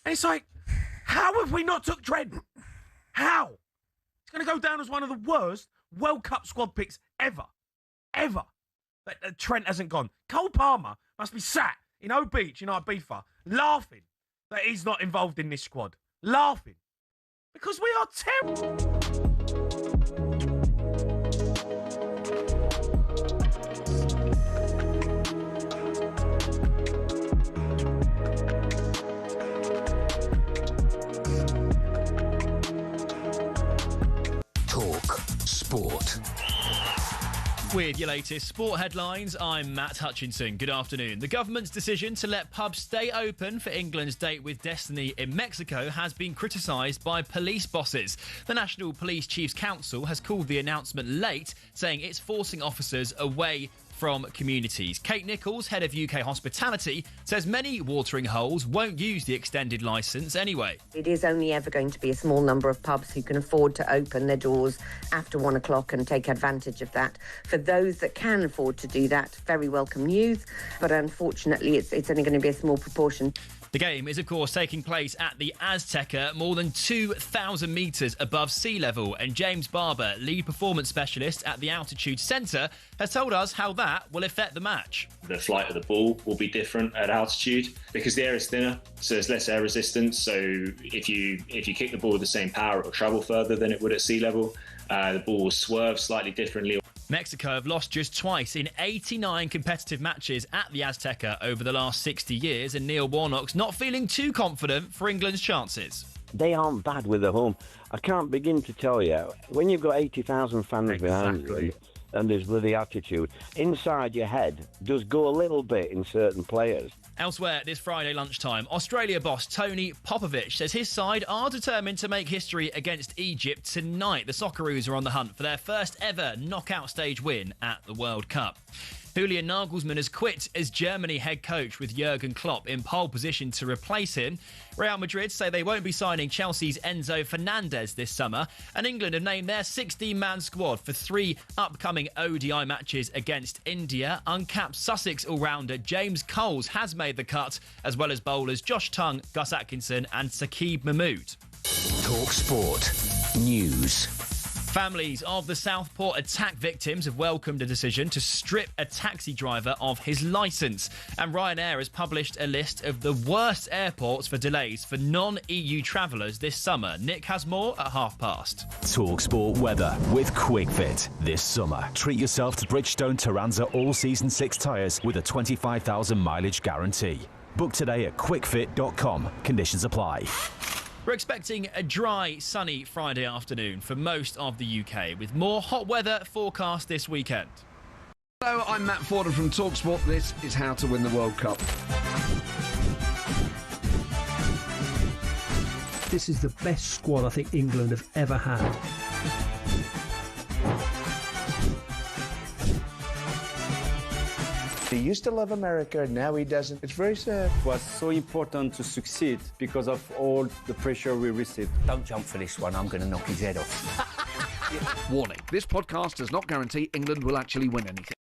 And it's like, how have we not took Trent? How? It's going to go down as one of the worst World Cup squad picks ever. Ever. That Trent hasn't gone. Cole Palmer must be sat in O Beach in Ibiza laughing that he's not involved in this squad. Laughing. Because we are terrible. Talk Sport. With your latest sport headlines, I'm Matt Hutchinson. Good afternoon. The government's decision to let pubs stay open for England's date with Destiny in Mexico has been criticised by police bosses. The National Police Chiefs Council has called the announcement late, saying it's forcing officers away from communities. Kate Nichols, head of UK hospitality, says many watering holes won't use the extended licence anyway. It is only ever going to be a small number of pubs who can afford to open their doors after 1 o'clock and take advantage of that. For those that can afford to do that, very welcome news, but unfortunately it's only going to be a small proportion. The game is, of course, taking place at the Azteca, more than 2,000 metres above sea level. And James Barber, lead performance specialist at the Altitude Centre, has told us how that will affect the match. The flight of the ball will be different at altitude because the air is thinner, so there's less air resistance. So if you kick the ball with the same power, it will travel further than it would at sea level. The ball will swerve slightly differently. Mexico have lost just twice in 89 competitive matches at the Azteca over the last 60 years, and Neil Warnock's not feeling too confident for England's chances. They aren't bad with the home. I can't begin to tell you, when you've got 80,000 fans behind you and there's bloody attitude, inside your head does go a little bit in certain players. Elsewhere this Friday lunchtime, Australia boss Tony Popovich says his side are determined to make history against Egypt tonight. The Socceroos are on the hunt for their first ever knockout stage win at the World Cup. Julian Nagelsmann has quit as Germany head coach with Jurgen Klopp in pole position to replace him. Real Madrid say they won't be signing Chelsea's Enzo Fernandez this summer, and England have named their 16-man squad for 3 upcoming ODI matches against India. Uncapped Sussex all-rounder James Coles has made the cut, as well as bowlers Josh Tongue, Gus Atkinson and Saqib Mahmood. Talk Sport. News. Families of the Southport attack victims have welcomed a decision to strip a taxi driver of his licence. And Ryanair has published a list of the worst airports for delays for non-EU travellers this summer. Nick has more at past. talkSPORT weather with QuickFit. This summer, treat yourself to Bridgestone Turanza all-season 6 tyres with a 25,000 mileage guarantee. Book today at quickfit.com. Conditions apply. We're expecting a dry, sunny Friday afternoon for most of the UK, with more hot weather forecast this weekend. Hello, I'm Matt Forden from talkSPORT. This is how to win the World Cup. This is the best squad I think England have ever had. He used to love America, now he doesn't. It's very sad. It was so important to succeed because of all the pressure we received. Don't jump for this one, I'm going to knock his head off. Warning, this podcast does not guarantee England will actually win anything.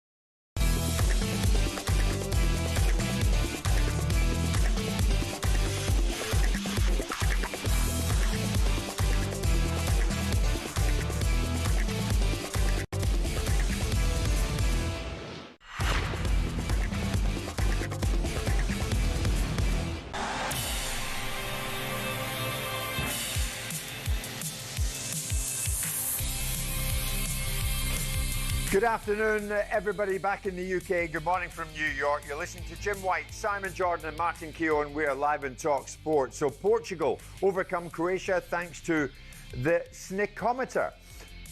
Good afternoon, everybody back in the UK. Good morning from New York. You're listening to Jim White, Simon Jordan and Martin Keown. We are live in Talk Sport. So Portugal overcome Croatia thanks to the snickometer.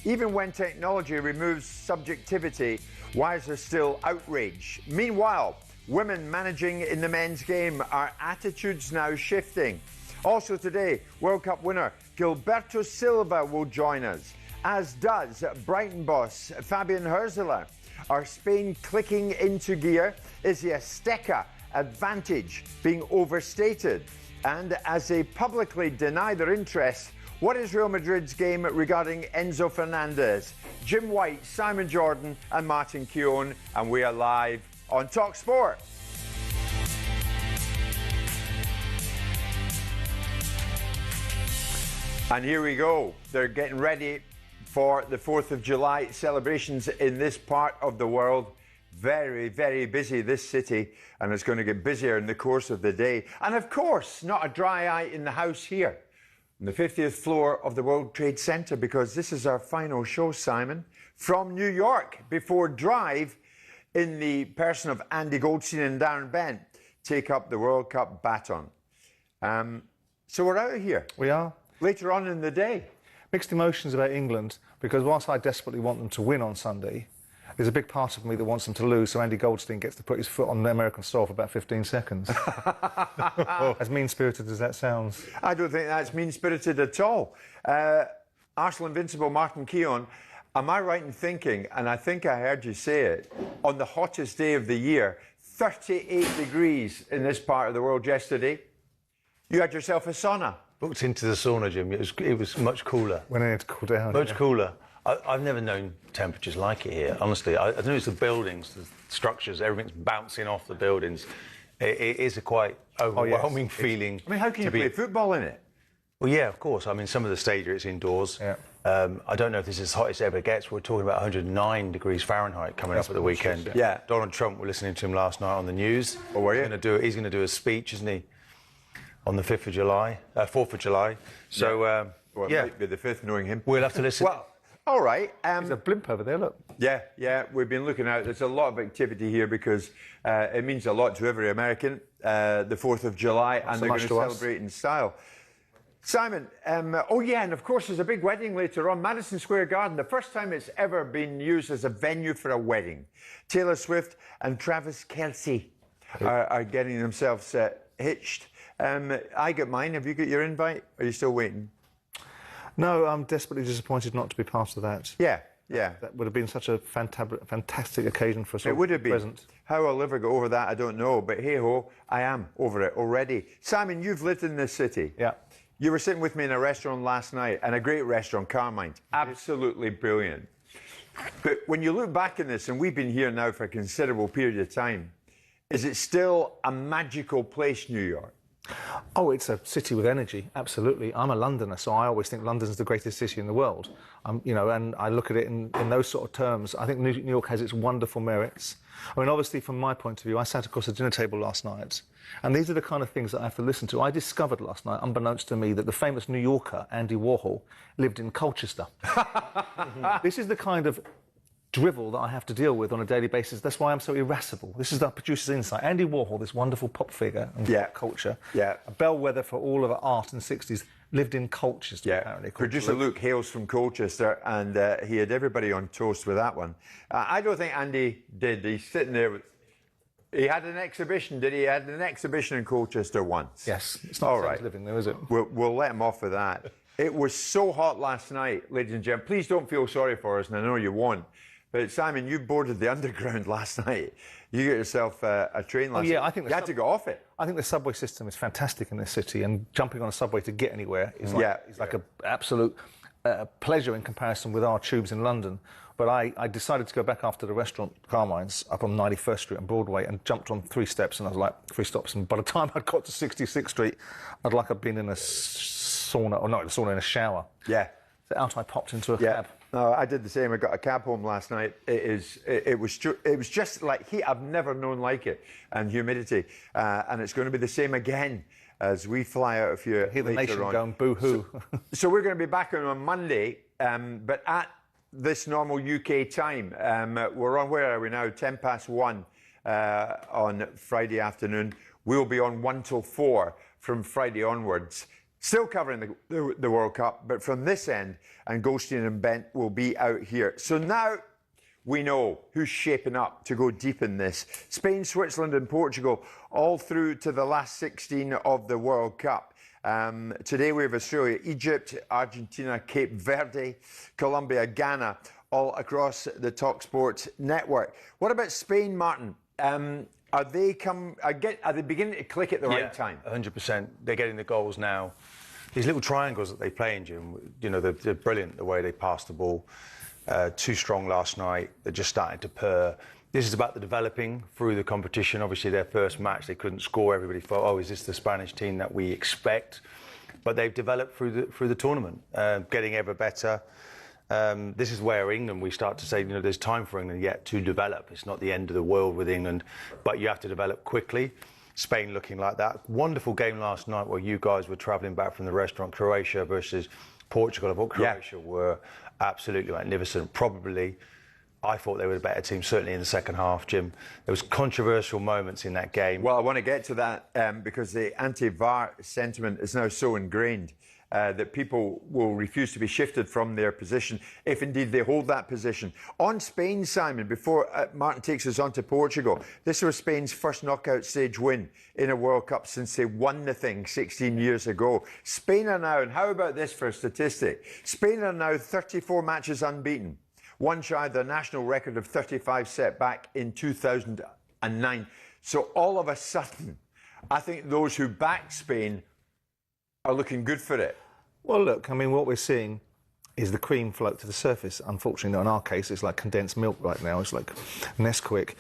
Even when technology removes subjectivity, why is there still outrage? Meanwhile, women managing in the men's game, are attitudes now shifting? Also today, World Cup winner Gilberto Silva will join us, as does Brighton boss Fabian Hürzeler. Are Spain clicking into gear? Is the Azteca advantage being overstated? And as they publicly deny their interest, what is Real Madrid's game regarding Enzo Fernandez? Jim White, Simon Jordan and Martin Keown, and we are live on talkSPORT. And here we go. They're getting ready for the 4th of July celebrations in this part of the world. Very, very busy, this city, and it's going to get busier in the course of the day. And of course, not a dry eye in the house here on the 50th floor of the World Trade Center, because this is our final show, Simon, from New York, before Drive, in the person of Andy Goldstein and Darren Bent, take up the World Cup baton. So we're out of here. We are. Later on in the day. Mixed emotions about England, because whilst I desperately want them to win on Sunday, there's a big part of me that wants them to lose, so Andy Goldstein gets to put his foot on the American soil for about 15 seconds. As mean-spirited as that sounds. I don't think that's mean-spirited at all. Arsenal Invincible Martin Keown, am I right in thinking, and I think I heard you say it, on the hottest day of the year, 38 degrees in this part of the world yesterday, you had yourself a sauna? Booked into the sauna, Jim. It was much cooler. When it had to cool down. Much cooler. I've never known temperatures like it here, honestly. I don't know, it's the buildings, the structures, everything's bouncing off the buildings. It is a quite overwhelming feeling. I mean, how can you play football in it? Well, yeah, of course. I mean, some of the stadia, it's indoors. Yeah. I don't know if this is as hot as it ever gets. We're talking about 109 degrees Fahrenheit coming up at the weekend. Yeah. Donald Trump, we're listening to him last night on the news. Oh, were you? He's going to do a speech, isn't he? On the 4th of July. So, It might be the 5th, knowing him. We'll have to listen. Well, all right. There's a blimp over there, look. Yeah, we've been looking out. There's a lot of activity here because it means a lot to every American, the 4th of July, and they're going to celebrate in style. Simon, and of course there's a big wedding later on, Madison Square Garden, the first time it's ever been used as a venue for a wedding. Taylor Swift and Travis Kelce are getting themselves hitched. I got mine. Have you got your invite? Are you still waiting? No, I'm desperately disappointed not to be part of that. Yeah. That would have been such a fantastic occasion for us all. It would have been. Present. How I'll ever go over that, I don't know. But hey-ho, I am over it already. Simon, you've lived in this city. Yeah. You were sitting with me in a restaurant last night, and a great restaurant, Carmine. Absolutely brilliant. But when you look back in this, and we've been here now for a considerable period of time, is it still a magical place, New York? Oh, it's a city with energy, absolutely. I'm a Londoner, so I always think London's the greatest city in the world. And I look at it in those sort of terms. I think New York has its wonderful merits. I mean, obviously, from my point of view, I sat across the dinner table last night, and these are the kind of things that I have to listen to. I discovered last night, unbeknownst to me, that the famous New Yorker, Andy Warhol, lived in Colchester. This is the kind of drivel that I have to deal with on a daily basis. That's why I'm so irascible. This is the producer's insight. Andy Warhol, this wonderful pop figure and culture, a bellwether for all of art in the 60s, lived in Colchester, apparently. Producer Luke hails from Colchester, and he had everybody on toast with that one. I don't think Andy did. He's sitting there with... He had an exhibition, did he? He had an exhibition in Colchester once. Yes. It's not all right. Living there, is it? We'll let him off with that. It was so hot last night, ladies and gentlemen. Please don't feel sorry for us, and I know you won't. But Simon, you boarded the underground last night. You got yourself a train last night. I think you had to go off it. I think the subway system is fantastic in this city, and jumping on a subway to get anywhere is like an absolute pleasure in comparison with our tubes in London. But I decided to go back after the restaurant Carmine's up on 91st Street and Broadway and jumped on 3 steps, and I was like 3 stops. And by the time I'd got to 66th Street, I'd been in a sauna, or not in a sauna, in a shower. Yeah. So out I popped into a cab. No, I did the same. I got a cab home last night. It was just like heat. I've never known like it, and humidity, and it's going to be the same again as we fly out of here. Hear the nation going boo-hoo. So we're going to be back on Monday, but at this normal UK time. We're on, where are we now? 1:10 on Friday afternoon. We'll be on 1 till 4 from Friday onwards. Still covering the World Cup, but from this end, and Goldstein and Bent will be out here. So now we know who's shaping up to go deep in this. Spain, Switzerland and Portugal, all through to the last 16 of the World Cup. Today we have Australia, Egypt, Argentina, Cape Verde, Colombia, Ghana, all across the talkSPORT network. What about Spain, Martin? Are they beginning to click at the right time? 100%. They're getting the goals now. These little triangles that they play in, Jim, they're brilliant the way they pass the ball. Too strong last night. They're just starting to purr. This is about the developing through the competition. Obviously, their first match, they couldn't score. Everybody thought, is this the Spanish team that we expect? but they've developed through the tournament, getting ever better. This is where England, we start to say, there's time for England yet to develop. It's not the end of the world with England, but you have to develop quickly. Spain looking like that. Wonderful game last night where you guys were travelling back from the restaurant, Croatia versus Portugal. I thought Croatia were absolutely magnificent. Probably, I thought they were a better team, certainly in the second half, Jim. There was controversial moments in that game. Well, I want to get to that because the anti-VAR sentiment is now so ingrained that people will refuse to be shifted from their position if indeed they hold that position. On Spain, Simon, before Martin takes us on to Portugal, this was Spain's first knockout stage win in a World Cup since they won the thing 16 years ago. Spain are now, and how about this for a statistic? Spain are now 34 matches unbeaten, one shy of their national record of 35 set back in 2009. So all of a sudden, I think those who back Spain are looking good for it. Well, look, I mean, what we're seeing is the cream float to the surface. Unfortunately, in our case, it's like condensed milk right now. It's like Nesquik.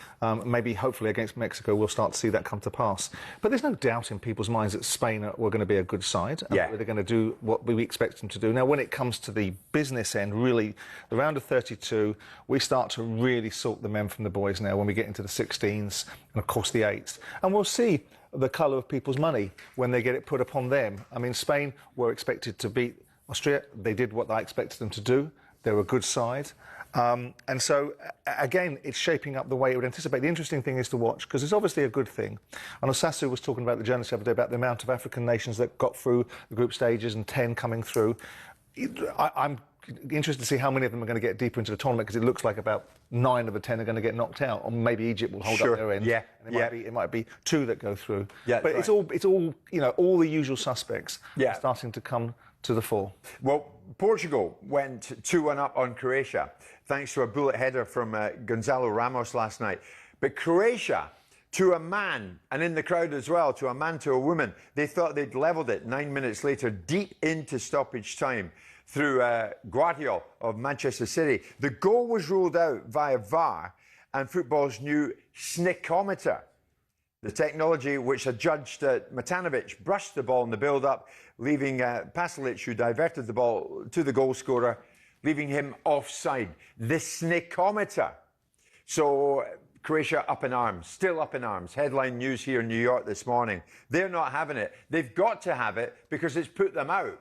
Maybe, hopefully, against Mexico, we'll start to see that come to pass. But there's no doubt in people's minds that Spain were going to be a good side. And they're going to do what we expect them to do. Now, when it comes to the business end, really, the round of 32, we start to really sort the men from the boys now when we get into the 16s and, of course, the 8s. And we'll see the colour of people's money when they get it put upon them. I mean, Spain were expected to beat Austria. They did what I expected them to do. They were a good side. And so, again, it's shaping up the way it would anticipate. The interesting thing is to watch, because it's obviously a good thing. And Osasu was talking about the journalist the other day about the amount of African nations that got through the group stages and 10 coming through. I'm interested to see how many of them are going to get deeper into the tournament, because it looks like about 9 of the 10 are going to get knocked out, or maybe Egypt will hold up their end. And it might be 2 that go through. But it's all all the usual suspects are starting to come to the fore. Well, Portugal went 2-1 up on Croatia thanks to a bullet header from Gonzalo Ramos last night. But Croatia, to a man, and in the crowd as well, to a man, to a woman, they thought they'd levelled it 9 minutes later, deep into stoppage time, through Guardiola of Manchester City. The goal was ruled out via VAR and football's new snickometer. The technology which adjudged Matanovic brushed the ball in the build-up, leaving Pasalic, who diverted the ball to the goal scorer, leaving him offside. The snickometer. So Croatia up in arms, still up in arms. Headline news here in New York this morning. They're not having it. They've got to have it because it's put them out.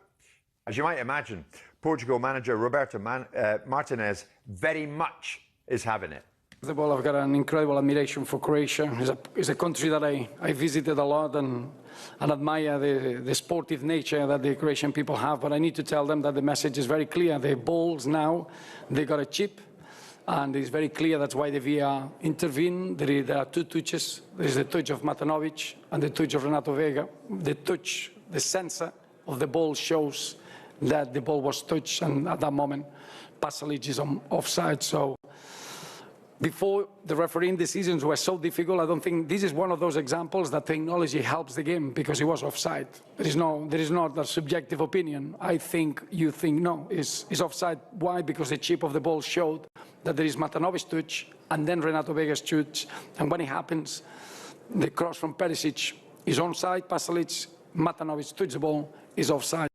As you might imagine, Portugal manager Roberto Martinez very much is having it. First of all, I've got an incredible admiration for Croatia. It's a country that I visited a lot and admire the sportive nature that the Croatian people have. But I need to tell them that the message is very clear. The balls now, they got a chip. And it's very clear that's why the VAR intervened. There are 2 touches. There is the touch of Matanovic and the touch of Renato Vega. The touch, the sensor of the ball shows that the ball was touched, and at that moment, Pasalic is on offside. So before, the refereeing decisions were so difficult. I don't think this is one of those examples that technology helps the game because he was offside. There is not a subjective opinion. I think you think no, is offside. Why? Because the chip of the ball showed that there is Matanovic's touch and then Renato Vega's touch. And when it happens, the cross from Perisic is onside. Pasalic, Matanovic touch the ball, is offside.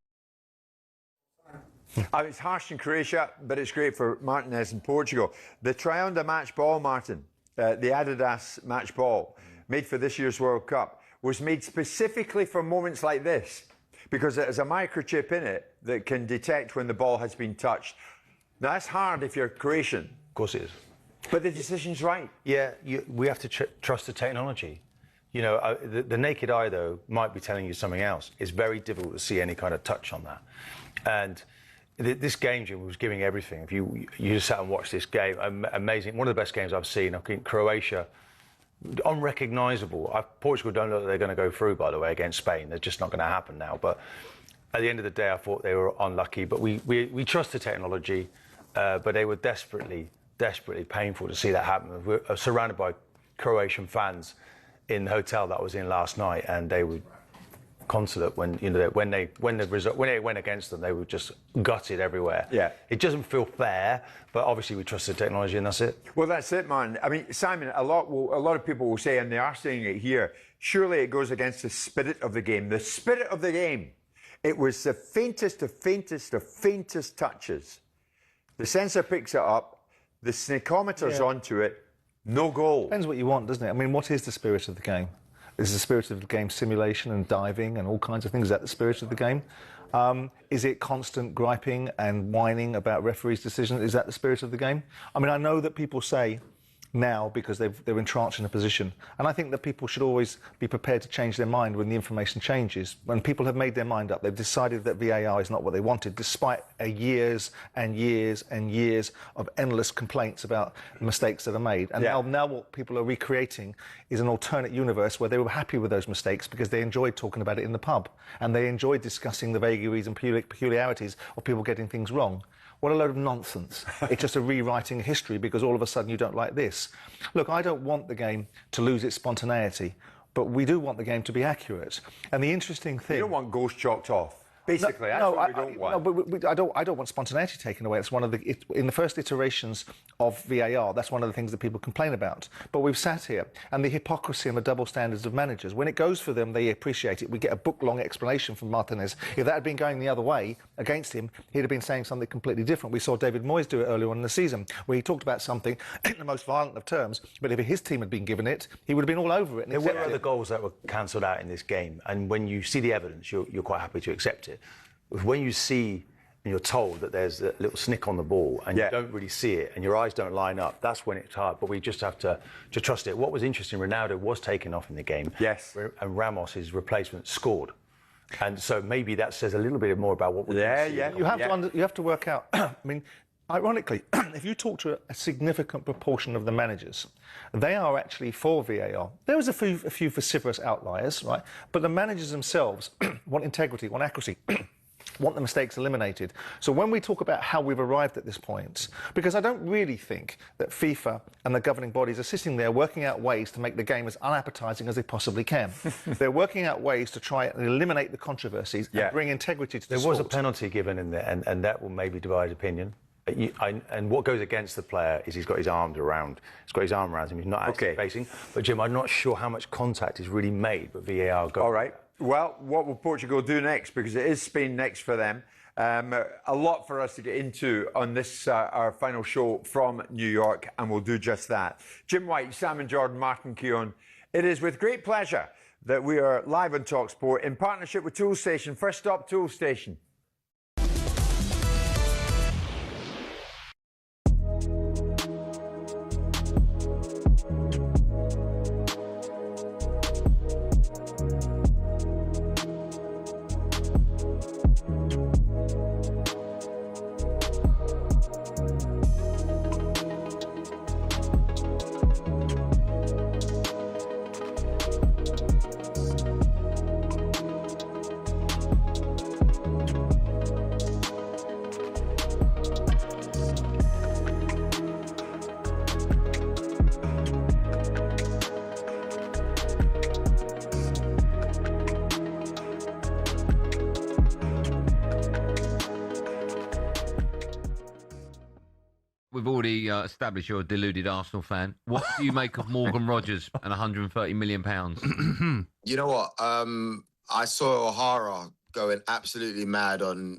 It's harsh in Croatia, but it's great for Martinez in Portugal. The Trionda match ball, Martin, the Adidas match ball, made for this year's World Cup, was made specifically for moments like this, because it has a microchip in it that can detect when the ball has been touched. Now, that's hard if you're Croatian. Of course it is. But the decision's right. Yeah, we have to trust the technology. You know, the naked eye, though, might be telling you something else. It's very difficult to see any kind of touch on that. And this game, Jim, was giving everything. If you just sat and watched this game, amazing. One of the best games I've seen. I think Croatia, unrecognisable. Portugal don't look like they're going to go through, by the way, against Spain. They're just not going to happen now. But at the end of the day, I thought they were unlucky. But we trust the technology, but they were desperately painful to see that happen. We're surrounded by Croatian fans in the hotel that I was in last night, and they were consulate when it went against them, they were just gutted everywhere. Yeah, it doesn't feel fair, but obviously we trust the technology, and that's it. Well, that's it, man. I mean, Simon, a lot of people will say, and they are saying it here, surely it goes against the spirit of the game. The spirit of the game It was the faintest touches. The sensor picks it up, the sneakometer's onto it, no goal. Depends what you want, doesn't it? I mean, what is the spirit of the game? Is the spirit of the game simulation and diving and all kinds of things? Is that the spirit of the game? Is it constant griping and whining about referees' decisions? Is that the spirit of the game? I mean, I know that people say now because they're entrenched in a position, and I think that people should always be prepared to change their mind when the information changes. When people have made their mind up, they've decided that VAR is not what they wanted, despite years and years and years of endless complaints about mistakes that are made. And now what people are recreating is an alternate universe where they were happy with those mistakes because they enjoyed talking about it in the pub, and they enjoyed discussing the vagaries and peculiarities of people getting things wrong. What a load of nonsense. It's just a rewriting of history because all of a sudden you don't like this. Look, I don't want the game to lose its spontaneity, but we do want the game to be accurate. And the interesting thing... You don't want goals chalked off. Basically, that's what we don't want. No, but I don't want spontaneity taken away. It's one of the in the first iterations of VAR. That's one of the things that people complain about. But we've sat here, and the hypocrisy and the double standards of managers. When it goes for them, they appreciate it. We get a book-long explanation from Martinez. If that had been going the other way against him, he'd have been saying something completely different. We saw David Moyes do it earlier on in the season, where he talked about something in the most violent of terms. But if his team had been given it, he would have been all over it. There were other goals that were cancelled out in this game, and when you see the evidence, you're quite happy to accept it. When you see and you're told that there's a little snick on the ball and you don't really see it and your eyes don't line up, that's when it's hard. But we just have to trust it. What was interesting, Ronaldo was taken off in the game. Yes. And Ramos, his replacement, scored. And so maybe that says a little bit more about what we're You have to work out. I mean, ironically, if you talk to a significant proportion of the managers, they are actually for VAR. There was a few vociferous outliers, right? But the managers themselves want integrity, want accuracy. Want the mistakes eliminated. So when we talk about how we've arrived at this point, because I don't really think that FIFA and the governing bodies are sitting there working out ways to make the game as unappetising as they possibly can. They're working out ways to try and eliminate the controversies and bring integrity to the sport. There was a penalty given in there, and that will maybe divide opinion. And what goes against the player is he's got his arm around him. He's not actually facing. But Jim, I'm not sure how much contact is really made, but VAR goes. All right. Well, what will Portugal do next? Because it is Spain next for them. A lot for us to get into on this, our final show from New York, and we'll do just that. Jim White, Simon Jordan, Martin Keown. It is with great pleasure that we are live on talkSPORT in partnership with Toolstation. First stop, Toolstation. We've already established you're a deluded Arsenal fan. What do you make of Morgan Rogers and £130 million? You know what? I saw O'Hara going absolutely mad on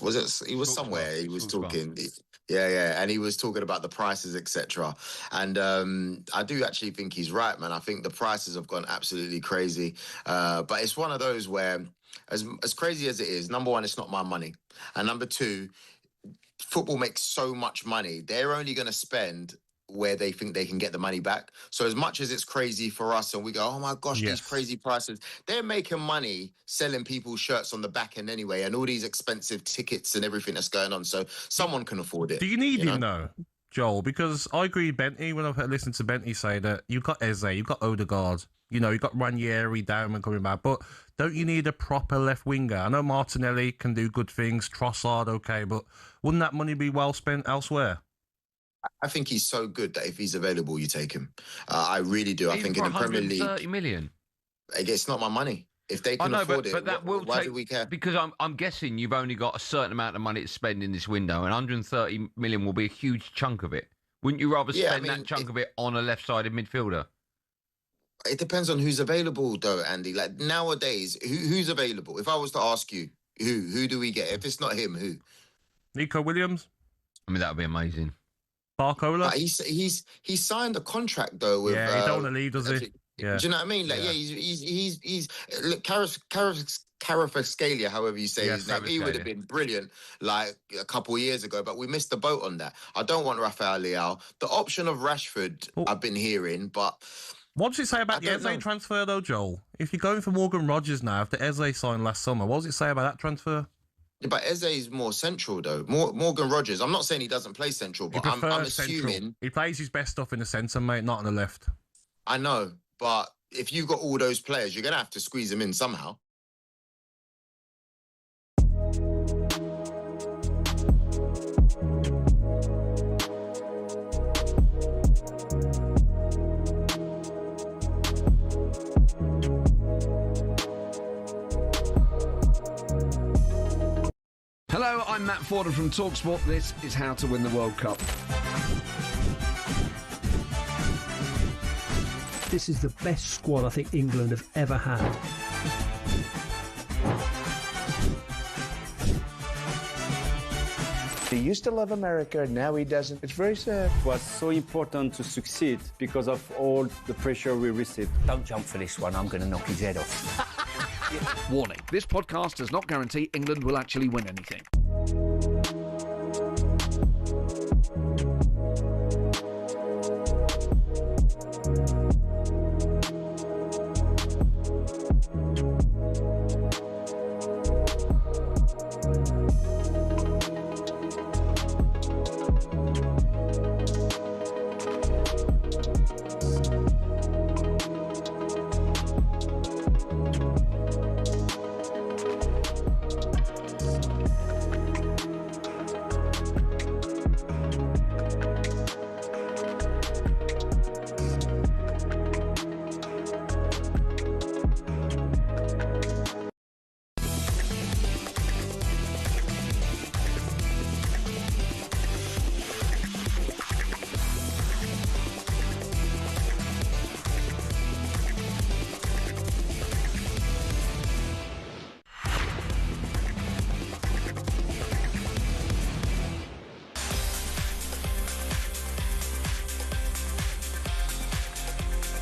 was it? He was somewhere. He was talking. Yeah, and he was talking about the prices, etc. And I do actually think he's right, man. I think the prices have gone absolutely crazy. But it's one of those where, as crazy as it is, number one, it's not my money, and number two, football makes so much money. They're only going to spend where they think they can get the money back. So as much as it's crazy for us and we go, oh my gosh, these crazy prices, they're making money selling people's shirts on the back end anyway, and all these expensive tickets and everything that's going on. So someone can afford it. Do you need him though, Joel? Because I agree with Bentley when I've listened to Bentley say that you've got Eze, you've got Odegaard, you've got Ranieri, Diamond coming back, but don't you need a proper left winger? I know Martinelli can do good things, Trossard, okay, but wouldn't that money be well spent elsewhere? I think he's so good that if he's available, you take him. I really do. I think in the Premier League, 30 million. It's not my money. If they can afford it, but that will why take, do we care? Because I'm guessing you've only got a certain amount of money to spend in this window, and 130 million will be a huge chunk of it. Wouldn't you rather spend that chunk of it on a left-sided midfielder? It depends on who's available, though, Andy. Like nowadays, who's available? If I was to ask you, who do we get? If it's not him, who? Nico Williams. I mean, that would be amazing. Barcola. But he's signed a contract though with. Yeah, he don't want to leave, does he? Yeah. Do you know what I mean? Like, yeah, he's look, Kvaratskhelia, however you say his name, he would have been brilliant like a couple of years ago, but we missed the boat on that. I don't want Rafael Leao. The option of Rashford, I've been hearing, but what does it say about the Eze transfer, though, Joel? If you're going for Morgan Rogers now, after Eze signed last summer, what does it say about that transfer? Yeah, but Eze is more central, though. Morgan Rogers, I'm not saying he doesn't play central, but I'm assuming... Central. He plays his best stuff in the centre, mate, not on the left. I know, but if you've got all those players, you're going to have to squeeze them in somehow. Hello, I'm Matt Forden from talkSPORT. This is How to Win the World Cup. This is the best squad I think England have ever had. He used to love America, now he doesn't. It's very sad. It was so important to succeed because of all the pressure we received. Don't jump for this one, I'm going to knock his head off. Warning, this podcast does not guarantee England will actually win anything.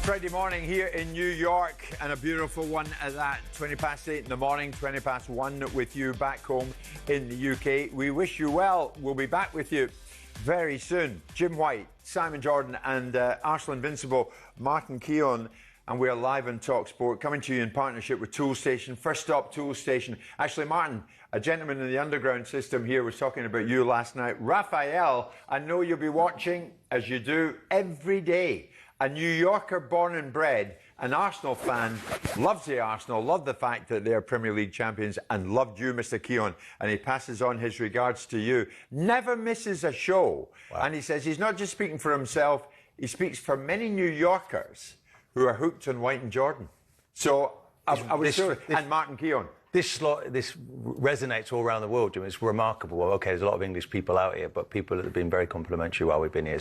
Friday morning here in New York, and a beautiful one at that. 20 past 8 in the morning, 20 past 1 with you back home in the UK. We wish you well. We'll be back with you very soon. Jim White, Simon Jordan, and Arsenal Invincible Martin Keown. And we're live on talkSPORT, coming to you in partnership with Toolstation. First stop, Toolstation. Actually, Martin, a gentleman in the underground system here, was talking about you last night. Raphael, I know you'll be watching, as you do every day. A New Yorker born and bred, an Arsenal fan, loves the Arsenal, loved the fact that they're Premier League champions, and loved you, Mr. Keown. And he passes on his regards to you. Never misses a show. Wow. And he says he's not just speaking for himself, he speaks for many New Yorkers who are hooked on White and Jordan. So I was sure. And Martin Keown. This resonates all around the world, Jim. It's remarkable. Well, okay, there's a lot of English people out here, but people have been very complimentary while we've been here.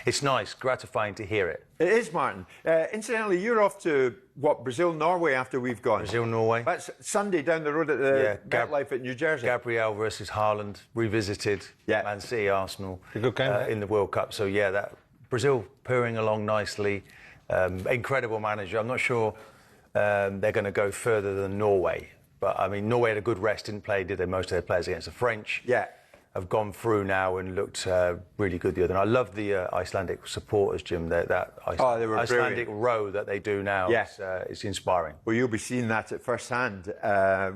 It's nice, gratifying to hear it. It is, Martin. Incidentally, you're off to, what, Brazil-Norway after we've gone? Brazil-Norway. That's Sunday down the road at the MetLife at New Jersey. Gabriel versus Haaland, revisited. Yeah. Man City, Arsenal. A good game, in the World Cup. So, yeah, that Brazil purring along nicely. Incredible manager. I'm not sure they're going to go further than Norway. But, I mean, Norway had a good rest, did they? Most of their players against the French. Yeah. Have gone through now and looked really good the other night. I love the Icelandic supporters, Jim. That they were Icelandic brilliant. row that they do now. Yeah. It's inspiring. Well, you'll be seeing that at first hand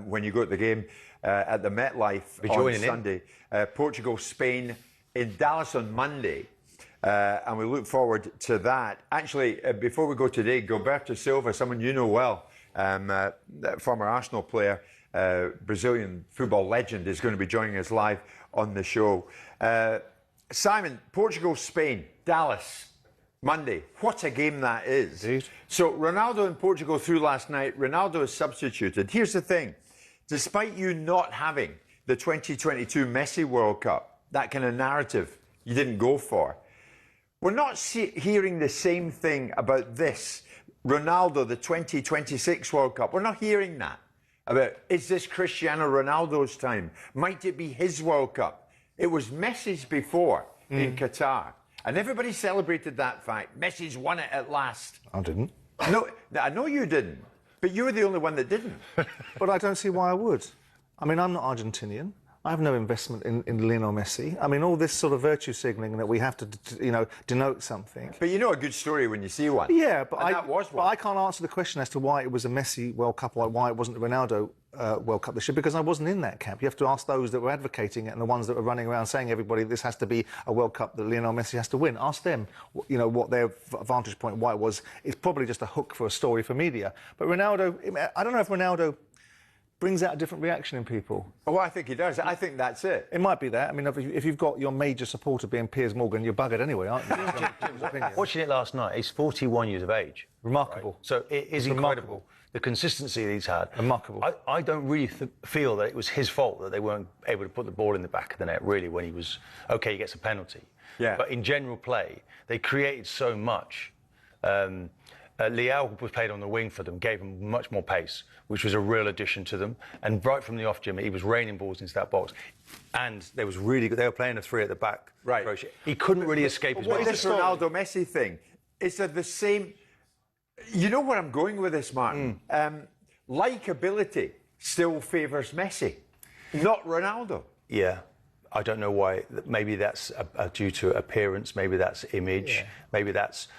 when you go to the game at the MetLife on Sunday. Portugal, Spain in Dallas on Monday. And we look forward to that. Actually, before we go today, Gilberto Silva, someone you know well, former Arsenal player, Brazilian football legend, is going to be joining us live on the show. Simon, Portugal, Spain, Dallas, Monday. What a game that is. Indeed. So Ronaldo in Portugal through last night. Ronaldo is substituted. Here's the thing. Despite you not having the 2022 Messi World Cup, that kind of narrative you didn't go for, we're not hearing the same thing about this. Ronaldo, the 2026 World Cup. We're not hearing that about, is this Cristiano Ronaldo's time? Might it be his World Cup? It was Messi's before in Qatar. And everybody celebrated that fact. Messi's won it at last. I didn't. No, I know you didn't. But you were the only one that didn't. But I don't see why I would. I mean, I'm not Argentinian. I have no investment in Lionel Messi. I mean, all this sort of virtue signalling that we have to, denote something. But you know a good story when you see one. Yeah, but that was one. But I can't answer the question as to why it was a Messi World Cup or why it wasn't the Ronaldo World Cup this year, because I wasn't in that camp. You have to ask those that were advocating it and the ones that were running around saying everybody this has to be a World Cup that Lionel Messi has to win. Ask them, what their vantage point, why it was. It's probably just a hook for a story for media. But Ronaldo, I don't know if Ronaldo brings out a different reaction in people. Oh, I think he does. I think that's it. It might be that. I mean, if you've got your major supporter being Piers Morgan, you're buggered anyway, aren't you? Watching it last night, he's 41 years of age. Remarkable. Right? So it is incredible. The consistency that he's had. Remarkable. I don't really feel that it was his fault that they weren't able to put the ball in the back of the net, really, when he was... OK, he gets a penalty. Yeah. But in general play, they created so much. Leao was played on the wing for them, gave them much more pace, which was a real addition to them. And right from the off, Jimmy, he was raining balls into that box. And they was really good. They were playing a three at the back. Right. He couldn't really escape his What mark. is this Ronaldo-Messi thing? It's the same... You know where I'm going with this, Martin? Likeability still favours Messi, not Ronaldo. Yeah. I don't know why. Maybe that's due to appearance. Maybe that's image. Yeah. Maybe that's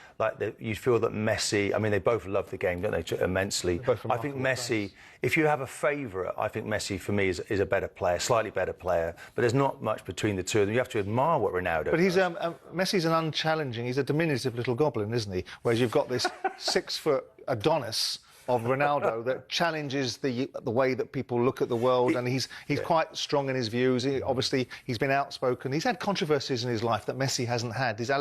you feel that Messi. I mean, they both love the game, don't they? Immensely. I think Messi. If you have a favourite, I think Messi for me is a better player, slightly better player. But there's not much between the two of them. You have to admire what Ronaldo. But he's Messi's an unchallenging. He's a diminutive little goblin, isn't he? Whereas you've got this 6 foot Adonis of Ronaldo that challenges the way that people look at the world, and he's quite strong in his views. Obviously, he's been outspoken. He's had controversies in his life that Messi hasn't had. These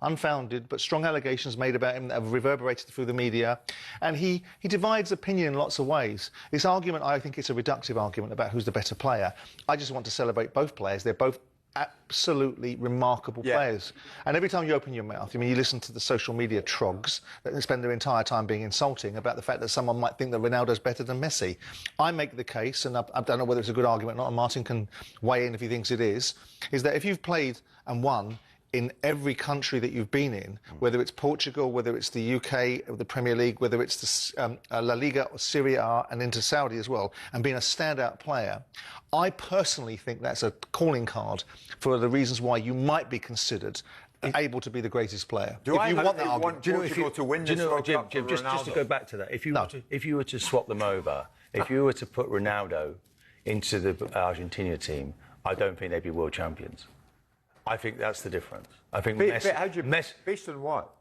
unfounded but strong allegations made about him that have reverberated through the media, and he divides opinion in lots of ways. This argument, I think, it's a reductive argument about who's the better player. I just want to celebrate both players. They're both absolutely remarkable players. And every time you open your mouth, you listen to the social media trogs that spend their entire time being insulting about the fact that someone might think that Ronaldo's better than Messi. I make the case, and I don't know whether it's a good argument or not, and Martin can weigh in if he thinks it is that if you've played and won in every country that you've been in, whether it's Portugal, whether it's the UK, the Premier League, whether it's the La Liga or Serie A and into Saudi as well, and being a standout player, I personally think that's a calling card for the reasons why you might be considered able to be the greatest player. Do you want Portugal to win this World Cup for just to go back to that, if you were to swap them over, if you were to put Ronaldo into the Argentina team, I don't think they'd be world champions. I think that's the difference. I think Messi, based on what?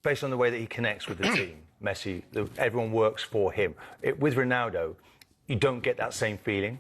Based on the way that he connects with the team. Messi, everyone works for him. With Ronaldo, you don't get that same feeling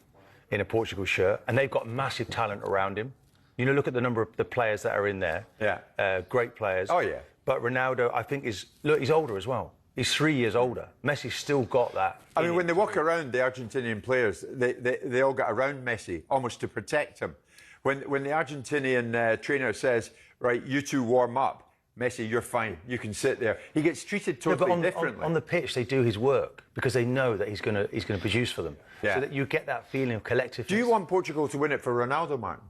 in a Portugal shirt, and they've got massive talent around him. Look at the number of the players that are in there. Yeah. Great players. Oh, yeah. But Ronaldo, I think, he's older as well. He's 3 years older. Messi's still got that. I mean, when they walk around, the Argentinian players, they all get around Messi, almost to protect him. When the Argentinian trainer says, right, you two warm up, Messi, you're fine, you can sit there. He gets treated totally differently. On the pitch, they do his work because they know that he's going to produce for them. Yeah. So that you get that feeling of collectiveness. Do you want Portugal to win it for Ronaldo, Martin?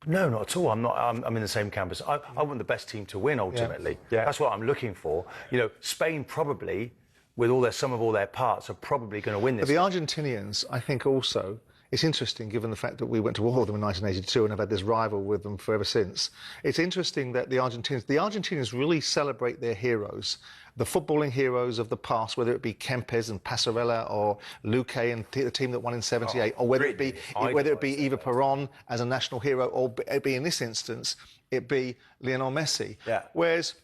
No, not at all. I'm in the same camp as I want the best team to win ultimately. Yeah. That's what I'm looking for. Spain probably, with some of all their parts, are probably going to win this. But the Argentinians, I think, also. It's interesting, given the fact that we went to war with them in 1982 and have had this rival with them forever since. It's interesting that the Argentinians really celebrate their heroes, the footballing heroes of the past, whether it be Kempes and Passarella or Luque and the team that won in '78, or whether it be Eva Perón as a national hero, or it be in this instance, it be Lionel Messi. Yeah. Whereas,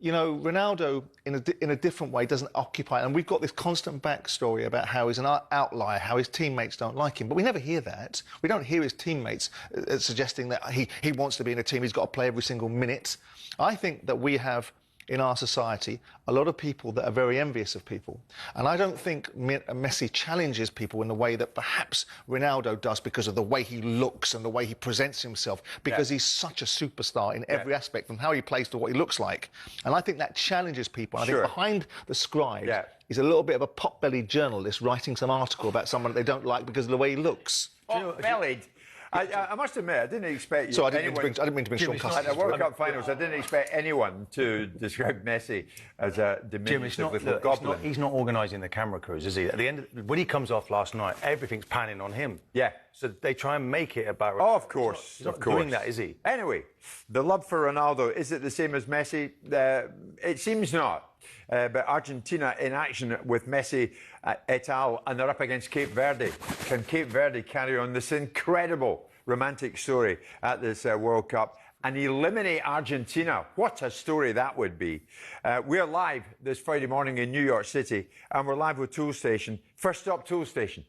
Ronaldo, in a different way, doesn't occupy... And we've got this constant backstory about how he's an outlier, how his teammates don't like him. But we never hear that. We don't hear his teammates suggesting that he wants to be in a team, he's got to play every single minute. I think that we have in our society a lot of people that are very envious of people. And I don't think Messi challenges people in the way that perhaps Ronaldo does because of the way he looks and the way he presents himself, because he's such a superstar in every aspect, from how he plays to what he looks like. And I think that challenges people. I think behind the scribe is a little bit of a pot-bellied journalist writing some article about someone that they don't like because of the way he looks. Pot-bellied? I must admit, I didn't expect you. So I didn't mean to bring strong customs. At the World Cup finals, I didn't expect anyone to describe Messi as a diminutive little goblin. He's not organising the camera crews, is he? At the end, when he comes off last night, everything's panning on him. Yeah. So they try and make it about. Oh, of course, he's not doing that, is he? Anyway, the love for Ronaldo, is it the same as Messi? It seems not. But Argentina in action with Messi et al. And they're up against Cape Verde. Can Cape Verde carry on this incredible romantic story at this World Cup and eliminate Argentina? What a story that would be. We're live this Friday morning in New York City, and we're live with Tool Station. First stop, Tool Station.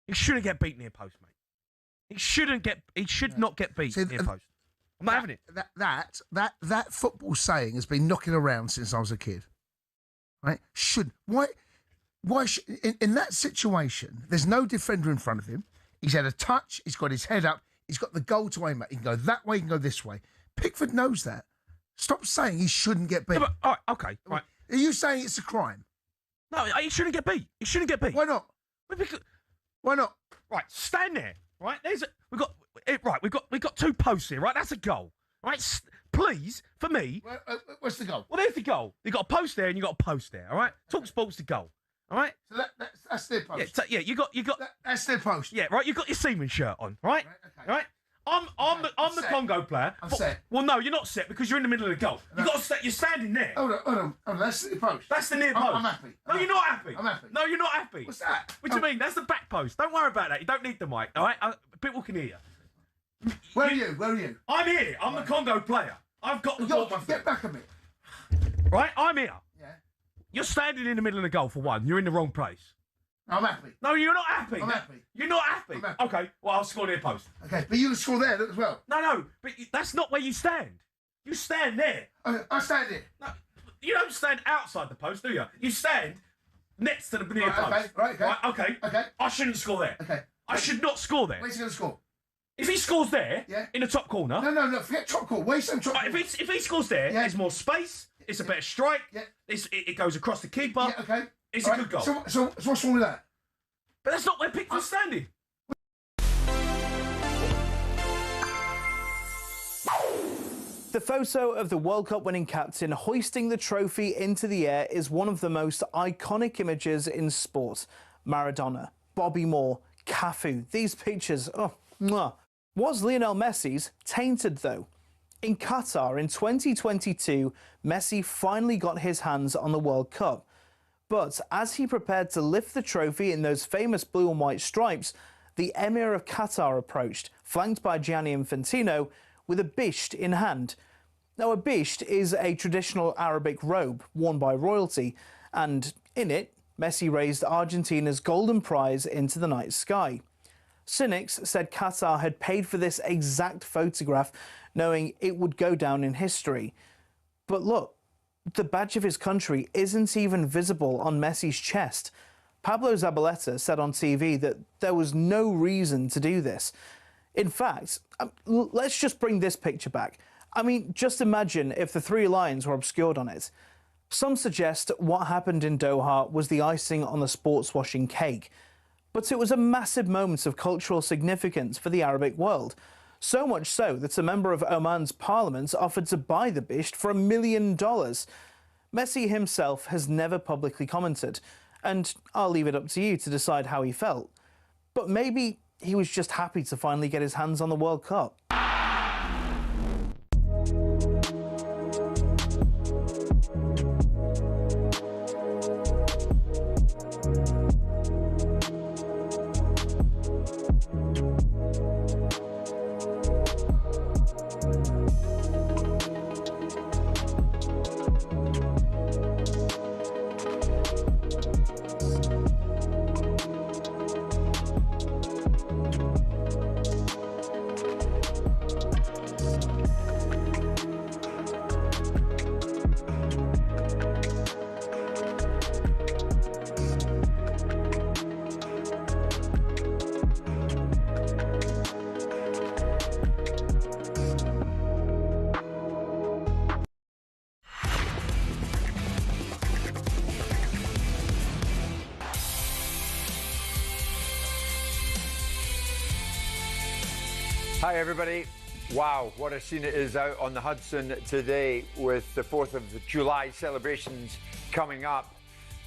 He shouldn't get beat near post, mate. He should not get beat near post. I'm not having it. That football saying has been knocking around since I was a kid. Right? In that situation, there's no defender in front of him. He's had a touch. He's got his head up. He's got the goal to aim at. He can go that way. He can go this way. Pickford knows that. Stop saying he shouldn't get beat. No, but, all right, okay, right. Are you saying it's a crime? No, he shouldn't get beat. He shouldn't get beat. Why not? Why not? Right, stand there. Right, we've got two posts here. Right, that's a goal. Right, please, for me. What's the goal? Well, there's the goal. You got a post there and you got a post there. All right, talkSPORT's the goal. All right. So that's their post. Yeah, you got. That's their post. Yeah, right. You got your Seaman shirt on. Right. Right. I'm the Congo player. I'm set. Well, no, you're not set because you're in the middle of the goal. You got to set. You're standing there. Hold on. That's the post. That's the near post. I'm happy. No, you're not happy. I'm happy. No, you're not happy. What's that? What do you mean? That's the back post. Don't worry about that. You don't need the mic. All right. People can hear you. Where are you? I'm here. I'm the Congo player. I've got the ball. Get back a bit. Right. I'm here. Yeah. You're standing in the middle of the goal for one. You're in the wrong place. I'm happy. No, you're not happy. I'm happy. You're not happy. I'm happy. Okay, well, I'll score near post. Okay, but you can score there as well. No, but that's not where you stand. You stand there. I stand here. No, you don't stand outside the post, do you? You stand next to the near post. Okay. I shouldn't score there. Okay. I should not score there. Where's he going to score? If he scores there, in the top corner. No, forget top corner. Where's some top corner? If he scores there, there's more space. It's a better strike. Yeah. It goes across the keeper. Yeah, okay. It's a good goal. So what's wrong with that? But that's not where Pickford's standing. The photo of the World Cup winning captain hoisting the trophy into the air is one of the most iconic images in sport. Maradona, Bobby Moore, Cafu, these pictures, mwah. Was Lionel Messi's tainted though? In Qatar in 2022, Messi finally got his hands on the World Cup. But as he prepared to lift the trophy in those famous blue and white stripes, the Emir of Qatar approached, flanked by Gianni Infantino, with a bisht in hand. Now, a bisht is a traditional Arabic robe worn by royalty, and in it, Messi raised Argentina's golden prize into the night sky. Cynics said Qatar had paid for this exact photograph, knowing it would go down in history. But look, the badge of his country isn't even visible on Messi's chest. Pablo Zabaleta said on TV that there was no reason to do this. In fact, let's just bring this picture back. I mean, just imagine if the three lions were obscured on it. Some suggest what happened in Doha was the icing on the sports washing cake. But it was a massive moment of cultural significance for the Arabic world. So much so that a member of Oman's parliament offered to buy the beast for $1 million. Messi himself has never publicly commented, and I'll leave it up to you to decide how he felt. But maybe he was just happy to finally get his hands on the World Cup. Hi everybody. Wow, what a scene it is out on the Hudson today with the 4th of July celebrations coming up.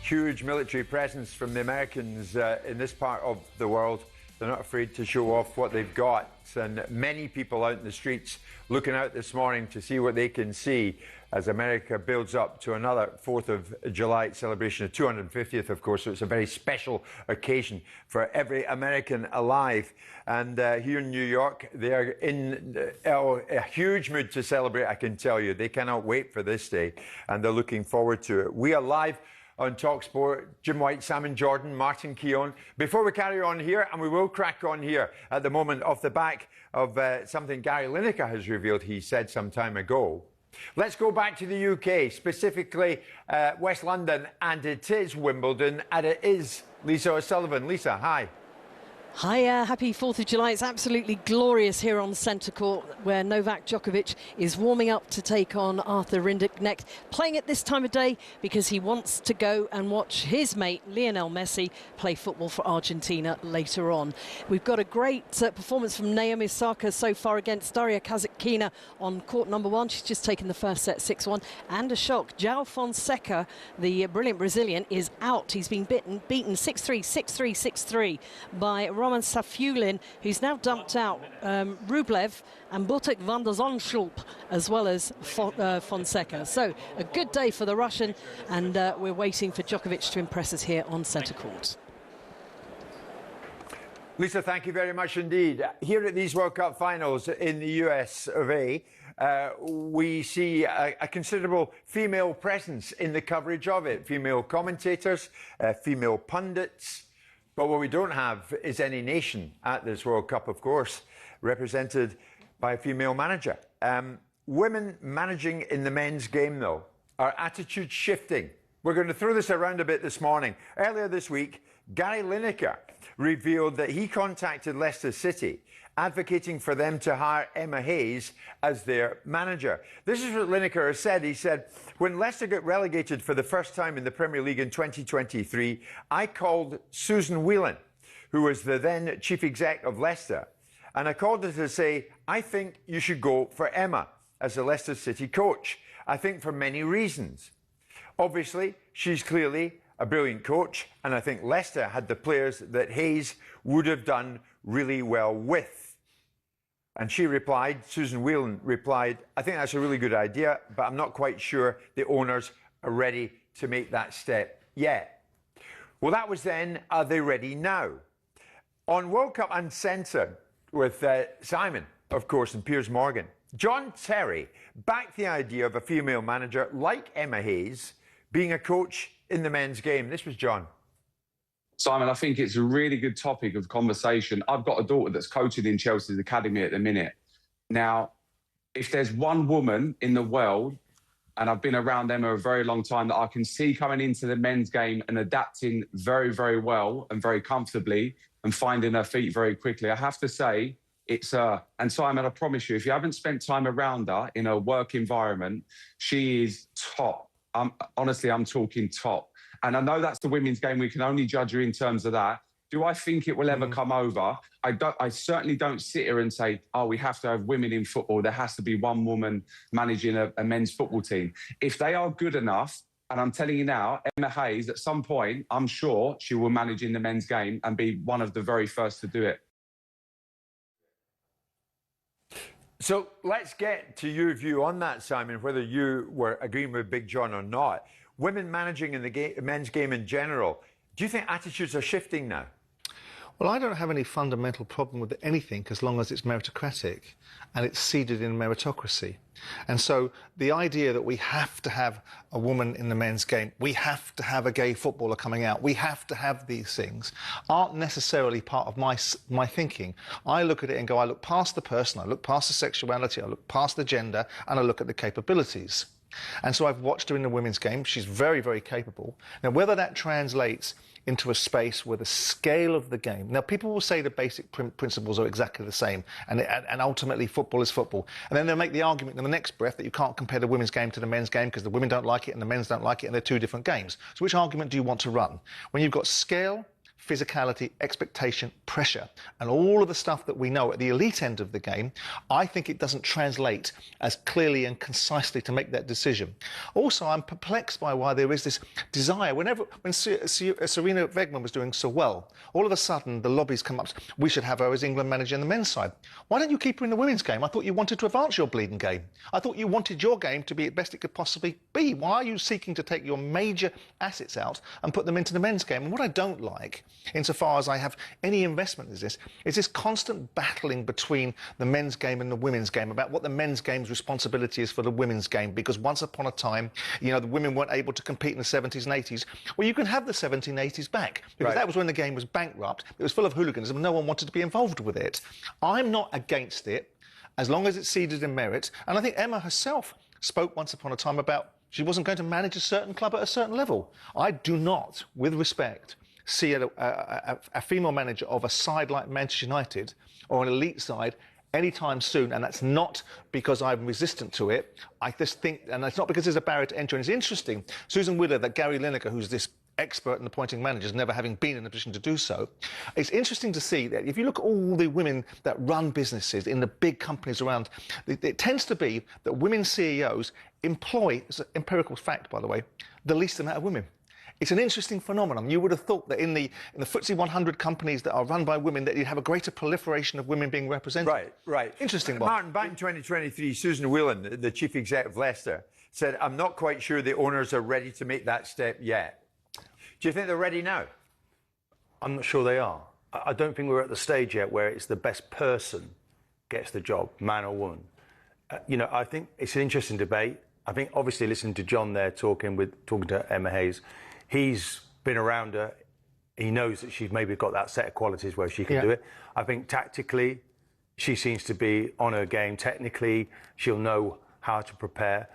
Huge military presence from the Americans in this part of the world. They're not afraid to show off what they've got, and many people out in the streets looking out this morning to see what they can see as America builds up to another 4th of July celebration, the 250th, of course, so it's a very special occasion for every American alive. And here in New York, they are in a huge mood to celebrate, I can tell you. They cannot wait for this day, and they're looking forward to it. We are live on talkSPORT, Jim White, Simon Jordan, Martin Keown. Before we carry on here, and we will crack on here at the moment off the back of something Gary Lineker has revealed he said some time ago. Let's go back to the UK, specifically West London, and it is Wimbledon, and it is Lisa O'Sullivan. Lisa, hi. Hi, happy 4th of July. It's absolutely glorious here on centre court where Novak Djokovic is warming up to take on Arthur Rinderknecht, playing at this time of day because he wants to go and watch his mate Lionel Messi play football for Argentina later on. We've got a great performance from Naomi Osaka so far against Daria Kasatkina on court number 1. She's just taken the first set 6-1, and a shock. João Fonseca, the brilliant Brazilian, is out. He's been beaten 6-3, 6-3, 6-3 by Roman Safulin, who's now dumped out Rublev and Botek van der Zandschulp, as well as Fonseca. So a good day for the Russian, and we're waiting for Djokovic to impress us here on centre court. Lisa, thank you very much indeed. Here at these World Cup finals in the US of A, we see a considerable female presence in the coverage of it. Female commentators, female pundits. But what we don't have is any nation at this World Cup, of course, represented by a female manager. Women managing in the men's game, though, are attitude shifting. We're going to throw this around a bit this morning. Earlier this week, Gary Lineker revealed that he contacted Leicester City, advocating for them to hire Emma Hayes as their manager. This is what Lineker has said. He said, when Leicester got relegated for the first time in the Premier League in 2023, I called Susan Whelan, who was the then chief exec of Leicester, and I called her to say, I think you should go for Emma as the Leicester City coach. I think for many reasons. Obviously, she's clearly a brilliant coach, and I think Leicester had the players that Hayes would have done really well with. And she replied, Susan Whelan replied, I think that's a really good idea, but I'm not quite sure the owners are ready to make that step yet. Well, that was then. Are they ready now? On World Cup Uncensored with Simon, of course, and Piers Morgan, John Terry backed the idea of a female manager like Emma Hayes being a coach in the men's game. This was John. Simon, I think it's a really good topic of conversation. I've got a daughter that's coaching in Chelsea's academy at the minute. Now, if there's one woman in the world, and I've been around them a very long time, that I can see coming into the men's game and adapting very, very well and very comfortably and finding her feet very quickly, I have to say it's her. And Simon, I promise you, if you haven't spent time around her in a work environment, she is top. Honestly, I'm talking top. And I know that's the women's game. We can only judge her in terms of that. Do I think it will ever come over? I certainly don't sit here and say, oh, we have to have women in football. There has to be one woman managing a men's football team. If they are good enough, and I'm telling you now, Emma Hayes, at some point, I'm sure she will manage in the men's game and be one of the very first to do it. So let's get to your view on that, Simon, whether you were agreeing with Big John or not. Women managing in the men's game in general, do you think attitudes are shifting now? Well, I don't have any fundamental problem with anything as long as it's meritocratic and it's seeded in meritocracy. And so the idea that we have to have a woman in the men's game, we have to have a gay footballer coming out, we have to have these things, aren't necessarily part of my thinking. I look at it and go, I look past the person, I look past the sexuality, I look past the gender, and I look at the capabilities. And so I've watched her in the women's game. She's very, very capable. Now, whether that translates into a space where the scale of the game... Now, people will say the basic principles are exactly the same, and ultimately football is football. And then they'll make the argument in the next breath that you can't compare the women's game to the men's game because the women don't like it and the men's don't like it, and they're two different games. So which argument do you want to run? When you've got scale, physicality, expectation, pressure, and all of the stuff that we know at the elite end of the game, I think it doesn't translate as clearly and concisely to make that decision. Also, I'm perplexed by why there is this desire. When Serena Wegman was doing so well, all of a sudden the lobbies come up, we should have her as England manager in the men's side. Why don't you keep her in the women's game? I thought you wanted to advance your bleeding game. I thought you wanted your game to be as best it could possibly be. Why are you seeking to take your major assets out and put them into the men's game? And what I don't like, insofar as I have any investment in this, is this constant battling between the men's game and the women's game about what the men's game's responsibility is for the women's game, because once upon a time, you know, the women weren't able to compete in the 70s and 80s. Well, you can have the 70s and 80s back, because that was when the game was bankrupt, it was full of hooliganism, no one wanted to be involved with it. I'm not against it, as long as it's seeded in merit, and I think Emma herself spoke once upon a time about she wasn't going to manage a certain club at a certain level. I do not, with respect, see a female manager of a side like Manchester United or an elite side anytime soon, and that's not because I'm resistant to it. I just think, and it's not because there's a barrier to entry. And it's interesting, Susan Wheeler, that Gary Lineker, who's this expert in appointing managers, never having been in a position to do so, it's interesting to see that if you look at all the women that run businesses in the big companies around, it tends to be that women CEOs employ, it's an empirical fact, by the way, the least amount of women. It's an interesting phenomenon. You would have thought that in the FTSE 100 companies that are run by women, that you'd have a greater proliferation of women being represented. Right. Interesting one. Martin, back in 2023, Susan Whelan, the chief exec of Leicester, said, I'm not quite sure the owners are ready to make that step yet. Do you think they're ready now? I'm not sure they are. I don't think we're at the stage yet where it's the best person gets the job, man or woman. You know, I think it's an interesting debate. I think obviously listening to John there talking to Emma Hayes, he's been around her. He knows that she's maybe got that set of qualities where she can do it. I think tactically, she seems to be on her game. Technically, she'll know how to prepare.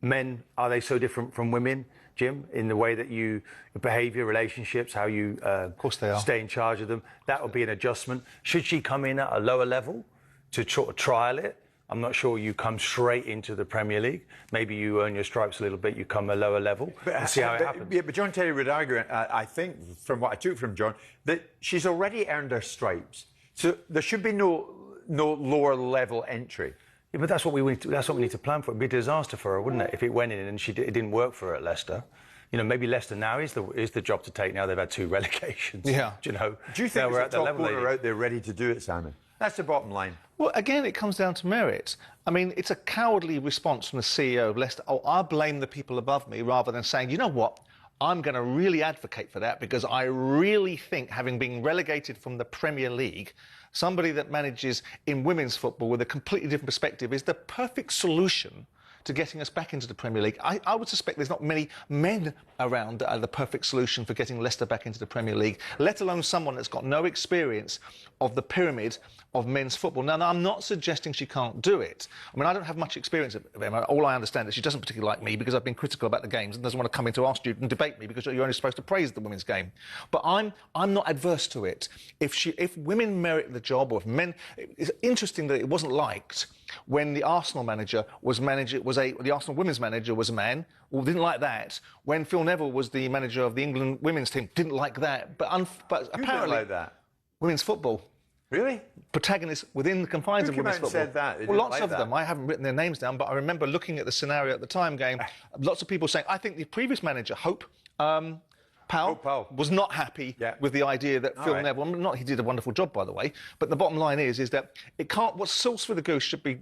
Men, are they so different from women, Jim, in the way that you behave your relationships, how you of course they are. Stay in charge of them? That would be an adjustment. Should she come in at a lower level to trial it? I'm not sure you come straight into the Premier League. Maybe you earn your stripes a little bit, you come a lower level and see how it happens. Yeah, but John Terry would argue, I think, from what I took from John, that she's already earned her stripes. So there should be no lower level entry. Yeah, but that's what we need to plan for. It'd be a disaster for her, wouldn't it, if it went in and it didn't work for her at Leicester. You know, maybe Leicester now is the job to take. Now they've had 2 relegations. Yeah. Do you think there's a top owner out there ready to do it, Simon? That's the bottom line. Well, again, it comes down to merit. I mean, it's a cowardly response from the CEO of Leicester. Oh, I blame the people above me, rather than saying, you know what, I'm going to really advocate for that because I really think, having been relegated from the Premier League, somebody that manages in women's football with a completely different perspective is the perfect solution to getting us back into the Premier League. I would suspect there's not many men around that are the perfect solution for getting Leicester back into the Premier League, let alone someone that's got no experience of the pyramid of men's football. Now, I'm not suggesting she can't do it. I mean, I don't have much experience of Emma. All I understand is she doesn't particularly like me because I've been critical about the games and doesn't want to come into our studio and debate me because you're only supposed to praise the women's game. But I'm not adverse to it. If women merit the job, or if men... It's interesting that it wasn't liked when the Arsenal manager was the Arsenal women's manager was a man, or didn't like that. When Phil Neville was the manager of the England women's team, didn't like that. But apparently, like that. Women's football. Really? Protagonists within the confines Who of came women's out and football. said that? They Well, didn't lots like of that. them. I haven't written their names down, but I remember looking at the scenario at the time, going, lots of people saying, I think the previous manager, Hope Powell, was not happy with the idea that Phil Neville, he did a wonderful job, by the way, but the bottom line is that it can't, what's sauce for the goose should be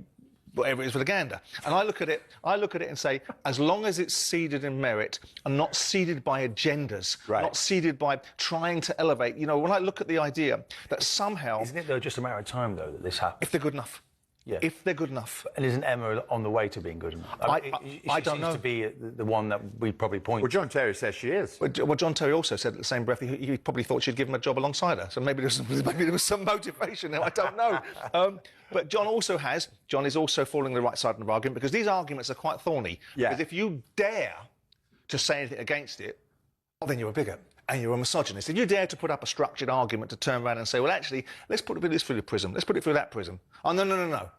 whatever it is for the gander. And I look at it and say, as long as it's seeded in merit and not seeded by agendas, not seeded by trying to elevate, when I look at the idea that somehow... Isn't it, though, just a matter of time, though, that this happens? If they're good enough. Yeah. If they're good enough. And isn't Emma on the way to being good enough? I don't know. She seems to be the one that we probably point to. Well, John Terry says she is. Well, John Terry also said at the same breath he probably thought she'd give him a job alongside her. So maybe there was some motivation there. I don't know. But John is also falling the right side of the argument, because these arguments are quite thorny. Yeah. Because if you dare to say anything against it, well, then you're a bigot. And you're a misogynist. If you dare to put up a structured argument to turn around and say, well, actually, let's put this through the prism, let's put it through that prism. Oh, no.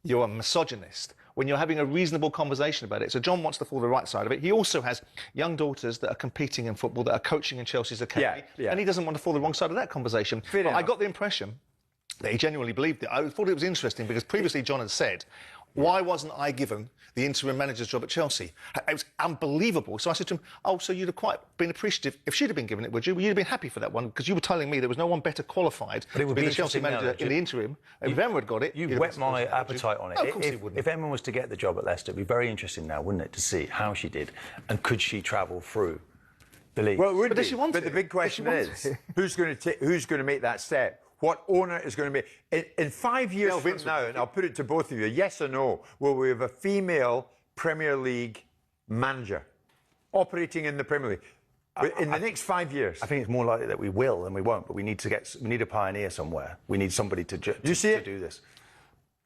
You're a misogynist when you're having a reasonable conversation about it. So John wants to fall the right side of it. He also has young daughters that are competing in football, that are coaching in Chelsea's academy, and he doesn't want to fall the wrong side of that conversation. But I got the impression that he genuinely believed it. I thought it was interesting because previously John had said, why wasn't I given the interim manager's job at Chelsea? It was unbelievable. So I said to him, oh, so you'd have quite been appreciative if she'd have been given it, would you? Well, you'd have been happy for that one, because you were telling me there was no one better qualified But it would to be be the Chelsea manager in the interim. If Emma had got it... You've whet my appetite on it. No, of course he wouldn't. If Emma was to get the job at Leicester, it'd be very interesting now, wouldn't it, to see how she did, and could she travel through the league? Well, it would But does she want But to? the big question Does she is, who's going to make that step? What owner is going to make... In 5 years from now, and I'll put it to both of you, yes or no, will we have a female Premier League manager operating in the Premier League? In the next 5 years. I think it's more likely that we will than we won't, but we need a pioneer somewhere. We need somebody to do this.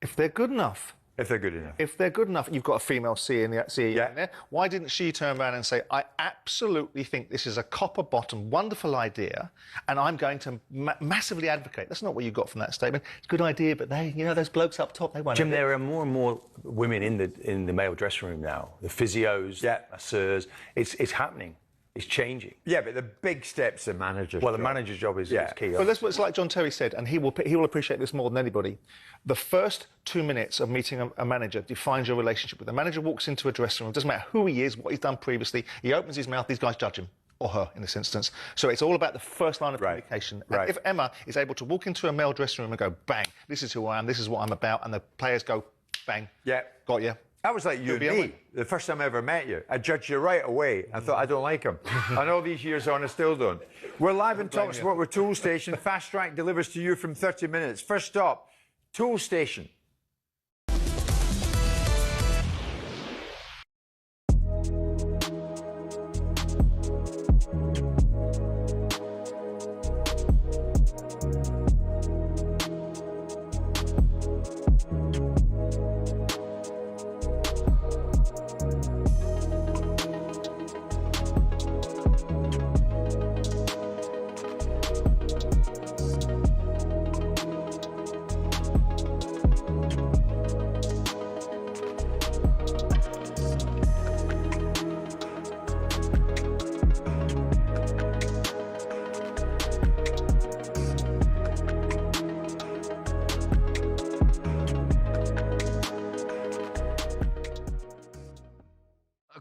If they're good enough. If they're good enough. If they're good enough, you've got a female CEO in there. Why didn't she turn around and say, I absolutely think this is a copper-bottom, wonderful idea, and I'm going to massively advocate. That's not what you got from that statement. It's a good idea, but those blokes up top, they won't. Jim, there are more and more women in the male dressing room now. The physios, masseurs. It's happening. It's changing. Yeah, but the big step's the manager's job. Well, the manager's job is key. Well, that's what's like John Terry said, and he will appreciate this more than anybody. The first 2 minutes of meeting a manager defines your relationship with the manager. Walks into a dressing room, doesn't matter who he is, what he's done previously. He opens his mouth, these guys judge him, or her in this instance. So it's all about the first line of communication. And if Emma is able to walk into a male dressing room and go, bang, this is who I am, this is what I'm about, and the players go, bang, got you. That was like you and me. The first time I ever met you, I judged you right away. I thought, I don't like him. And all these years on, I still don't. We're live in talkSPORT with Tool Station. Fast Track delivers to you from 30 minutes. First stop, Tool Station.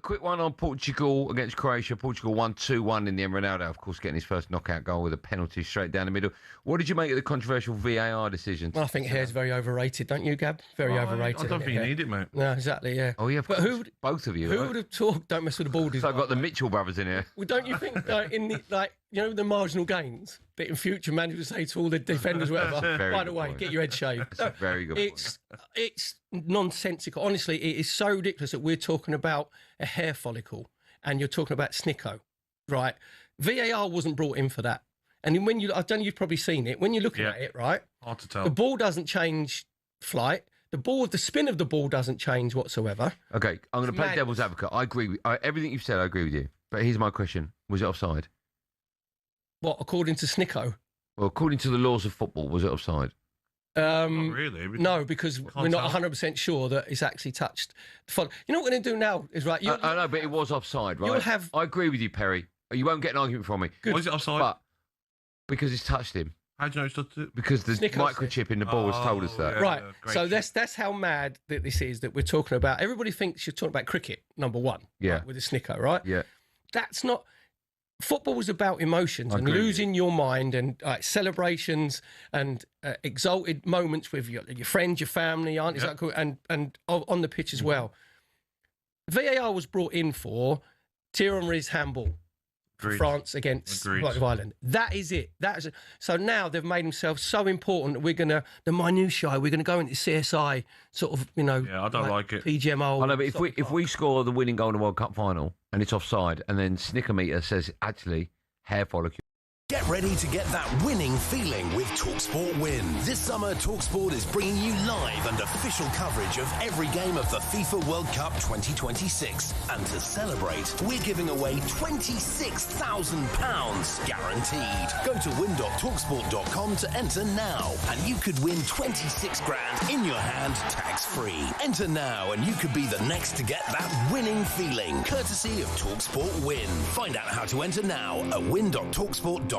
Quick one on Portugal against Croatia. Portugal won 2-1 in the end. Ronaldo, of course, getting his first knockout goal with a penalty straight down the middle. What did you make of the controversial VAR decision? Well, I think hair's very overrated, don't you, Gab? Very overrated. I don't think you need it, mate. No, exactly, yeah. Oh, yeah, but both of you. Who would have talked? Don't mess with the ball. So I've got the Mitchell brothers in here. Well, don't you think in the the marginal gains that in future managers say to all the defenders, whatever. By the way, get your head shaved. That's a very good point. It's nonsensical. Honestly, it is so ridiculous that we're talking about a hair follicle and you're talking about Snicko, right? VAR wasn't brought in for that. And then I don't know, you've probably seen it. When you're looking at it, right? Hard to tell. The ball doesn't change flight. The spin of the ball doesn't change whatsoever. Okay, I'm going to play devil's advocate. I agree with everything you've said. I agree with you. But here's my question: was it offside? What, according to Snicko? Well, according to the laws of football, was it offside? Not really. No, because we're not 100% sure that it's actually touched. You know what we're going to do now is, right... I know, but it was offside, right? You'll have... I agree with you, Perry. You won't get an argument from me. Why is it offside? But because it's touched him. How do you know it's touched it? Because the microchip in the ball has told us that. Yeah, right, so that's how mad that this is, that we're talking about. Everybody thinks you're talking about cricket, number one. Yeah. Right, with the snicko, right? Yeah. That's not... Football was about emotions and losing your mind and celebrations and exalted moments with your friends, your family, aunties, uncle, and on the pitch as well. VAR was brought in for Thierry Henry's handball for France against Republic of Ireland. That is it. So now they've made themselves so important that we're going to, the minutiae, we're going to go into CSI sort of, you know. Yeah, I don't like it. PGMO. I know, but if we score the winning goal in the World Cup final and it's offside, and then Snickermeter says, actually, hair follicle. Get ready to get that winning feeling with talkSPORT Win. This summer, talkSPORT is bringing you live and official coverage of every game of the FIFA World Cup 2026. And to celebrate, we're giving away £26,000 guaranteed. Go to win.talksport.com to enter now, and you could win 26 grand in your hand, tax-free. Enter now, and you could be the next to get that winning feeling, courtesy of talkSPORT Win. Find out how to enter now at win.talksport.com.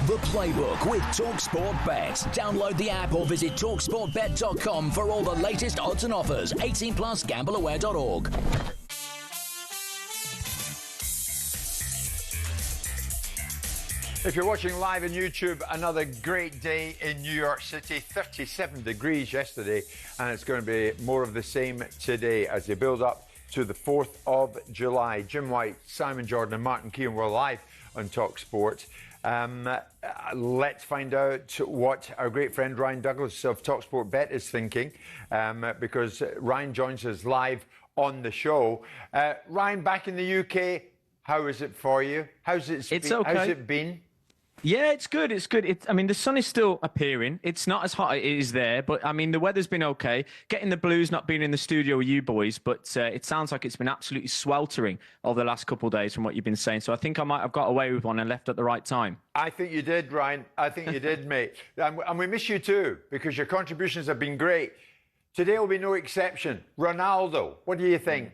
The Playbook with talkSPORT Bet. Download the app or visit talksportbet.com for all the latest odds and offers. 18 plus gambleaware.org. If you're watching live on YouTube, another great day in New York City. 37 degrees yesterday, and it's going to be more of the same today as they build up to the 4th of July. Jim White, Simon Jordan and Martin Keown were live on talkSPORT. Let's find out what our great friend Ryan Douglas of talkSPORT Bet is thinking, because Ryan joins us live on the show. Ryan, back in the UK, how is it for you? How's it been? Yeah, it's good. It's good. I mean, the sun is still appearing. It's not as hot as it is there, but I mean, the weather's been okay. Getting the blues not being in the studio with you boys, but it sounds like it's been absolutely sweltering over the last couple of days from what you've been saying. So I think I might have got away with one and left at the right time. I think you did, Ryan. I think you did, mate. And we miss you too, because your contributions have been great. Today will be no exception. Ronaldo, what do you think?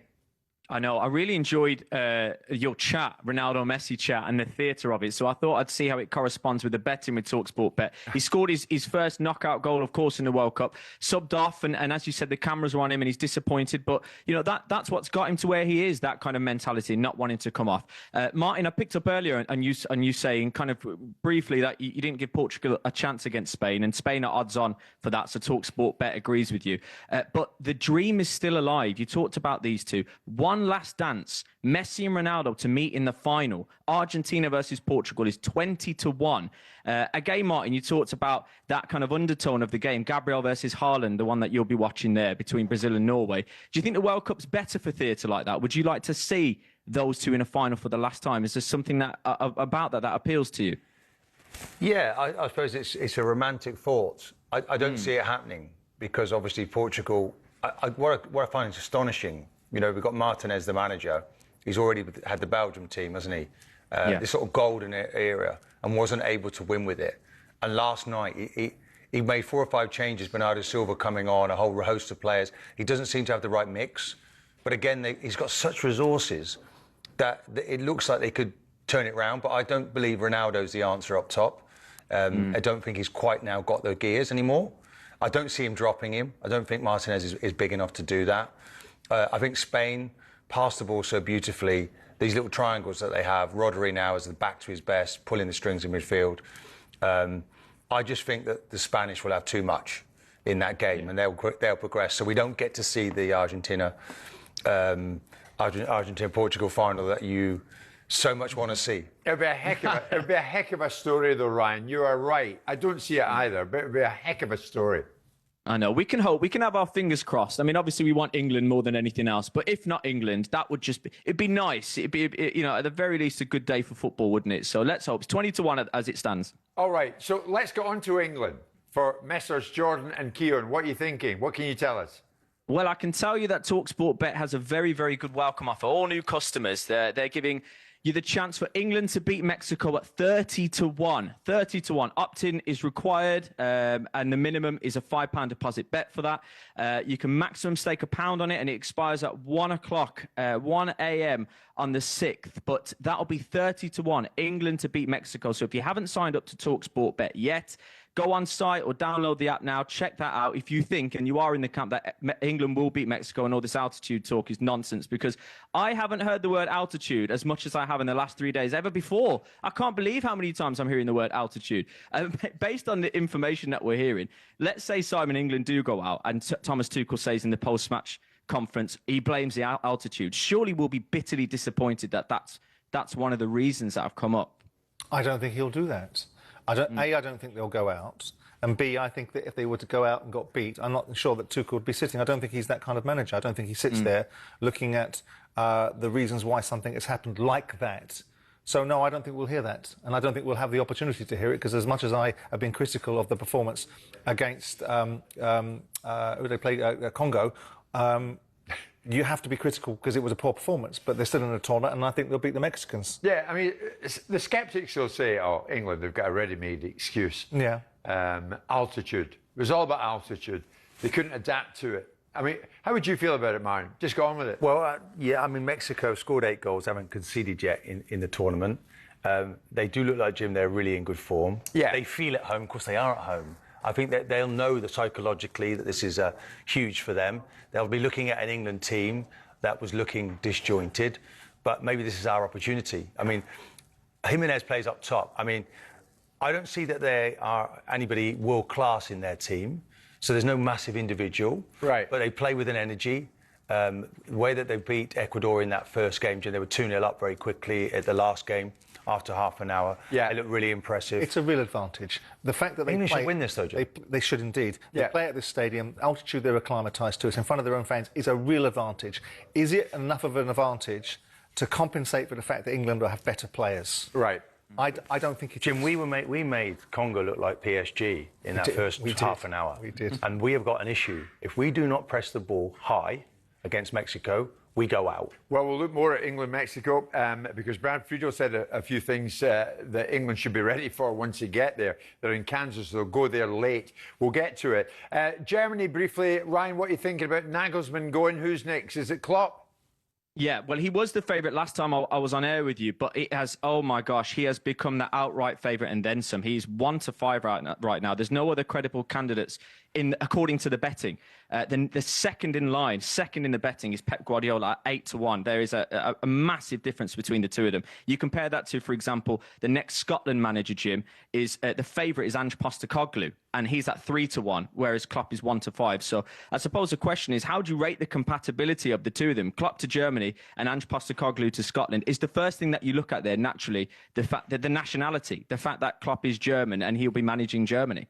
I know. I really enjoyed your chat, Ronaldo-Messi chat, and the theatre of it. So I thought I'd see how it corresponds with the betting with talkSPORT Bet. He scored his first knockout goal, of course, in the World Cup. Subbed off, and as you said, the cameras were on him, and he's disappointed. But, you know, that's what's got him to where he is, that kind of mentality, not wanting to come off. Martin, I picked up earlier, and you saying kind of briefly that you didn't give Portugal a chance against Spain, and Spain are odds on for that, so talkSPORT Bet agrees with you. But the dream is still alive. You talked about these two. One last dance, Messi and Ronaldo to meet in the final. Argentina versus Portugal is 20-1. Again, Martin, you talked about that kind of undertone of the game. Gabriel versus Haaland, the one that you'll be watching there between Brazil and Norway. Do you think the World Cup's better for theatre like that? Would you like to see those two in a final for the last time? Is there something that about that appeals to you? Yeah, I suppose it's a romantic thought. I don't see it happening because obviously Portugal, what I find is astonishing. You know, we've got Martinez, the manager. He's already had the Belgium team, hasn't he? This sort of golden era, and wasn't able to win with it. And last night, he made 4 or 5 changes, Bernardo Silva coming on, a whole host of players. He doesn't seem to have the right mix. But again, he's got such resources that it looks like they could turn it round, but I don't believe Ronaldo's the answer up top. I don't think he's quite now got the gears anymore. I don't see him dropping him. I don't think Martinez is big enough to do that. I think Spain passed the ball so beautifully. These little triangles that they have, Rodri now is the back to his best, pulling the strings in midfield. I just think that the Spanish will have too much in that game, and they'll progress. So we don't get to see the Argentina-Portugal final that you so much want to see. It'll be a heck of a story, though, Ryan. You are right. I don't see it either, but it'll be a heck of a story. I know. We can hope. We can have our fingers crossed. I mean, obviously, we want England more than anything else. But if not England, that would just be... It'd be nice. It'd be, at the very least, a good day for football, wouldn't it? So let's hope. It's 20-1 as it stands. All right. So let's get on to England for Messrs Jordan and Keown. What are you thinking? What can you tell us? Well, I can tell you that talkSPORT Bet has a very, very good welcome offer. All new customers, they're giving you the chance for England to beat Mexico at 30-1. 30-1. Opt-in is required, and the minimum is a £5 deposit bet for that. You can maximum stake £1 on it, and it expires at 1 a.m. on the 6th. But that'll be 30-1, England to beat Mexico. So if you haven't signed up to talkSPORT Bet yet, go on site or download the app now. Check that out. If you think, and you are in the camp, that England will beat Mexico and all this altitude talk is nonsense, because I haven't heard the word altitude as much as I have in the last 3 days ever before. I can't believe how many times I'm hearing the word altitude. Based on the information that we're hearing, let's say Simon England do go out and Thomas Tuchel says in the post-match conference he blames the altitude. Surely we'll be bitterly disappointed that that's one of the reasons that have come up. I don't think he'll do that. I don't think they'll go out. And B, I think that if they were to go out and got beat, I'm not sure that Tuchel would be sitting. I don't think he's that kind of manager. I don't think he sits there looking at the reasons why something has happened like that. So, no, I don't think we'll hear that. And I don't think we'll have the opportunity to hear it, because as much as I have been critical of the performance against who they played, Congo, you have to be critical because it was a poor performance, but they're still in a tournament, and I think they'll beat the Mexicans. Yeah, I mean, the sceptics will say, oh, England, they've got a ready-made excuse. Yeah. Altitude. It was all about altitude. They couldn't adapt to it. I mean, how would you feel about it, Martin? Just go on with it. Well, yeah, I mean, Mexico scored 8 goals, haven't conceded yet in the tournament. They do look like, Jim, they're really in good form. Yeah. They feel at home. Of course, they are at home. I think that they'll know that psychologically that this is huge for them. They'll be looking at an England team that was looking disjointed, but maybe this is our opportunity. I mean, Jimenez plays up top. I mean, I don't see that there are anybody world class in their team, so there's no massive individual. Right. But they play with an energy. The way that they beat Ecuador in that first game, Jim, they were 2-0 up very quickly at the last game. After half an hour, they look really impressive. It's a real advantage. The fact that England should win this, though, Joe. They should indeed. They play at this stadium, altitude they're acclimatised to, it's in front of their own fans, is a real advantage. Is it enough of an advantage to compensate for the fact that England will have better players? Right. I don't think it Jim, is. we made Congo look like PSG in that first half an hour. We did. And we have got an issue. If we do not press the ball high against Mexico, we go out. Well, we'll look more at England-Mexico because Brad Friedel said a few things that England should be ready for once they get there. They're in Kansas, so they'll go there late. We'll get to it. Germany, briefly. Ryan, what are you thinking about Nagelsmann going? Who's next? Is it Klopp? Yeah, well, he was the favourite last time I was on air with you, but it has, oh my gosh, he has become the outright favourite and then some. He's 1-5 right now. There's no other credible candidates according to the betting. The second in line, second in the betting is Pep Guardiola at 8-1. There is a massive difference between the two of them. You compare that to, for example, the next Scotland manager, Jim, is the favourite is Ange Postecoglou, and he's at 3-1, whereas Klopp is 1-5. So I suppose the question is, how do you rate the compatibility of the two of them? Klopp to Germany and Ange Postecoglou to Scotland is the first thing that you look at there naturally. The fact that the nationality, the fact that Klopp is German and he'll be managing Germany.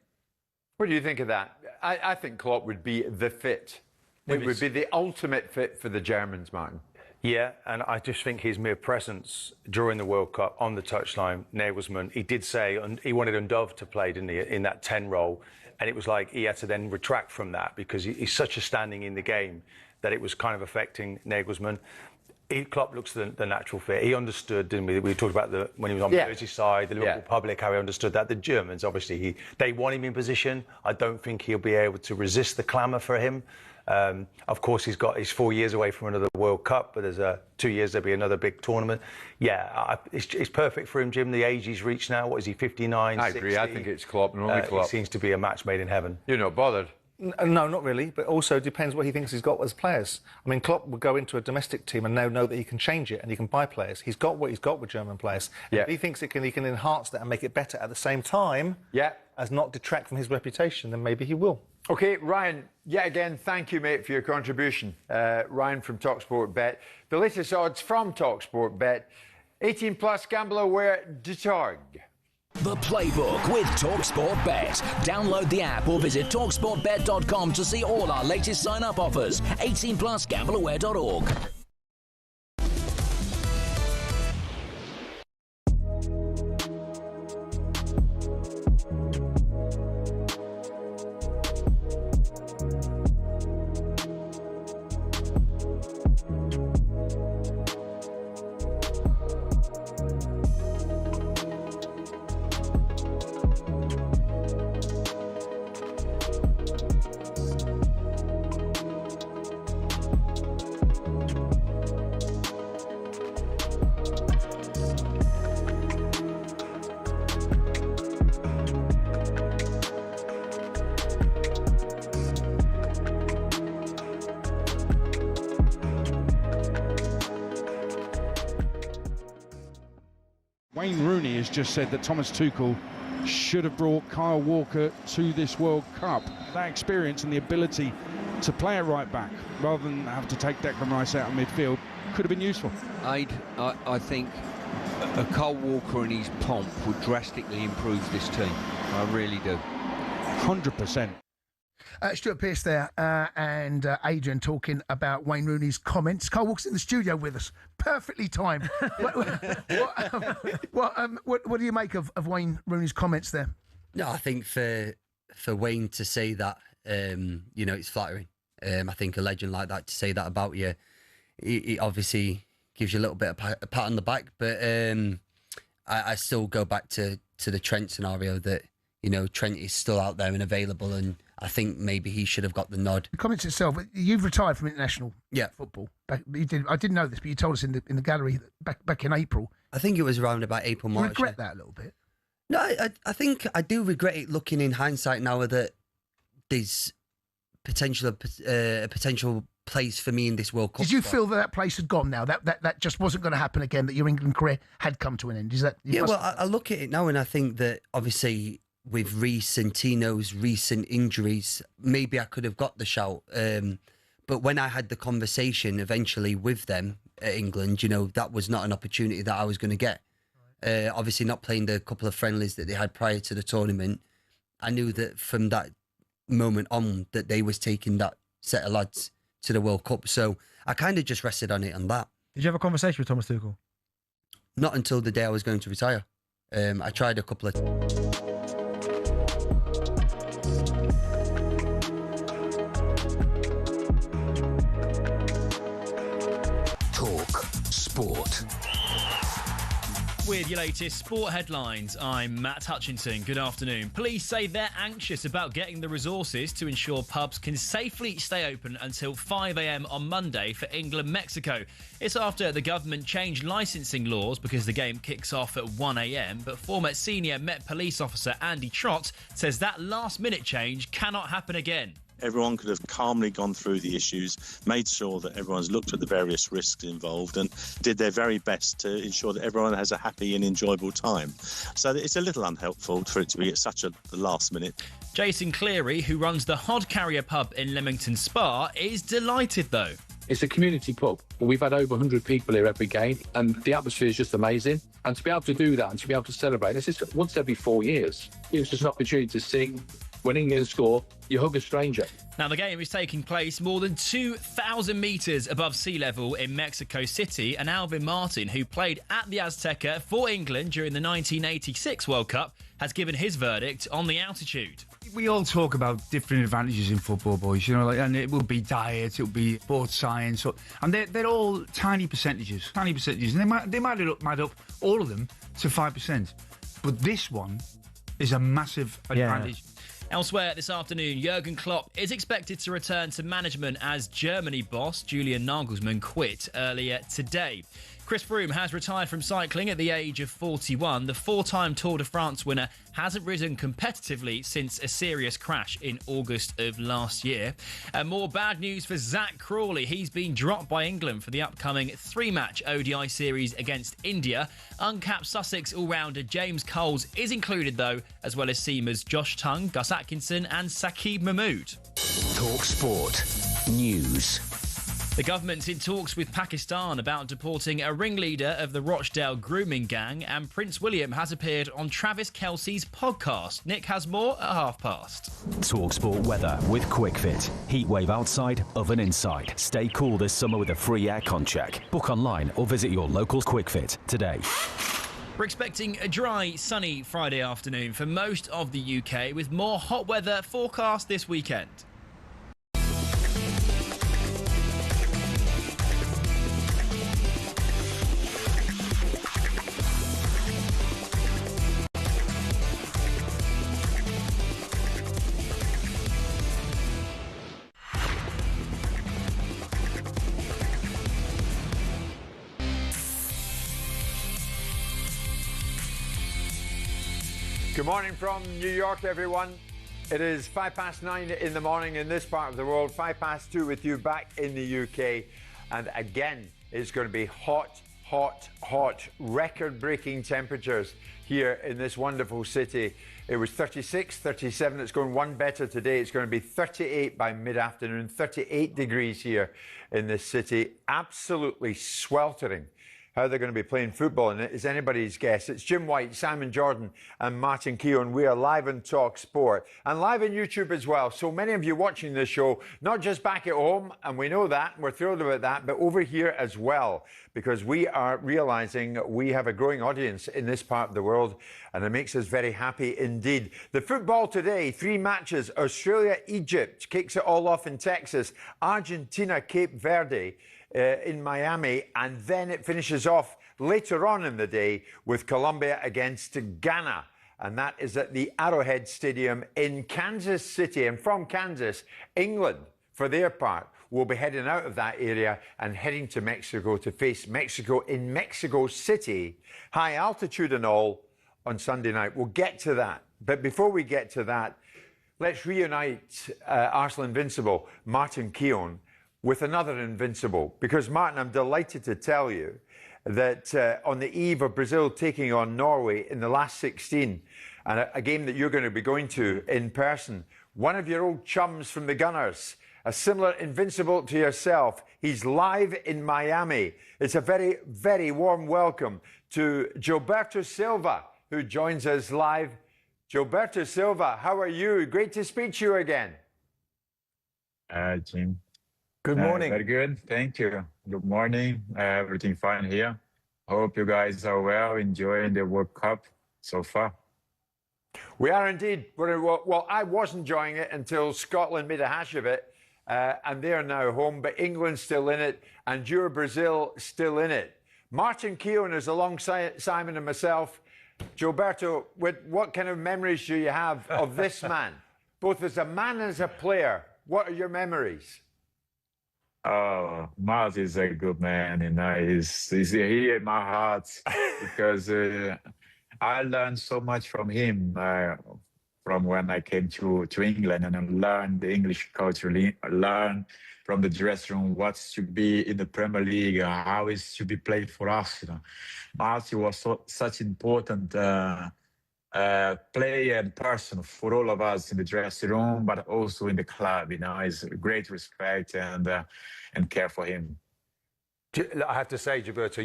What do you think of that? I think Klopp would be the fit. It would be the ultimate fit for the Germans, Martin. Yeah, and I just think his mere presence during the World Cup on the touchline, Nagelsmann, he did say he wanted Undov to play, didn't he, in that 10 role, and it was like he had to then retract from that because he's such a standing in the game that it was kind of affecting Nagelsmann. Klopp looks the natural fit. He understood, didn't we? We talked about when he was on Merseyside, the Liverpool public, how he understood that. The Germans, obviously, they want him in position. I don't think he'll be able to resist the clamour for him. Of course, he's 4 years away from another World Cup, but there's 2 years there'll be another big tournament. Yeah, it's perfect for him, Jim. The age he's reached now. What is he, 59? I agree. 60? I think it's Klopp and only Klopp. He seems to be a match made in heaven. You're not bothered. No, not really, but also depends what he thinks he's got as players. I mean, Klopp would go into a domestic team and now know that he can change it and he can buy players. He's got what he's got with German players. Yeah. If he thinks he can enhance that and make it better at the same time, as not detract from his reputation, then maybe he will. OK, Ryan, yet again, thank you, mate, for your contribution. Ryan from talkSPORT Bet. The latest odds from talkSPORT Bet. 18 plus, gamble aware, detarg. The Playbook with talkSPORT Bet. Download the app or visit talksportbet.com to see all our latest sign-up offers. 18 plus, gambleaware.org. Wayne Rooney has just said that Thomas Tuchel should have brought Kyle Walker to this World Cup. That experience and the ability to play at right back rather than have to take Declan Rice out of midfield could have been useful. I think a Kyle Walker and his pomp would drastically improve this team. I really do. 100%. Stuart Pearce there and Adrian talking about Wayne Rooney's comments. Carl Walker's in the studio with us. Perfectly timed. What do you make of Wayne Rooney's comments there? No, I think for Wayne to say that, it's flattering. I think a legend like that to say that about you, it obviously gives you a little bit of a pat on the back. But I still go back to the Trent scenario that, Trent is still out there and available, and I think maybe he should have got the nod. The comments itself, you've retired from international football. I didn't know this, but you told us in the gallery back in April. I think it was around about April, March. You regret that a little bit? No, I think I do regret it looking in hindsight now that there's a potential place for me in this World Cup. Did you feel that place had gone now? That just wasn't going to happen again, that your England career had come to an end? Is that... I look at it now and I think that obviously with Reece and Tino's recent injuries, maybe I could have got the shout. But when I had the conversation eventually with them at England, that was not an opportunity that I was going to get. Obviously not playing the couple of friendlies that they had prior to the tournament. I knew that from that moment on that they was taking that set of lads to the World Cup. So I kind of just rested on it and that. Did you have a conversation with Thomas Tuchel? Not until the day I was going to retire. I tried a couple of... Sport. With your latest sport headlines, I'm Matt Hutchinson. Good afternoon. Police say they're anxious about getting the resources to ensure pubs can safely stay open until 5 a.m. on Monday for England-Mexico. It's after the government changed licensing laws because the game kicks off at 1 a.m. But former senior Met police officer Andy Trott says that last-minute change cannot happen again. Everyone could have calmly gone through the issues, made sure that everyone's looked at the various risks involved and did their very best to ensure that everyone has a happy and enjoyable time. So it's a little unhelpful for it to be at such a last minute. Jason Cleary, who runs the Hod Carrier pub in Leamington Spa, is delighted though. It's a community pub. We've had over 100 people here every game and the atmosphere is just amazing. And to be able to do that and to be able to celebrate, this is once every 4 years. It's just an opportunity to sing. When England score, you hug a stranger. Now, the game is taking place more than 2,000 metres above sea level in Mexico City, and Alvin Martin, who played at the Azteca for England during the 1986 World Cup, has given his verdict on the altitude. We all talk about different advantages in football, boys, you know, like, and it will be diet, it will be sports science, and they're all tiny percentages, and they might add up, all of them, to 5%. But this one is a massive advantage. Elsewhere this afternoon, Jurgen Klopp is expected to return to management as Germany boss Julian Nagelsmann quit earlier today. Chris Froome has retired from cycling at the age of 41. The four-time Tour de France winner hasn't ridden competitively since a serious crash in August of last year. And more bad news for Zach Crawley. He's been dropped by England for the upcoming three-match ODI series against India. Uncapped Sussex all-rounder James Coles is included, though, as well as seamers Josh Tongue, Gus Atkinson and Saqib Mahmood. talkSPORT News. The government's in talks with Pakistan about deporting a ringleader of the Rochdale grooming gang, and Prince William has appeared on Travis Kelce's podcast. Nick has more at past. talkSPORT weather with QuickFit. Heatwave outside, oven inside. Stay cool this summer with a free aircon check. Book online or visit your local QuickFit today. We're expecting a dry, sunny Friday afternoon for most of the UK, with more hot weather forecast this weekend. Good morning from New York, everyone. It is 9:05 in the morning in this part of the world, 2:05 with you back in the UK. And again, it's going to be hot, hot, hot, record-breaking temperatures here in this wonderful city. It was 36, 37. It's going one better today. It's going to be 38 by mid-afternoon, 38 degrees here in this city. Absolutely sweltering. How they're going to be playing football in it is anybody's guess. It's Jim White, Simon Jordan and Martin Keown. We are live on talkSPORT and live on YouTube as well. So many of you watching this show, not just back at home, and we know that, and we're thrilled about that, but over here as well, because we are realising we have a growing audience in this part of the world, and it makes us very happy indeed. The football today, 3 matches. Australia, Egypt kicks it all off in Texas. Argentina, Cape Verde in Miami, and then it finishes off later on in the day with Colombia against Ghana, and that is at the Arrowhead Stadium in Kansas City. And from Kansas, England, for their part, will be heading out of that area and heading to Mexico to face Mexico in Mexico City, high altitude and all, on Sunday night. We'll get to that, but before we get to that, let's reunite Arsenal Invincible, Martin Keown, with another Invincible. Because, Martin, I'm delighted to tell you that on the eve of Brazil taking on Norway in the last 16, and a game that you're going to be going to in person, one of your old chums from the Gunners, a similar Invincible to yourself, he's live in Miami. It's a very, very warm welcome to Gilberto Silva, who joins us live. Gilberto Silva, how are you? Great to speak to you again. Jim. Good morning. Very good. Thank you. Good morning. Everything fine here. Hope you guys are well, enjoying the World Cup so far. We are indeed. Well, I was enjoying it until Scotland made a hash of it, and they're now home, but England's still in it, and your Brazil still in it. Martin Keown is alongside Simon and myself. Gilberto, what kind of memories do you have of this man, both as a man and as a player? What are your memories? Oh, Miles is a good man, you know. He's here in my heart because I learned so much from him from when I came to England, and I learned the English culture, learned from the dressing room what should be in the Premier League, how it should be played for us. You know, Miles was such important player and person for all of us in the dressing room, but also in the club. You know, it's great respect and care for him. I have to say, Gilberto,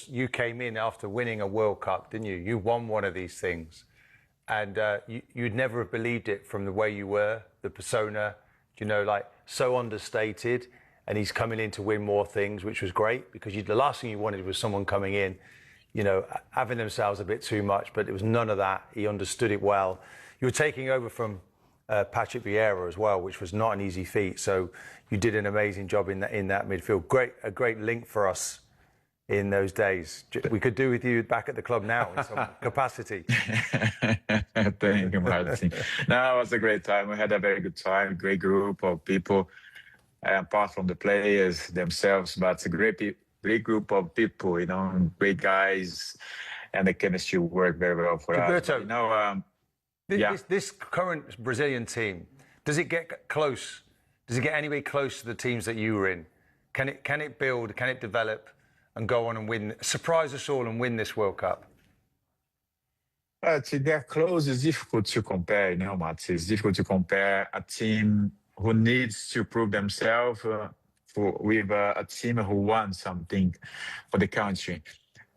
you came in after winning a World Cup, didn't you? You won one of these things, and you'd never have believed it from the way you were, the persona, you know, like so understated. And he's coming in to win more things, which was great, because the last thing you wanted was someone coming in, you know, having themselves a bit too much, but it was none of that. He understood it well. You were taking over from Patrick Vieira as well, which was not an easy feat. So you did an amazing job in that midfield. A great link for us in those days. We could do with you back at the club now in some capacity. Thank you, Martin. No, it was a great time. We had a very good time, great group of people, apart from the players themselves, but it's a great group of people, you know, great guys, and the chemistry worked very well for us. Gilberto, You know, this current Brazilian team, does it get close? Does it get anywhere close to the teams that you were in? Can it build, can it develop and go on and win, surprise us all and win this World Cup? To get close is difficult to compare, you know, Mats. It's difficult to compare a team who needs to prove themselves with a team who won something for the country.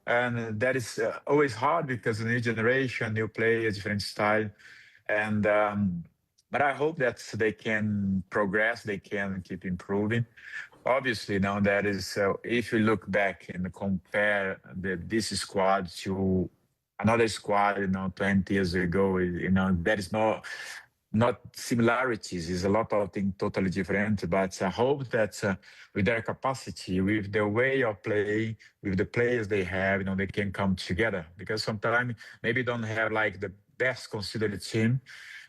And that is always hard because a new generation, new players, different style. And but I hope that they can progress, they can keep improving. Obviously, now that is, if you look back and compare this squad to another squad, you know, 20 years ago, you know, there is not similarities. It's a lot of things totally different. But I hope that with their capacity, with their way of play, with the players they have, you know, they can come together. Because sometimes maybe don't have like the best considered team,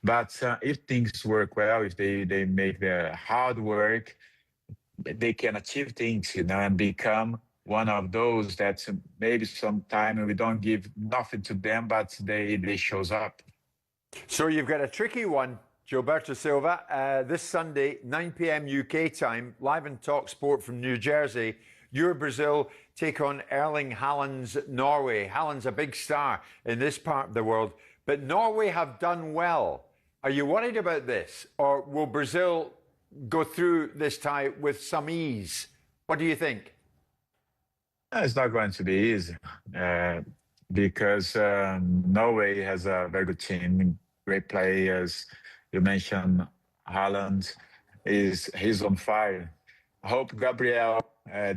but if things work well, if they make their hard work, they can achieve things, you know, and become one of those that maybe sometime we don't give nothing to them, but they shows up. So you've got a tricky one, Gilberto Silva. This Sunday, 9 p.m. UK time, live in talkSPORT from New Jersey. Your Brazil take on Erling Haaland's Norway. Haaland's a big star in this part of the world, but Norway have done well. Are you worried about this, or will Brazil go through this tie with some ease? What do you think? It's not going to be easy because Norway has a very good team, great players. You mentioned Haaland, he's on fire. I hope Gabriel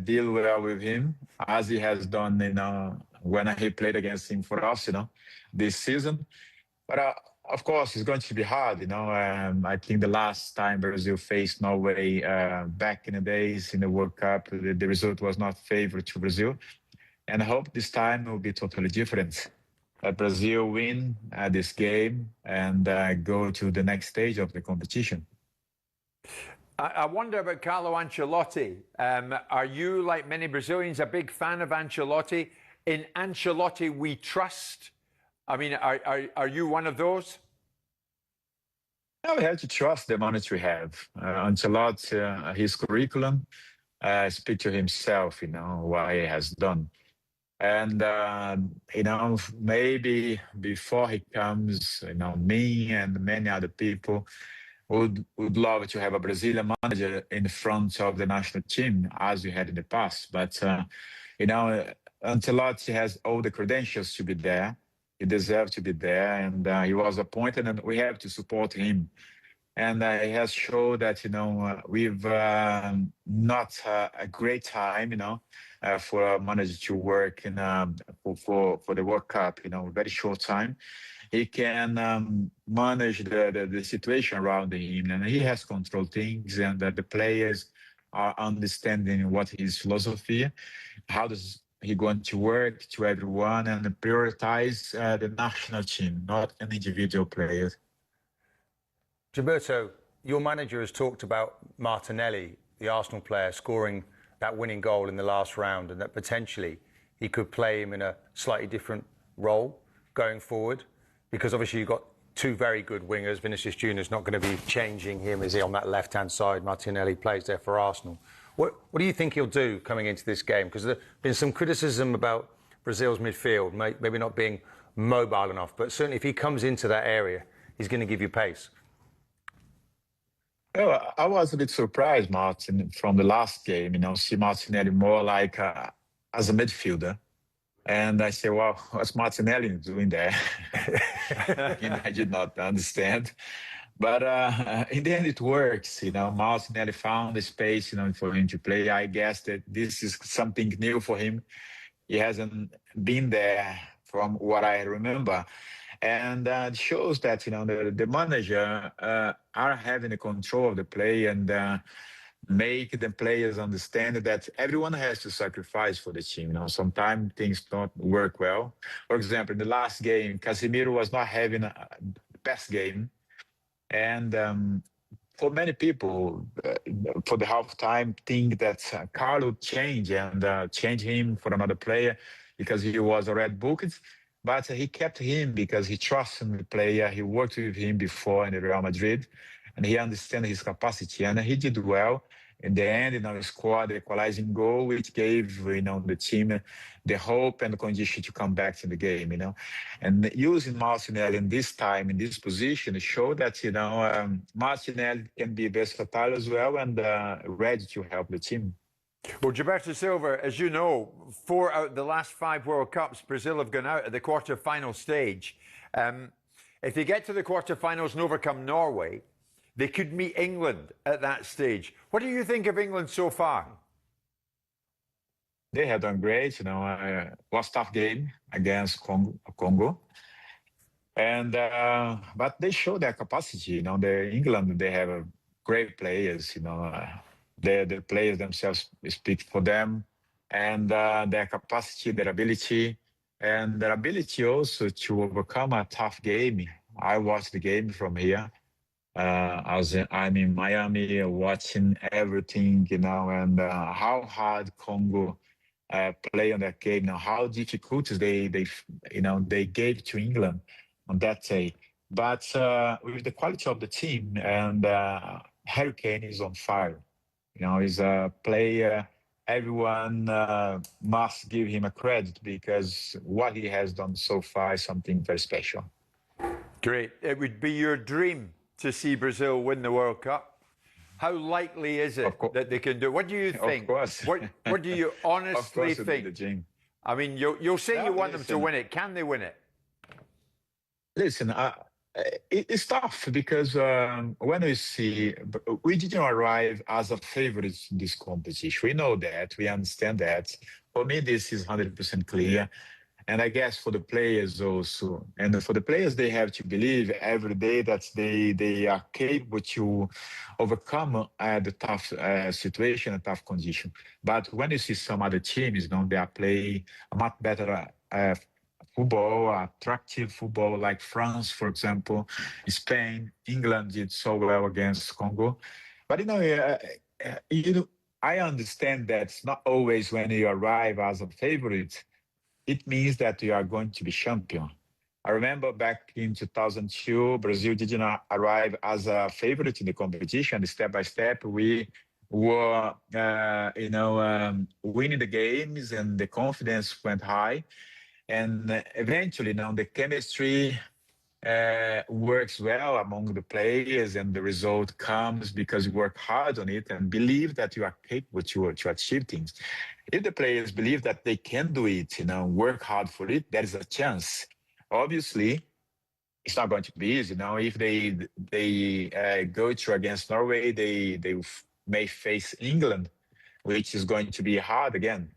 deal well with him as he has done, you know, when he played against him for us, you know, this season. But of course, it's going to be hard, you know. I think the last time Brazil faced Norway back in the days in the World Cup, the result was not favorable to Brazil. And I hope this time will be totally different. Brazil win this game and go to the next stage of the competition. I wonder about Carlo Ancelotti. Are you, like many Brazilians, a big fan of Ancelotti? In Ancelotti, we trust. I mean, are you one of those? No, we have to trust the manager we have. Ancelotti, his curriculum speak to himself, you know, what he has done. And, you know, maybe before he comes, you know, me and many other people would love to have a Brazilian manager in front of the national team as we had in the past. But, you know, Ancelotti has all the credentials to be there. He deserves to be there, and he was appointed, and we have to support him. And he has shown that, you know, we've not a great time, you know, for a manager to work in for the World Cup, you know, very short time. He can manage the situation around him, and he has controlled things, and the players are understanding what his philosophy, how does he going to work to everyone and prioritize the national team, not an individual player. Gilberto, your manager has talked about Martinelli, the Arsenal player, scoring that winning goal in the last round, and that potentially he could play him in a slightly different role going forward, because obviously you've got two very good wingers. Vinicius Junior is not going to be changing him, is he, on that left-hand side? Martinelli plays there for Arsenal. What do you think he'll do coming into this game? Because there's been some criticism about Brazil's midfield, maybe not being mobile enough, but certainly if he comes into that area, he's going to give you pace. Well, I was a bit surprised, Martin, from the last game, you know, see Martinelli more like as a midfielder. And I said, well, what's Martinelli doing there? I did not understand. But in the end, it works. You know, Martinelli found the space, you know, for him to play. I guess that this is something new for him. He hasn't been there from what I remember. And it shows that, the manager are having the control of the play and make the players understand that everyone has to sacrifice for the team. Sometimes things don't work well. For example, in the last game, Casemiro was not having the best game. And for many people, for the halftime, think that Carlo change and change him for another player because he was already booked. But he kept him because he trusts in the player. He worked with him before in the Real Madrid, and he understands his capacity. And he did well. In the end, he scored the equalizing goal, which gave the team the hope and the condition to come back to the game. And using Martinelli in this time, in this position, showed that Martinelli can be versatile as well and ready to help the team. Well, Gilberto Silva, as you know, 4 out of the last 5 World Cups, Brazil have gone out at the quarter-final stage. If they get to the quarter-finals and overcome Norway, they could meet England at that stage. What do you think of England so far? They have done great. Was a tough game against Congo. And but they show their capacity. England, they have great players. The players themselves speak for them, and their capacity, their ability, and their ability also to overcome a tough game. I watched the game from here. I'm in Miami watching everything, and how hard Congo play on that game. How difficult they gave to England on that day. But with the quality of the team, and Harry Kane is on fire. He's a player. Everyone must give him a credit because what he has done so far is something very special. Great. It would be your dream to see Brazil win the World Cup. How likely is it that they can do it? What do you think? Of course. What do you honestly think? think? The dream. I mean, you'll say you want them to win it. Can they win it? Listen, it's tough because when we see, we didn't arrive as a favorite in this competition. We know that, we understand that. For me, this is 100% clear. And I guess for the players also, and for the players, they have to believe every day that they are capable to overcome the tough situation, a tough condition. But when you see some other teams, they are playing a much better football, attractive football, like France, for example, Spain, England did so well against Congo. But I understand that it's not always when you arrive as a favorite, it means that you are going to be champion. I remember back in 2002, Brazil did not arrive as a favorite in the competition. Step by step, we were, winning the games, and the confidence went high. And eventually, the chemistry works well among the players, and the result comes because you work hard on it and believe that you are capable to achieve things. If the players believe that they can do it, work hard for it, there is a chance. Obviously, it's not going to be easy. If they go through against Norway, they may face England, which is going to be hard again.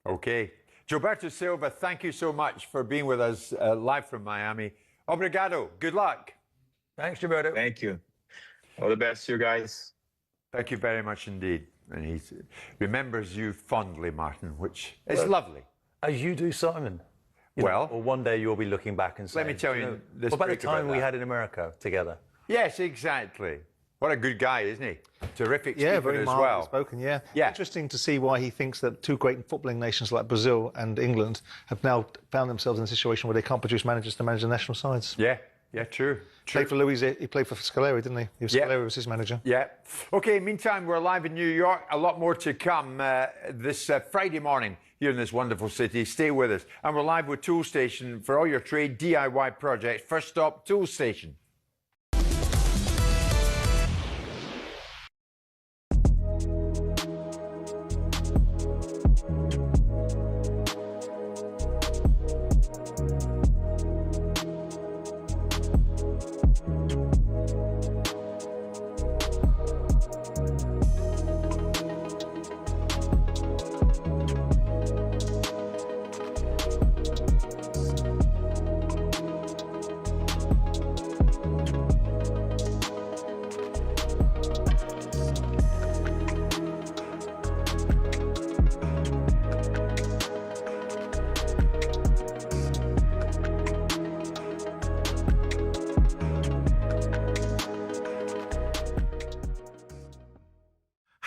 Okay. Gilberto Silva, thank you so much for being with us live from Miami. Obrigado. Good luck. Thanks, Gilberto. Thank you. All the best to you guys. Thank you very much indeed. And he remembers you fondly, Martin, which is lovely. As you do, Simon. Well, or one day you'll be looking back and saying, let me tell you this. What about the time we had in America together? Yes, exactly. What a good guy, isn't he? Terrific speaker yeah, very as mildly well. spoken, yeah. Interesting to see why he thinks that two great footballing nations like Brazil and England have now found themselves in a situation where they can't produce managers to manage the national sides. Yeah, true. He played for Scolari, didn't he? Scolari was his manager. Yeah. Okay, meantime, we're live in New York. A lot more to come this Friday morning here in this wonderful city. Stay with us. And we're live with Tool Station for all your trade DIY projects. First stop, Tool Station.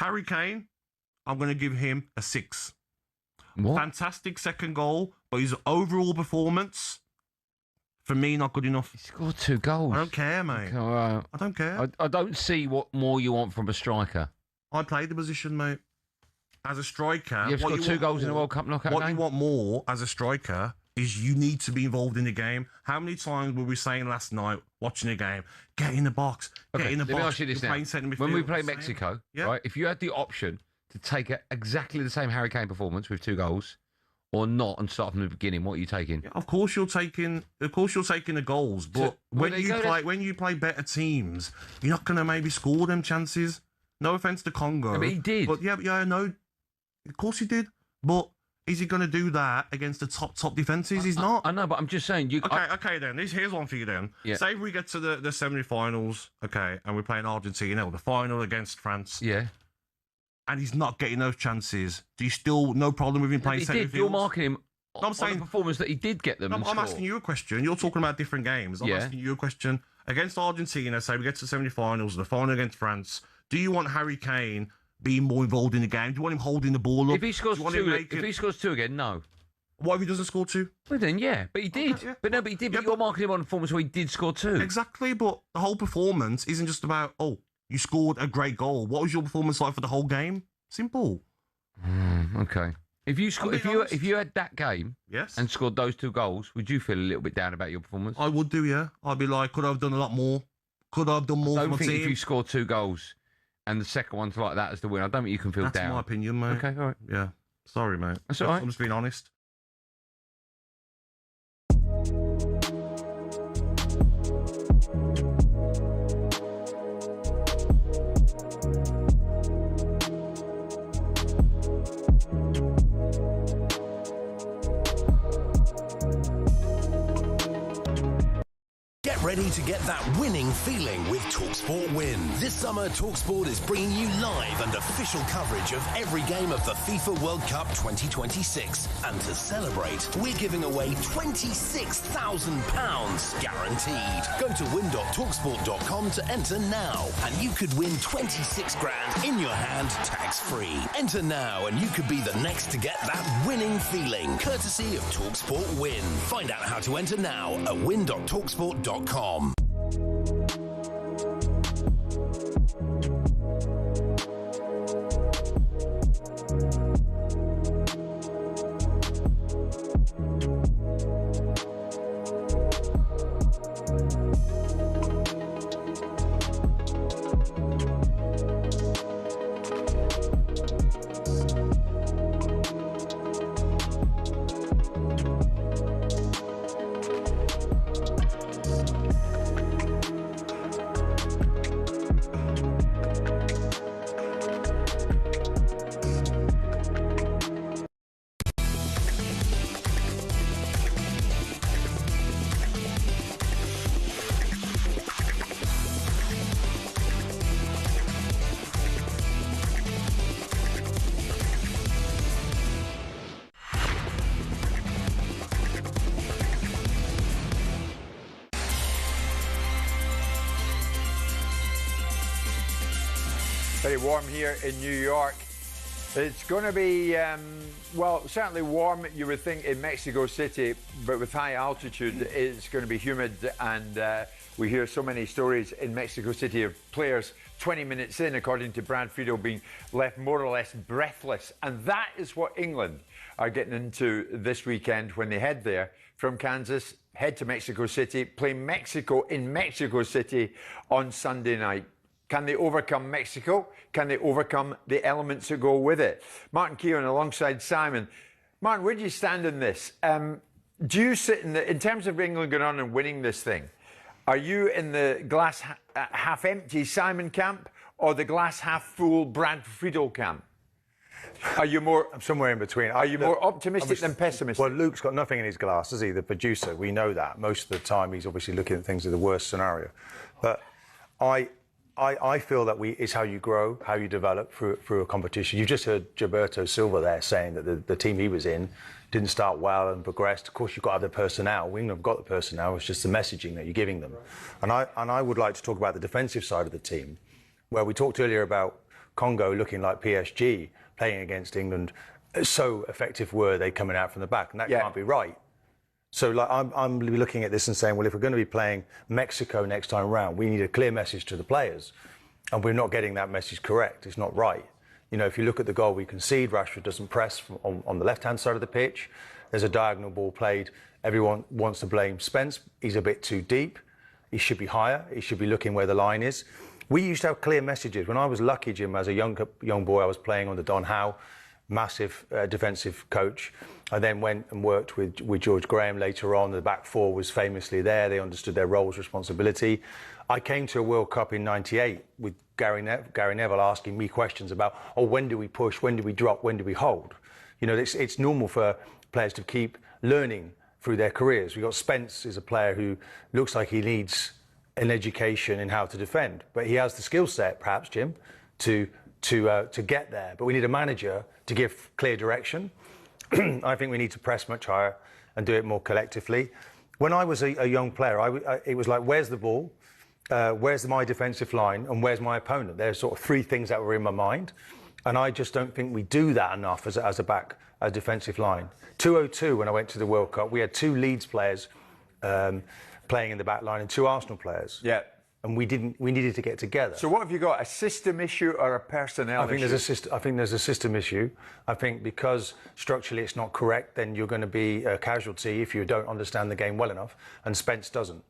Harry Kane, I'm going to give him a 6. What? Fantastic second goal, but his overall performance, for me, not good enough. He scored 2 goals. I don't care, mate. Okay, all right. I don't care. I don't see what more you want from a striker. I played the position, mate. As a striker... You've scored 2 goals in a World Cup knockout What game? you want more as a striker is you need to be involved in the game. How many times were we saying last night, watching a game, get in the box, get in the box. Let me ask you this You're now. playing centre When we midfield, play same. Mexico, Yeah. right, if you had the option to take exactly the same Harry Kane performance with 2 goals or not and start from the beginning, what are you taking? Of course you're taking the goals, but when you play better teams, you're not going to maybe score them chances. No offence to Congo. Yeah, but he did. But yeah, I know. Of course he did. But is he going to do that against the top defences? He's not. I know, but I'm just saying. Okay, then. Here's one for you then. Yeah. Say if we get to the semi-finals, okay, and we're playing Argentina, or the final against France. Yeah. And he's not getting those chances. Do you still no problem with him playing centre field? You're marking him No, I'm saying the performance that he did get them. I'm asking you a question. You're talking about different games. I'm asking you a question. Against Argentina, say we get to the semi-finals, the final against France, do you want Harry Kane being more involved in the game? Do you want him holding the ball up? If he scores 2, if he scores 2 again, no. What if he doesn't score 2? Well then, yeah, but he did. Okay, yeah. But he did. But you're marking him on a performance where he did score 2. Exactly, but the whole performance isn't just about, oh, you scored a great goal. What was your performance like for the whole game? Simple. Okay. If you had that game, yes, and scored those 2 goals, would you feel a little bit down about your performance? I would do, yeah. I'd be like, could I have done a lot more? Could I have done more I for don't my think team? if you score 2 goals and the second one's like that as the win, I don't think you can feel That's down. my opinion, mate. Okay, all right. Yeah. Sorry, mate. That's all right. I'm just being honest. Get ready to get that winning feeling with talkSPORT Win. This summer, talkSPORT is bringing you live and official coverage of every game of the FIFA World Cup 2026. And to celebrate, we're giving away £26,000 guaranteed. Go to win.talksport.com to enter now, and you could win 26 grand in your hand, tax-free. Enter now, and you could be the next to get that winning feeling, courtesy of talkSPORT Win. Find out how to enter now at win.talksport.com. Very warm here in New York. It's going to be, well, certainly warm, you would think, in Mexico City, but with high altitude, it's going to be humid. And we hear so many stories in Mexico City of players 20 minutes in, according to Brad Friedel, being left more or less breathless. And that is what England are getting into this weekend when they head there from Kansas, head to Mexico City, play Mexico in Mexico City on Sunday night. Can they overcome Mexico? Can they overcome the elements that go with it? Martin Keown alongside Simon. Martin, where do you stand in this? Do you sit in terms of England going on and winning this thing, are you in the glass half empty Simon camp or the glass half full Brad Friedel camp? Are you more... I'm somewhere in between. Are you more optimistic than pessimistic? Well, Luke's got nothing in his glass, has he? The producer, we know that. Most of the time he's obviously looking at things in the worst scenario. But I feel that it's how you grow, how you develop through a competition. You just heard Gilberto Silva there saying that the team he was in didn't start well and progressed. Of course, you've got to have the personnel. We have got the personnel. It's just the messaging that you're giving them. And I would like to talk about the defensive side of the team, where we talked earlier about Congo looking like PSG playing against England. So effective were they coming out from the back, and that can't be right. So like I'm looking at this and saying, well, if we're going to be playing Mexico next time round, we need a clear message to the players, and we're not getting that message correct. It's not right. You know, if you look at the goal we concede, Rashford doesn't press on the left-hand side of the pitch. There's a diagonal ball played. Everyone wants to blame Spence. He's a bit too deep. He should be higher. He should be looking where the line is. We used to have clear messages. When I was lucky, Jim, as a young boy, I was playing under Don Howe, massive defensive coach. I then went and worked with George Graham later on. The back four was famously there. They understood their roles, responsibility. I came to a World Cup in '98 with Gary Neville asking me questions about, when do we push, when do we drop, when do we hold? You know, it's normal for players to keep learning through their careers. We've got Spence is a player who looks like he needs an education in how to defend, but he has the skill set, perhaps, Jim, to get there. But we need a manager to give clear direction. I think we need to press much higher and do it more collectively. When I was a young player, it was like, where's the ball? Where's my defensive line? And where's my opponent? There's sort of three things that were in my mind. And I just don't think we do that enough as a defensive line. 2002, when I went to the World Cup, we had two Leeds players playing in the back line and two Arsenal players. Yeah. And we needed to get together. So what have you got, a system issue or a personnel issue? I think there's a system issue. I think because structurally it's not correct, then you're going to be a casualty if you don't understand the game well enough. And Spence doesn't.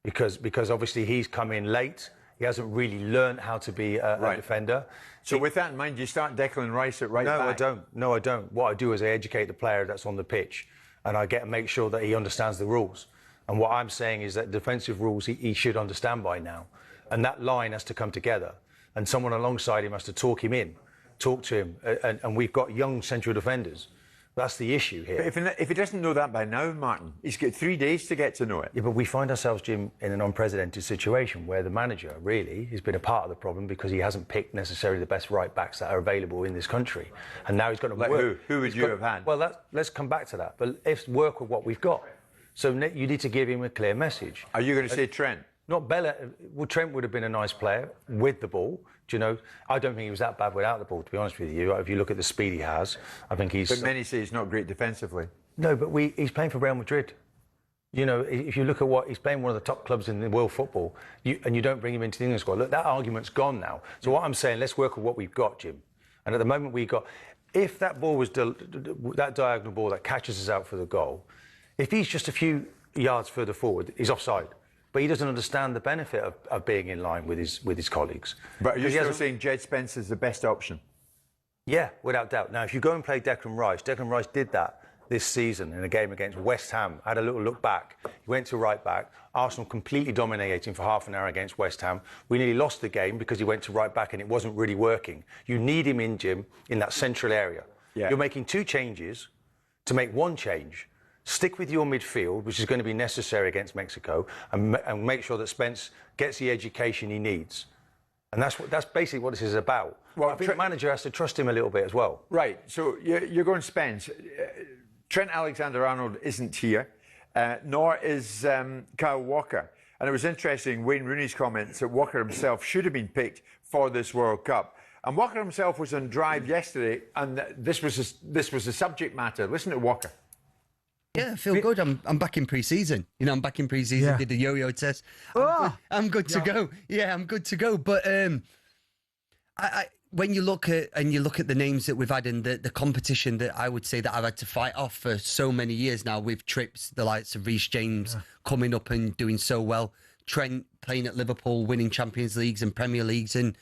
Because obviously he's come in late. He hasn't really learned how to be a defender. So with that in mind, you start Declan Rice at right back? No, I don't. What I do is I educate the player that's on the pitch, and I make sure that he understands the rules. And what I'm saying is that defensive rules he should understand by now. And that line has to come together. And someone alongside him has to talk to him. And we've got young central defenders. That's the issue here. But if he doesn't know that by now, Martin, he's got 3 days to get to know it. Yeah, but we find ourselves, Jim, in an unprecedented situation where the manager really has been a part of the problem because he hasn't picked necessarily the best right backs that are available in this country. And now he's got to work. Who would you have had? Well, let's come back to that. But let's work with what we've got. So you need to give him a clear message. Are you going to say Trent? Not Bella. Well, Trent would have been a nice player with the ball. Do you know? I don't think he was that bad without the ball, to be honest with you. If you look at the speed he has, I think he's... But many say he's not great defensively. No, but he's playing for Real Madrid. You know, if you look at he's playing one of the top clubs in the world football, and you don't bring him into the England squad, look, that argument's gone now. So what I'm saying, let's work with what we've got, Jim. And at the moment we've got... If that ball was... that diagonal ball that catches us out for the goal, if he's just a few yards further forward, he's offside. But he doesn't understand the benefit of being in line with his colleagues. But you're still saying Jed Spence is the best option? Yeah, without doubt. Now, if you go and play Declan Rice did that this season in a game against West Ham. Had a little look back. He went to right back. Arsenal completely dominating for half an hour against West Ham. We nearly lost the game because he went to right back and it wasn't really working. You need him in, Jim, in that central area. Yeah. You're making two changes to make one change. Stick with your midfield, which is going to be necessary against Mexico, and make sure that Spence gets the education he needs. And that's basically what this is about. Well, I think the manager has to trust him a little bit as well. Right. So you're going Spence. Trent Alexander-Arnold isn't here, nor is Kyle Walker. And it was interesting, Wayne Rooney's comments that Walker himself should have been picked for this World Cup. And Walker himself was on Drive yesterday, and this was the subject matter. Listen to Walker. Yeah, I feel good. I'm back in pre-season. You know, I'm back in pre-season. Yeah. Did the yo-yo test. I'm good to go. Yeah, I'm good to go. But when you look at the names that we've had in the competition that I would say that I've had to fight off for so many years now, with trips, the likes of Reece James coming up and doing so well, Trent playing at Liverpool, winning Champions Leagues and Premier Leagues, and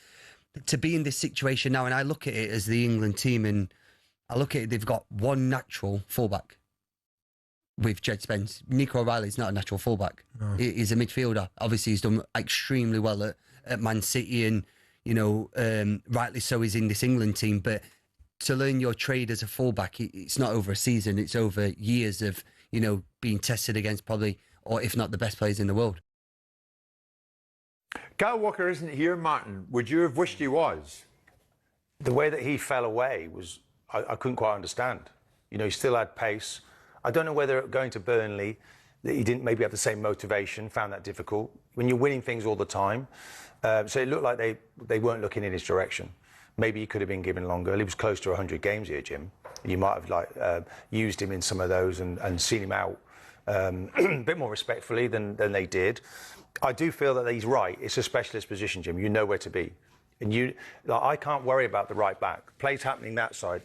to be in this situation now, and I look at it as the England team, and I look at it, they've got one natural fullback. With Jed Spence. Nico O'Reilly's not a natural fullback. No. He's a midfielder. Obviously, he's done extremely well at Man City, and, you know, rightly so, he's in this England team. But to learn your trade as a fullback, it's not over a season. It's over years of, you know, being tested against probably, or if not the best players in the world. Kyle Walker isn't here, Martin. Would you have wished he was? The way that he fell away was, I couldn't quite understand. You know, he still had pace. I don't know whether going to Burnley, that he didn't maybe have the same motivation, found that difficult. When you're winning things all the time, so it looked like they weren't looking in his direction. Maybe he could have been given longer. He was close to 100 games here, Jim. You might have used him in some of those and seen him out a bit more respectfully than they did. I do feel that he's right. It's a specialist position, Jim. You know where to be. And I can't worry about the right back. Play's happening that side.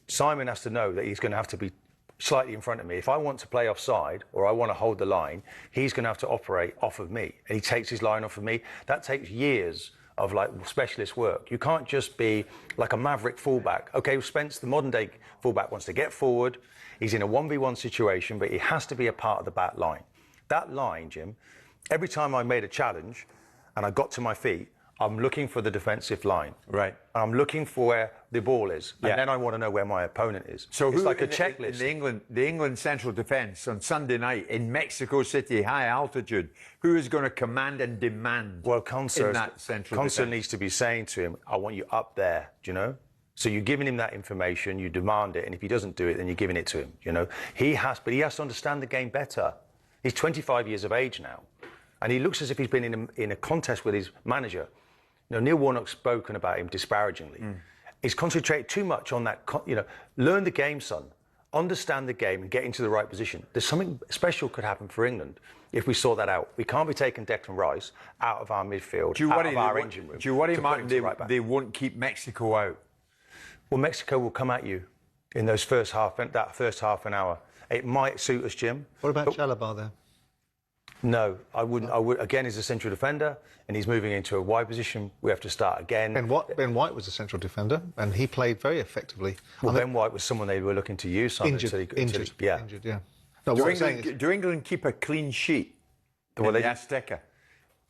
Simon has to know that he's going to have to be slightly in front of me. If I want to play offside or I want to hold the line, he's going to have to operate off of me. And he takes his line off of me. That takes years of specialist work. You can't just be like a maverick fullback. Okay, Spence, the modern day fullback, wants to get forward. He's in a 1v1 situation, but he has to be a part of the back line. That line, Jim, every time I made a challenge and I got to my feet, I'm looking for the defensive line. Right. And I'm looking for where the ball is. And then I want to know where my opponent is. So it's who, like a checklist. In the England central defence on Sunday night in Mexico City, high altitude, who is going to command and demand in that central defence? Needs to be saying to him, I want you up there, do you know? So you're giving him that information, you demand it, and if he doesn't do it, then you're giving it to him, you know? But he has to understand the game better. He's 25 years of age now, and he looks as if he's been in a contest with his manager. You know, Neil Warnock's spoken about him disparagingly. He's concentrated too much on that, learn the game, son. Understand the game and get into the right position. There's something special could happen for England if we sort that out. We can't be taking Declan Rice out of our midfield, out of our engine room. Do you worry, Martin, they won't keep Mexico out? Well, Mexico will come at you in that first half an hour. It might suit us, Jim. What about Chalobah there? No, I wouldn't. Again, he's a central defender, and he's moving into a wide position. We have to start again. Ben White was a central defender, and he played very effectively. Well, Ben White was someone they were looking to use. Injured, yeah. No, do England keep a clean sheet in the Azteca?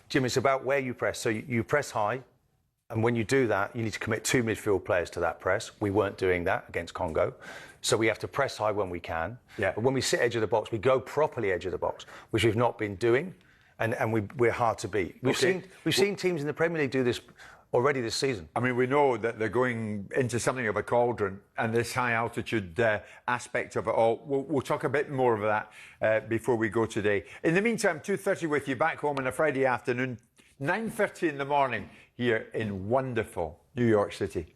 Jim, it's about where you press. So you press high, and when you do that, you need to commit 2 midfield players to that press. We weren't doing that against Congo. So we have to press high when we can. Yeah. But when we sit edge of the box, we go properly edge of the box, which we've not been doing, and we're hard to beat. We've seen teams in the Premier League do this already this season. I mean, we know that they're going into something of a cauldron, and this high altitude aspect of it all. We'll talk a bit more of that before we go today. In the meantime, 2:30 with you back home on a Friday afternoon, 9:30 in the morning here in wonderful New York City.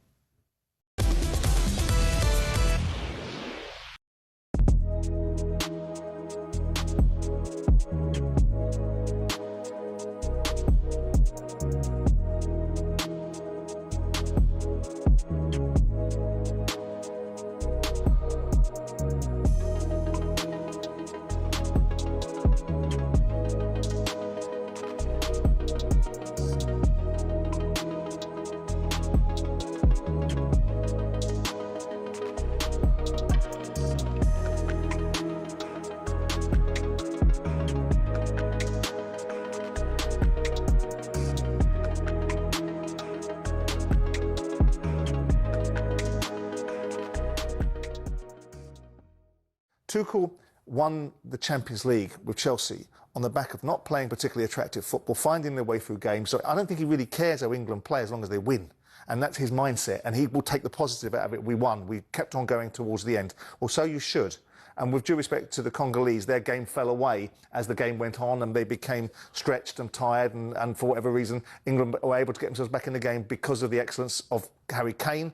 Tuchel won the Champions League with Chelsea on the back of not playing particularly attractive football, finding their way through games. So I don't think he really cares how England play as long as they win. And that's his mindset. And he will take the positive out of it. We won. We kept on going towards the end. Well, so you should. And with due respect to the Congolese, their game fell away as the game went on and they became stretched and tired. And for whatever reason, England were able to get themselves back in the game because of the excellence of Harry Kane.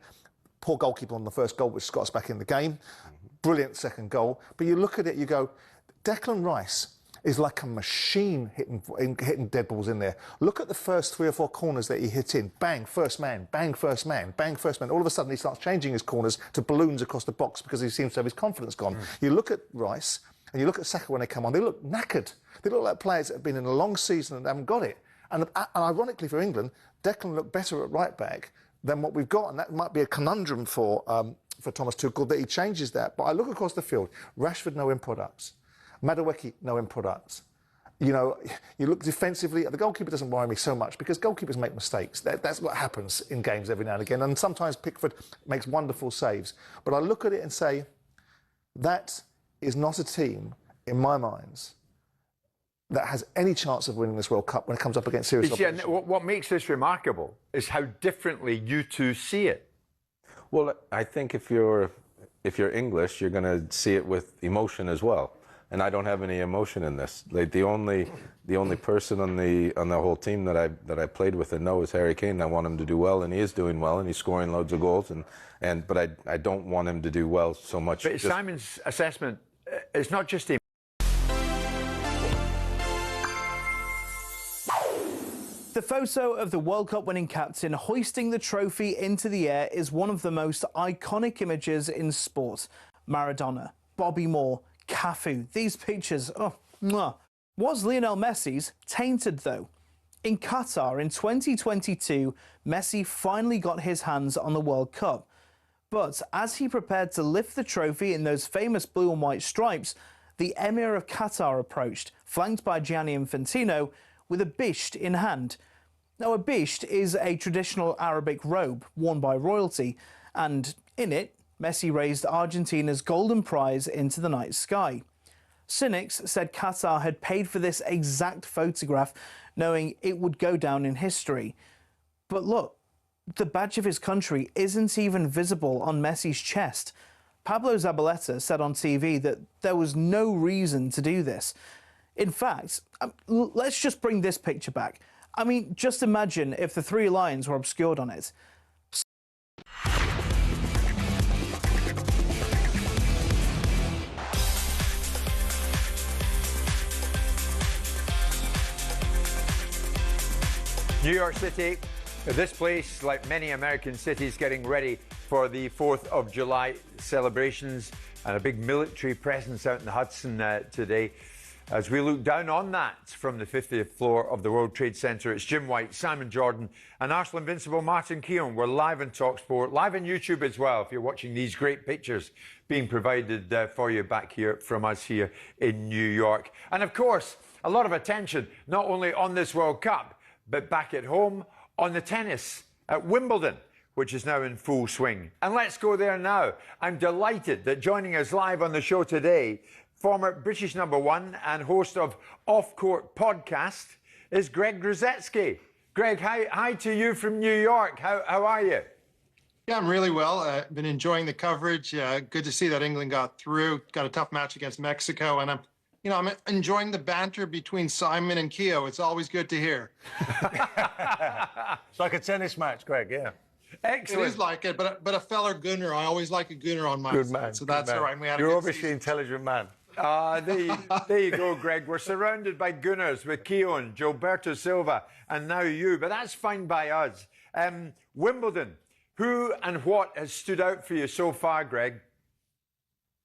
Poor goalkeeper on the first goal, which got us back in the game. Brilliant second goal. But you look at it, you go, Declan Rice is like a machine hitting dead balls in there. Look at the first 3 or 4 corners that he hit in. Bang, first man, bang, first man, bang, first man. All of a sudden he starts changing his corners to balloons across the box because he seems to have his confidence gone. You look at Rice and you look at Saka when they come on, they look knackered. They look like players that have been in a long season and haven't got it. And ironically for England, Declan looked better at right back than what we've got, and that might be a conundrum for Thomas Tuchel that he changes that. But I look across the field, Rashford no end products, Madueke no end products. You know, you look defensively, the goalkeeper doesn't worry me so much because goalkeepers make mistakes. That's what happens in games every now and again, and sometimes Pickford makes wonderful saves. But I look at it and say, that is not a team, in my mind, that has any chance of winning this World Cup when it comes up against serious opposition. What makes this remarkable is how differently you two see it. Well, I think if you're English, you're going to see it with emotion as well. and I don't have any emotion in this. Like the only person on the whole team that I played with and know is Harry Kane. I want him to do well, and he is doing well, and he's scoring loads of goals, but I don't want him to do well so much. But Simon's assessment, it's not just him. The photo of the World Cup winning captain hoisting the trophy into the air is one of the most iconic images in sport. Maradona, Bobby Moore, Cafu, these pictures, oh, mwah. Was Lionel Messi's tainted though? In Qatar in 2022, Messi finally got his hands on the World Cup. But as he prepared to lift the trophy in those famous blue and white stripes, the Emir of Qatar approached, flanked by Gianni Infantino, with a bisht in hand. Now, a bisht is a traditional Arabic robe worn by royalty, and in it, Messi raised Argentina's golden prize into the night sky. Cynics said Qatar had paid for this exact photograph, knowing it would go down in history. But look, the badge of his country isn't even visible on Messi's chest. Pablo Zabaleta said on TV that there was no reason to do this. In fact, let's just bring this picture back. I mean, just imagine if the three lions were obscured on it. New York City, this place, like many American cities, getting ready for the 4th of July celebrations, and a big military presence out in the Hudson today. As we look down on that from the 50th floor of the World Trade Center, it's Jim White, Simon Jordan, and Arsenal Invincible Martin Keown. We're live on talkSPORT, live on YouTube as well, if you're watching these great pictures being provided for you back here from us here in New York. And of course, a lot of attention, not only on this World Cup, but back at home on the tennis at Wimbledon, which is now in full swing. And let's go there now. I'm delighted that joining us live on the show today, former British #1 and host of Off Court Podcast, is Greg Gruzetsky. Greg, hi to you from New York. How are you? Yeah, I'm really well. Been enjoying the coverage. Good to see that England got through. Got a tough match against Mexico, and I'm enjoying the banter between Simon and Keogh. It's always good to hear. It's like a tennis match, Greg. Yeah. Excellent. It is like it, but a feller Gunner. I always like a Gunner on my good side, man. so that's all right. We had You're obviously an intelligent man. There you go, Greg. We're surrounded by Gunners with Keown, Gilberto Silva, and now you, but that's fine by us. Wimbledon, who and what has stood out for you so far, Greg?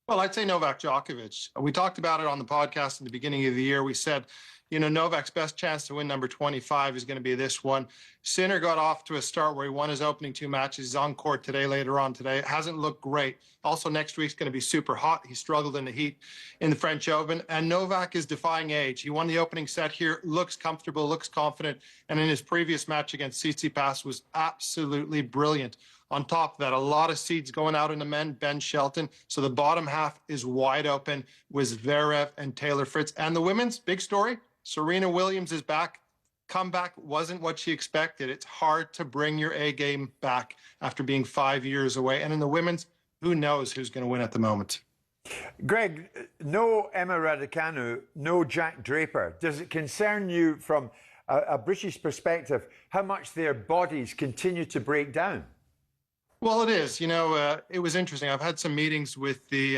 Well, I'd say Novak Djokovic. We talked about it on the podcast in the beginning of the year. We said, Novak's best chance to win number 25 is going to be this one. Sinner got off to a start where he won his opening two matches. He's on court today, later on today. It hasn't looked great. Also, next week's going to be super hot. He struggled in the heat in the French Open. And Novak is defying age. He won the opening set here, looks comfortable, looks confident. And in his previous match against Tsitsipas was absolutely brilliant. On top of that, a lot of seeds going out in the men, Ben Shelton. So the bottom half is wide open with Zverev and Taylor Fritz. And the women's, big story, Serena Williams is back. Comeback wasn't what she expected. It's hard to bring your A game back after being 5 years away. And in the women's, who knows who's going to win at the moment? Greg, no Emma Raducanu, no Jack Draper. Does it concern you from a British perspective how much their bodies continue to break down? Well, it is. It was interesting. I've had some meetings with the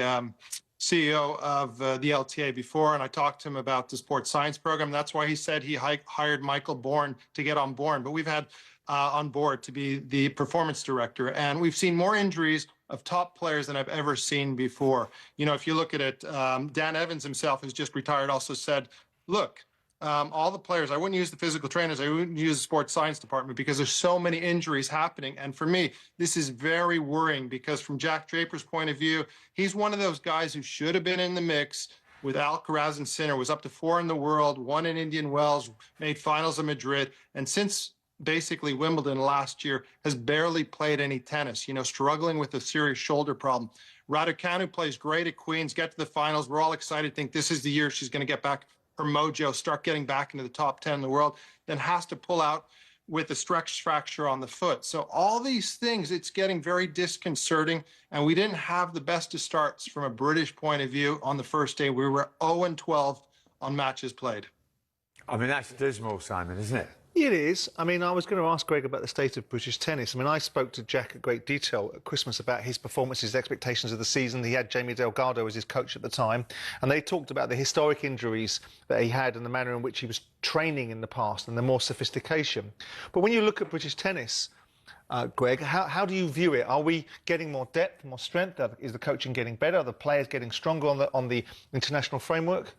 CEO of the LTA before, and I talked to him about the sports science program. That's why he said he hired Michael Bourne to get on board. But we've had on board to be the performance director, and we've seen more injuries of top players than I've ever seen before. If you look at it, Dan Evans himself, who's just retired, also said, look, all the players, I wouldn't use the physical trainers, I wouldn't use the sports science department because there's so many injuries happening. And for me, this is very worrying because from Jack Draper's point of view, he's one of those guys who should have been in the mix with Alcaraz and Sinner, was up to 4 in the world, 1 in Indian Wells, made finals of Madrid. And since basically Wimbledon last year, has barely played any tennis, struggling with a serious shoulder problem. Raducanu plays great at Queens, get to the finals. We're all excited, think this is the year she's going to get back her mojo, start getting back into the top 10 in the world, then has to pull out with a stress fracture on the foot. So all these things, it's getting very disconcerting. And we didn't have the best of starts from a British point of view on the first day. We were 0-12 on matches played. I mean, that's dismal, Simon, isn't it? It is. I mean, I was going to ask Greg about the state of British tennis. I mean, I spoke to Jack at great detail at Christmas about his performances, expectations of the season. He had Jamie Delgado as his coach at the time, and they talked about the historic injuries that he had and the manner in which he was training in the past and the more sophistication. But when you look at British tennis, Greg, how do you view it? Are we getting more depth, more strength? Is the coaching getting better? Are the players getting stronger on the international framework?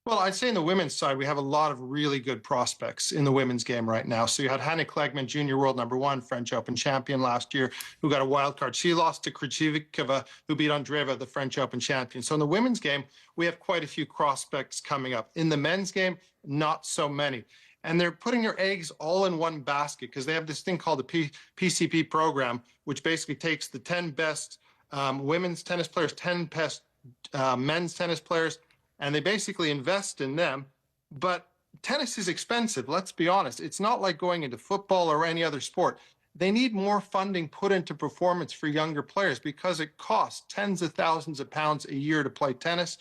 Well, I'd say in the women's side, we have a lot of really good prospects in the women's game right now. So you had Hannah Klegman, junior world #1, French Open champion last year, who got a wild card. She lost to Krejcikova, who beat Andreeva, the French Open champion. So in the women's game, we have quite a few prospects coming up. In the men's game, not so many. And they're putting their eggs all in one basket because they have this thing called the PCP program, which basically takes the 10 best women's tennis players, 10 best men's tennis players, and they basically invest in them. But tennis is expensive, let's be honest. It's not like going into football or any other sport. They need more funding put into performance for younger players because it costs tens of thousands of pounds a year to play tennis.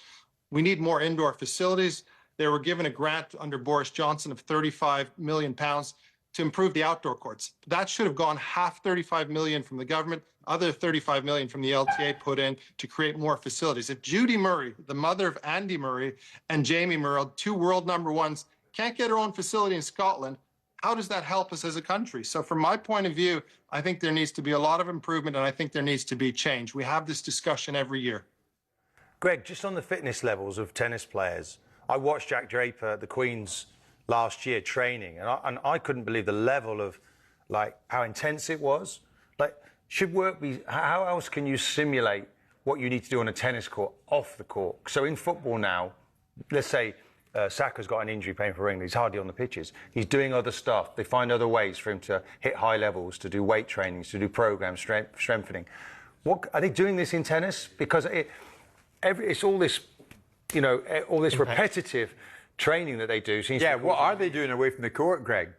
We need more indoor facilities. They were given a grant under Boris Johnson of £35 million to improve the outdoor courts. That should have gone half 35 million from the government, other 35 million from the LTA put in to create more facilities. If Judy Murray, the mother of Andy Murray and Jamie Murray, 2 world #1s, can't get her own facility in Scotland, how does that help us as a country? So from my point of view, I think there needs to be a lot of improvement and I think there needs to be change. We have this discussion every year. Greg, just on the fitness levels of tennis players, I watched Jack Draper at the Queen's last year training, and I couldn't believe the level of, like, how intense it was. Like, should work be, how else can you simulate what you need to do on a tennis court off the court? So in football now, let's say Saka's got an injury playing for England, he's hardly on the pitches. He's doing other stuff. They find other ways for him to hit high levels, to do weight trainings, to do programs, strengthening. What are they doing this in tennis? Because it's all this, you know, all this repetitive training that they do. Yeah, what are they doing away from the court, Greg?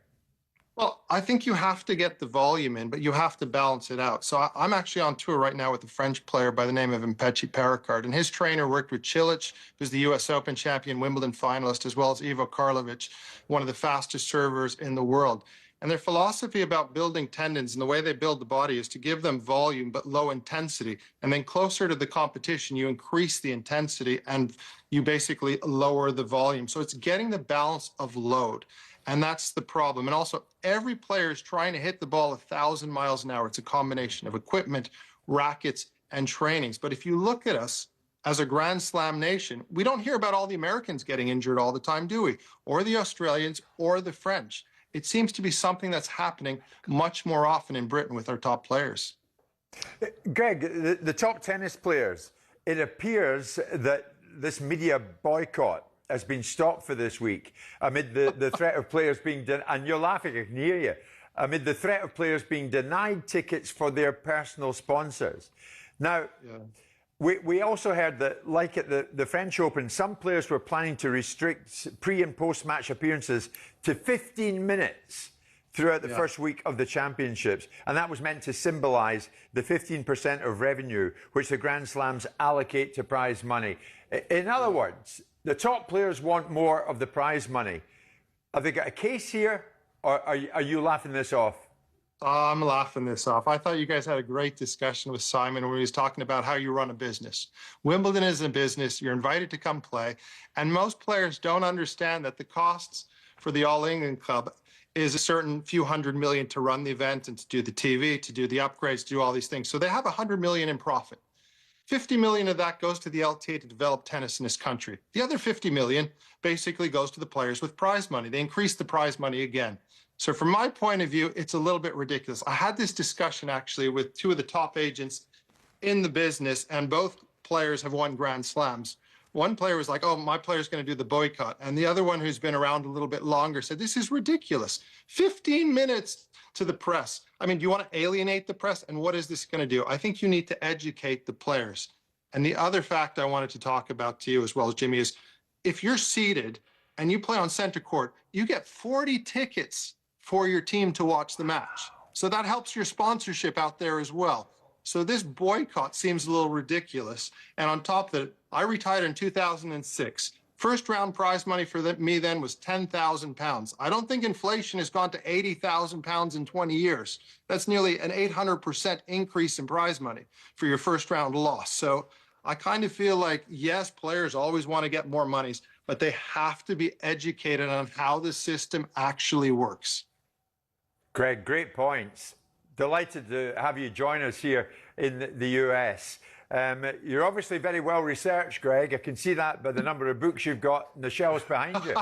Well, I think you have to get the volume in, but you have to balance it out. So I'm actually on tour right now with a French player by the name of Mpechi Perricard, and his trainer worked with Cilic, who's the US Open champion, Wimbledon finalist, as well as Ivo Karlovic, one of the fastest servers in the world. And their philosophy about building tendons and the way they build the body is to give them volume but low intensity. And then closer to the competition, you increase the intensity and you basically lower the volume. So it's getting the balance of load. And that's the problem. And also, every player is trying to hit the ball 1,000 miles an hour. It's a combination of equipment, rackets, and trainings. But if you look at us as a Grand Slam nation, we don't hear about all the Americans getting injured all the time, do we? Or the Australians or the French. It seems to be something that's happening much more often in Britain with our top players. Greg, the top tennis players, it appears that this media boycott has been stopped for this week amid the threat of players being, and you're laughing, I can hear you, amid the threat of players being denied tickets for their personal sponsors. Now, we also heard that, like at the French Open, some players were planning to restrict pre- and post-match appearances to 15 minutes throughout the first week of the championships. And that was meant to symbolise the 15% of revenue which the Grand Slams allocate to prize money. In other words, the top players want more of the prize money. Have they got a case here, or are you laughing this off? I'm laughing this off. I thought you guys had a great discussion with Simon when he was talking about how you run a business. Wimbledon is a business. You're invited to come play. And most players don't understand that the costs for the All England Club is a certain few hundred million to run the event and to do the TV, to do the upgrades, to do all these things. So they have 100 million in profit. 50 million of that goes to the LTA to develop tennis in this country. The other 50 million basically goes to the players with prize money. They increase the prize money again. So from my point of view, it's a little bit ridiculous. I had this discussion actually with 2 of the top agents in the business, and both players have won Grand Slams. One player was like, oh, my player's going to do the boycott. And the other one, who's been around a little bit longer, said, this is ridiculous. 15 minutes to the press. I mean, do you want to alienate the press? And what is this going to do? I think you need to educate the players. And the other fact I wanted to talk about to you as well as Jimmy is, if you're seated and you play on center court, you get 40 tickets for your team to watch the match. So that helps your sponsorship out there as well. So this boycott seems a little ridiculous. And on top of it, I retired in 2006. First round prize money for me then was £10,000. I don't think inflation has gone to £80,000 in 20 years. That's nearly an 800% increase in prize money for your first round loss. So I kind of feel like, yes, players always want to get more monies, but they have to be educated on how the system actually works. Greg, great points. Delighted to have you join us here in the US. You're obviously very well researched, Greg. I can see that by the number of books you've got on the shelves behind you.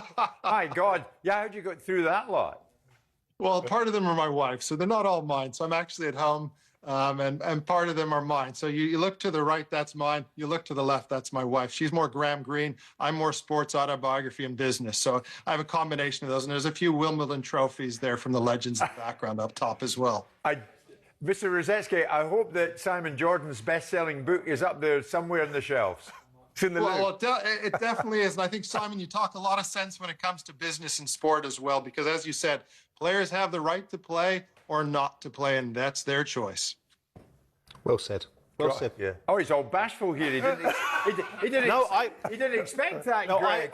My God. Yeah, how'd you get through that lot? Well, part of them are my wife, so they're not all mine. So I'm actually at home, and part of them are mine. So you look to the right, that's mine. You look to the left, that's my wife. She's more Graham Greene. I'm more sports, autobiography, and business. So I have a combination of those, and there's a few Wimbledon trophies there from the legends in the background up top as well. Mr. Rosetsky, I hope that Simon Jordan's best-selling book is up there somewhere in the shelves. Well, it definitely is. And I think, Simon, you talk a lot of sense when it comes to business and sport as well, because as you said, players have the right to play or not to play, and that's their choice. Well said. Well said. Yeah. Oh, he's all bashful here. He didn't expect that, no, Greg.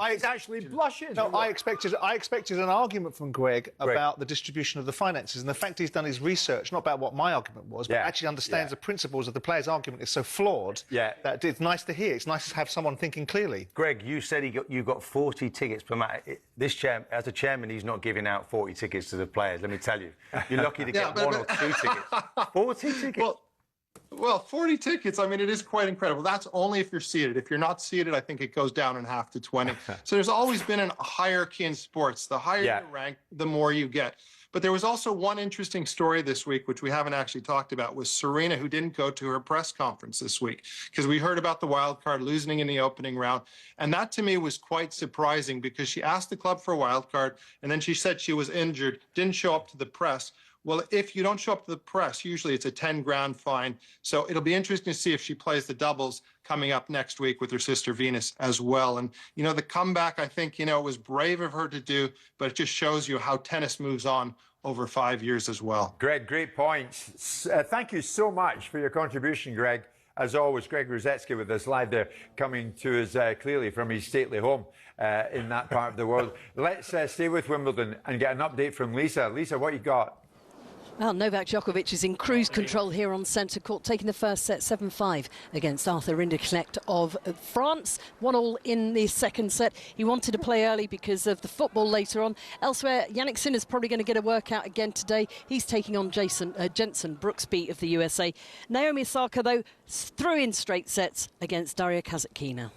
He's actually blushing. No, I expected an argument from Greg about the distribution of the finances, and the fact he's done his research, not about what my argument was, but actually understands the principles of the player's argument is so flawed that it's nice to hear. It's nice to have someone thinking clearly. Greg, you said you got 40 tickets per match. As a chairman, he's not giving out 40 tickets to the players, let me tell you. You're lucky to get one or two tickets. 40 tickets? Well, 40 tickets, I mean, it is quite incredible. That's only if you're seated. If you're not seated, I think it goes down in half to 20. So there's always been a hierarchy in sports. The higher you rank, the more you get. But there was also one interesting story this week, which we haven't actually talked about, was Serena, who didn't go to her press conference this week, because we heard about the wild card losing in the opening round. And that, to me, was quite surprising, because she asked the club for a wild card, and then she said she was injured, didn't show up to the press. Well, if you don't show up to the press, usually it's a 10 grand fine. So it'll be interesting to see if she plays the doubles coming up next week with her sister Venus as well. And, you know, the comeback, I think, you know, it was brave of her to do, but it just shows you how tennis moves on over 5 years as well. Greg, great points. Thank you so much for your contribution, Greg. As always, Greg Rosetsky with us live there, coming to us clearly from his stately home in that part of the world. Let's stay with Wimbledon and get an update from Lisa. Lisa, what you got? Well, Novak Djokovic is in cruise control here on centre court, taking the first set 7-5 against Arthur Rinderknecht of France. 1-1 in the second set. He wanted to play early because of the football later on. Elsewhere, Yannick Sinner's probably going to get a workout again today. He's taking on Jensen Brooksby of the USA. Naomi Osaka, though, threw in straight sets against Daria Kasatkina.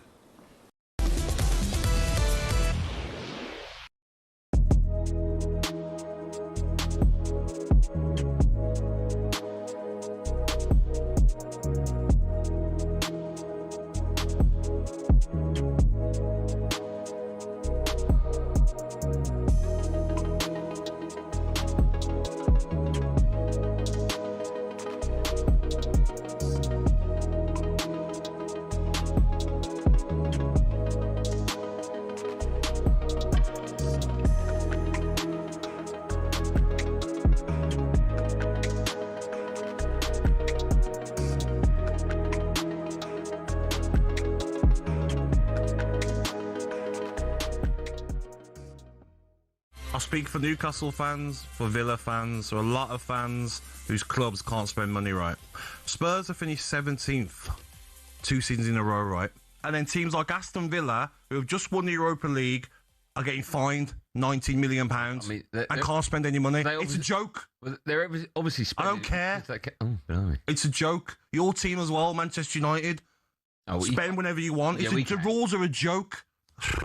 I speak for Newcastle fans, for Villa fans, for a lot of fans whose clubs can't spend money right. Spurs have finished 17th 2 seasons in a row, right? And then teams like Aston Villa, who have just won the Europa League, are getting fined £19 million and can't spend any money. It's a joke. They're obviously spending. I don't care. It's a joke. Your team as well, Manchester United. Spend whenever you want. The rules are a joke.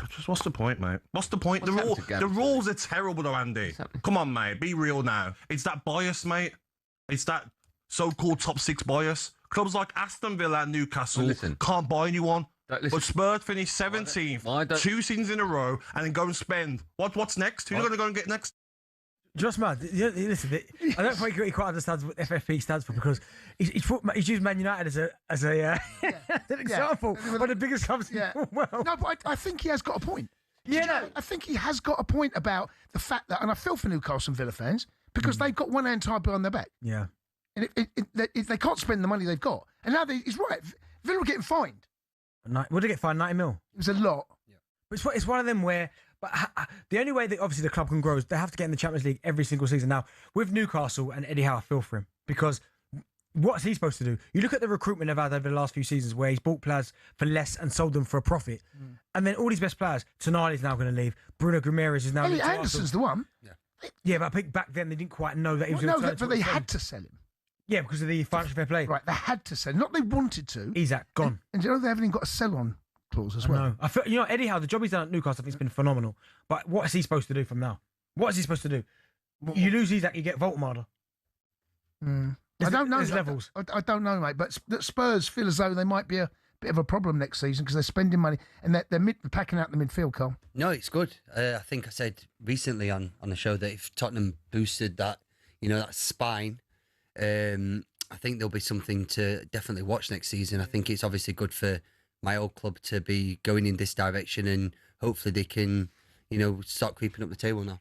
Just what's the point, mate? What's the point? The rules are terrible, though, Andy. Come on, mate. Be real now. It's that bias, mate. It's that so-called top six bias. Clubs like Aston Villa and Newcastle can't buy anyone. But Spurs finished 17th 2 seasons in a row and then go and spend. What's next? Who's going to go and get next? Just mad. Listen, I don't think he quite understands what FFP stands for, because he's used Man United as an example. One of the biggest clubs in the world. No, but I think he has got a point. Yeah, no. I think he has got a point about the fact that, and I feel for Newcastle and Villa fans, because they've got one hand tied behind their back. Yeah. And if they can't spend the money they've got. And now he's right. Villa are getting fined. What did they get fined? 90 mil? It was a lot. Yeah. But it's one of them where... But the only way that obviously the club can grow is they have to get in the Champions League every single season. Now, with Newcastle and Eddie Howe, I feel for him because what's he supposed to do? You look at the recruitment they've had over the last few seasons where he's bought players for less and sold them for a profit. And then all these best players, Tonali's now going to leave. Bruno Guimaraes is now Elliot Anderson's the one. Yeah, but I think back then they didn't quite know that he was going to but they had to sell him. Yeah, because of the financial fair play. Right, they had to sell him. Not they wanted to. Isak, gone. And you know they haven't even got a sell-on clause as well. No, I feel, Eddie Howe, the job he's done at Newcastle, I think has been phenomenal. But what is he supposed to do from now? What is he supposed to do? You lose Isak, you get Voltemada. I don't know. There's levels. I don't know, mate. But Spurs feel as though they might be a bit of a problem next season because they're spending money and they're packing out the midfield, Cole. No, it's good. I think I said recently on the show that if Tottenham boosted that, that spine, I think there'll be something to definitely watch next season. I think it's obviously good for my old club to be going in this direction and hopefully they can, start creeping up the table now.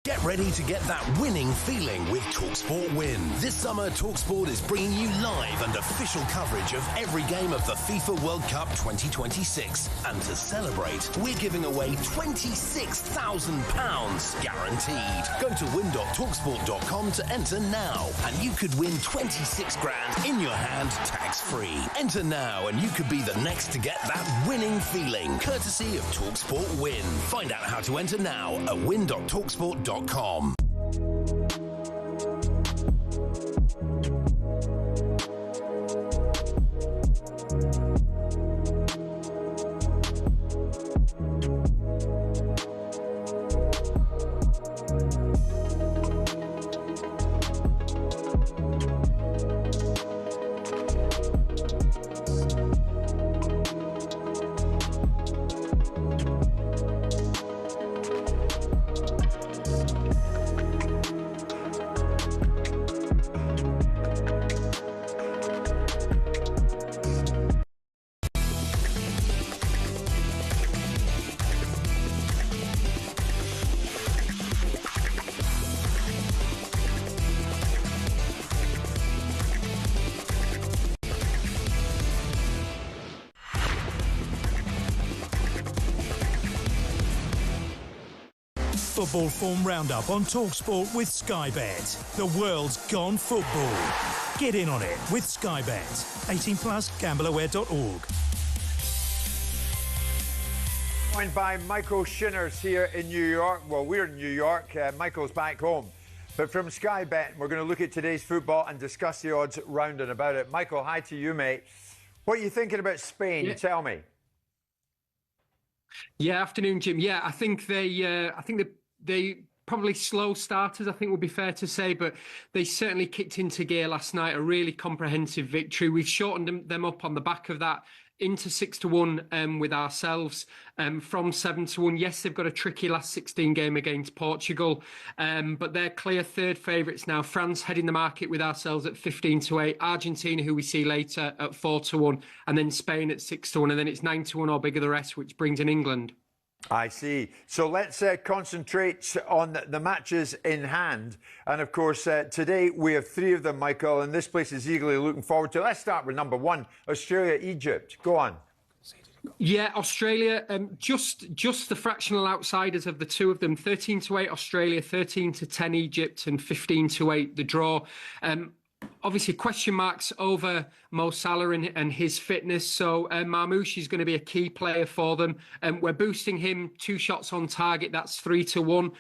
Get ready to get that winning feeling with talkSPORT Win. This summer, talkSPORT is bringing you live and official coverage of every game of the FIFA World Cup 2026. And to celebrate, we're giving away £26,000 guaranteed. Go to win.talksport.com to enter now, and you could win 26 grand in your hand, tax-free. Enter now, and you could be the next to get that winning feeling, courtesy of talkSPORT Win. Find out how to enter now at win.talksport.com. Football form roundup on talkSPORT with Sky Bet. The world's gone football. Get in on it with Sky Bet. 18 plus, gambleaware.org. Joined by Michael Shinners here in New York. Well, we're in New York. Michael's back home. But from Sky Bet, we're going to look at today's football and discuss the odds round and about it. Michael, hi to you, mate. What are you thinking about Spain? Yeah. Tell me. Yeah, afternoon, Jim. Yeah, I think they probably slow starters, I think would be fair to say, but they certainly kicked into gear last night. A really comprehensive victory. We've shortened them up on the back of that into 6-1 with ourselves from 7-1. Yes, they've got a tricky last 16 game against Portugal, but they're clear third favourites now. France heading the market with ourselves at 15-8. Argentina, who we see later, at 4-1, and then Spain at 6-1, and then it's 9-1 or bigger the rest, which brings in England. I see. So let's concentrate on the matches in hand. And of course, today we have three of them, Michael, and this place is eagerly looking forward to. Let's start with number one, Australia-Egypt. Go on. Yeah, Australia, just the fractional outsiders of the two of them. 13-8 Australia, 13-10 Egypt, and 15-8 the draw. Obviously, question marks over Mo Salah and his fitness. So Marmoush is going to be a key player for them. We're boosting him 2 shots on target. That's 3-1.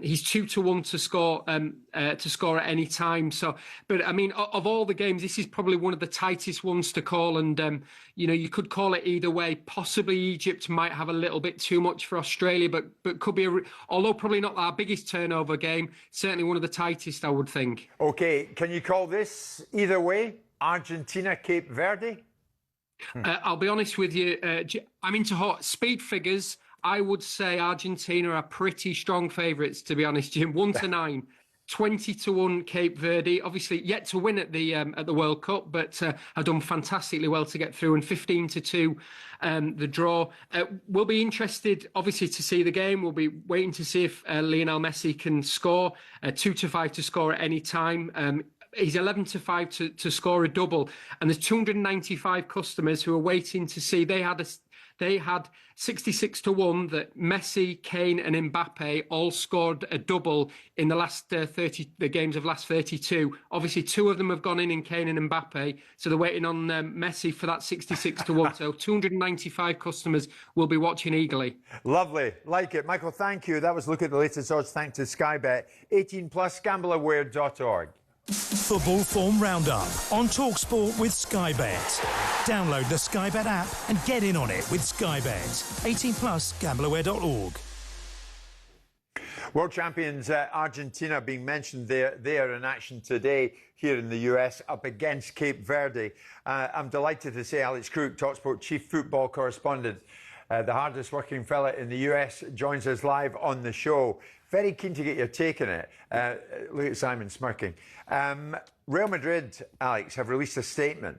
He's 2-1 to score at any time. So, but I mean, of all the games, this is probably one of the tightest ones to call. And you could call it either way. Possibly Egypt might have a little bit too much for Australia, but could be although probably not our biggest turnover game. Certainly one of the tightest, I would think. Okay, can you call this either way? Argentina, Cape Verde? I'll be honest with you. I'm into hot speed figures. I would say Argentina are pretty strong favourites, to be honest, Jim. 1-9. 20-1 Cape Verde, obviously yet to win at the World Cup, but have done fantastically well to get through. And 15-2, the draw. We'll be interested, obviously, to see the game. We'll be waiting to see if Lionel Messi can score. 2-5 to score at any time. He's 11-5 to score a double, and there's 295 customers who are waiting to see. They had 66-1 that Messi, Kane, and Mbappe all scored a double in the last the games of last 32. Obviously, 2 of them have gone in Kane and Mbappe, so they're waiting on Messi for that 66-1. So 295 customers will be watching eagerly. Lovely, like it, Michael. Thank you. That was Look at the Latest Odds thanks to Sky Bet. 18+, gambleaware.org. Football Form Roundup on talkSPORT with Sky Bet. Download the Sky Bet app and get in on it with Sky Bet. 18+, gambleaware.org. World champions Argentina being mentioned there. They are in action today here in the US up against Cape Verde. I'm delighted to say Alex Crook, talkSPORT chief football correspondent, the hardest working fella in the US, joins us live on the show. Very keen to get your take on it. Look at Simon smirking. Real Madrid, Alex, have released a statement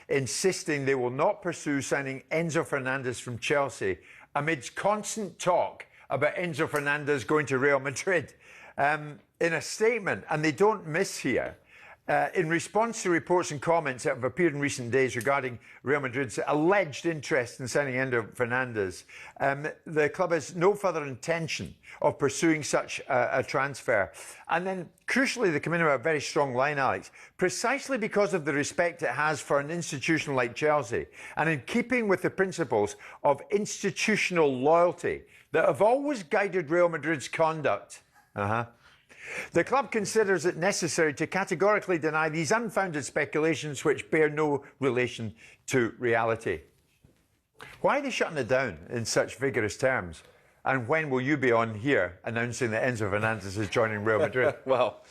insisting they will not pursue signing Enzo Fernandez from Chelsea amidst constant talk about Enzo Fernandez going to Real Madrid. In a statement, and they don't miss here, in response to reports and comments that have appeared in recent days regarding Real Madrid's alleged interest in signing Enzo Fernandez, the club has no further intention of pursuing such a transfer. And then, crucially, they come in with a very strong line, Alex, precisely because of the respect it has for an institution like Chelsea, and in keeping with the principles of institutional loyalty that have always guided Real Madrid's conduct. The club considers it necessary to categorically deny these unfounded speculations which bear no relation to reality. Why are they shutting it down in such vigorous terms? And when will you be on here announcing that Enzo Fernandez is joining Real Madrid? Well,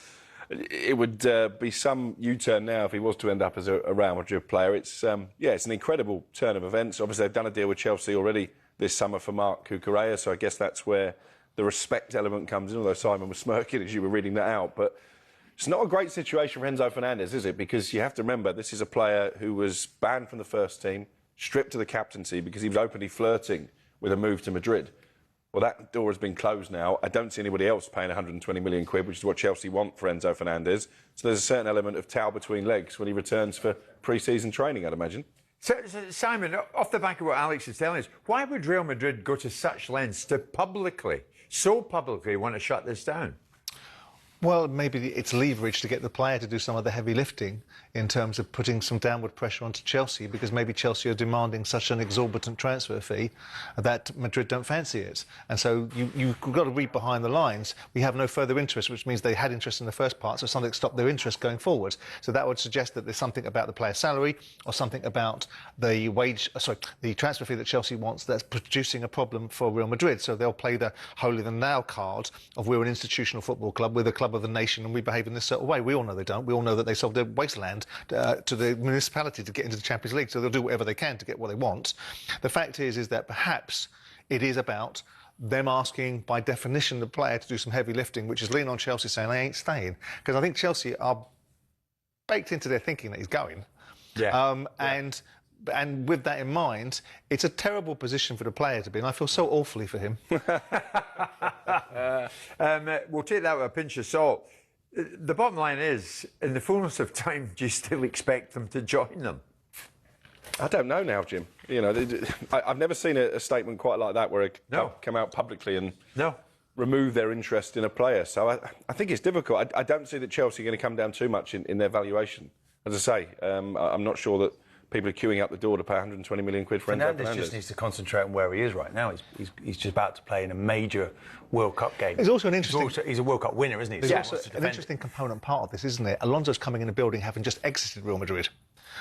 it would be some U-turn now if he was to end up as a Real Madrid player. It's it's an incredible turn of events. Obviously, they've done a deal with Chelsea already this summer for Marc Cucurella, so I guess that's where the respect element comes in, although Simon was smirking as you were reading that out. But it's not a great situation for Enzo Fernandez, is it? Because you have to remember, this is a player who was banned from the first team, stripped of the captaincy because he was openly flirting with a move to Madrid. Well, that door has been closed now. I don't see anybody else paying 120 million quid, which is what Chelsea want for Enzo Fernandez. So there's a certain element of towel between legs when he returns for pre-season training, I'd imagine. So, Simon, off the back of what Alex is telling us, why would Real Madrid go to such lengths to so publicly want to shut this down? Well, maybe it's leverage to get the player to do some of the heavy lifting in terms of putting some downward pressure onto Chelsea, because maybe Chelsea are demanding such an exorbitant transfer fee that Madrid don't fancy it. And so you've got to read behind the lines. We have no further interest, which means they had interest in the first part, so something stopped their interest going forward. So that would suggest that there's something about the player's salary or something about the the transfer fee that Chelsea wants that's producing a problem for Real Madrid. So they'll play the holier-than-thou card of we're an institutional football club, we're the club of the nation, and we behave in this sort of way. We all know they don't. We all know that they sold their wasteland to the municipality to get into the Champions League, so they'll do whatever they can to get what they want. The fact is that perhaps it is about them asking, by definition, the player to do some heavy lifting, which is leaning on Chelsea saying they ain't staying. Because I think Chelsea are baked into their thinking that he's going. And with that in mind, it's a terrible position for the player to be in. I feel so awfully for him. We'll take that with a pinch of salt. The bottom line is, in the fullness of time, do you still expect them to join them? I don't know now, Jim. You know, I've never seen a statement quite like that where a club come out publicly and remove their interest in a player. So I think it's difficult. I don't see that Chelsea are going to come down too much in their valuation. As I say, I'm not sure that people are queuing out the door to pay 120 million quid for Enzo Fernandez. Just needs to concentrate on where he is right now. He's just about to play in a major World Cup game. There's also an interesting... He's a World Cup winner, isn't he? There's also an interesting component part of this, isn't it? Alonso's coming in the building having just exited Real Madrid.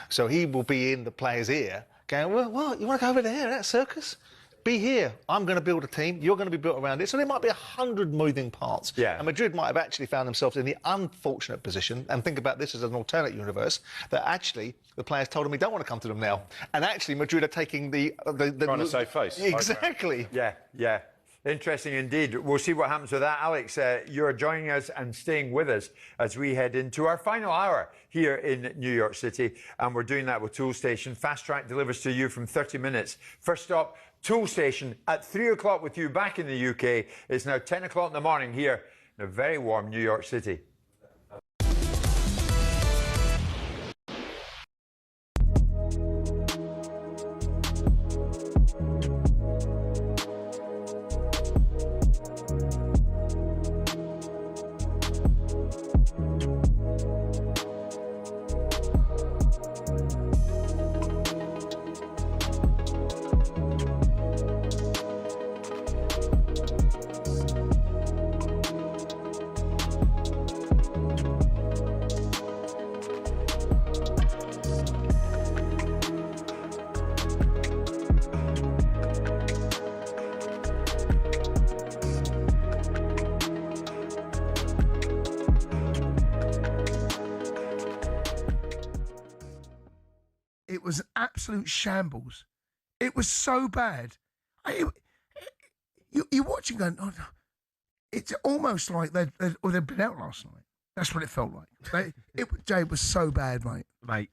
So he will be in the player's ear going, well, what, you want to go over there, that circus? Be here. I'm going to build a team. You're going to be built around it. So there might be 100 moving parts. And Madrid might have actually found themselves in the unfortunate position, and think about this as an alternate universe, that actually the players told them we don't want to come to them now. And actually Madrid are taking the trying to save face. Exactly. Yeah. Interesting indeed. We'll see what happens with that. Alex, you're joining us and staying with us as we head into our final hour here in New York City. And we're doing that with Toolstation. Fast Track delivers to you from 30 minutes. First stop, Toolstation at 3 o'clock with you back in the UK. It's now 10 o'clock in the morning here in a very warm New York City. It was an absolute shambles. It was so bad. You're watching going, oh, no. It's almost like they'd been out last night. That's what it felt like. Jay, was so bad, mate. Mate,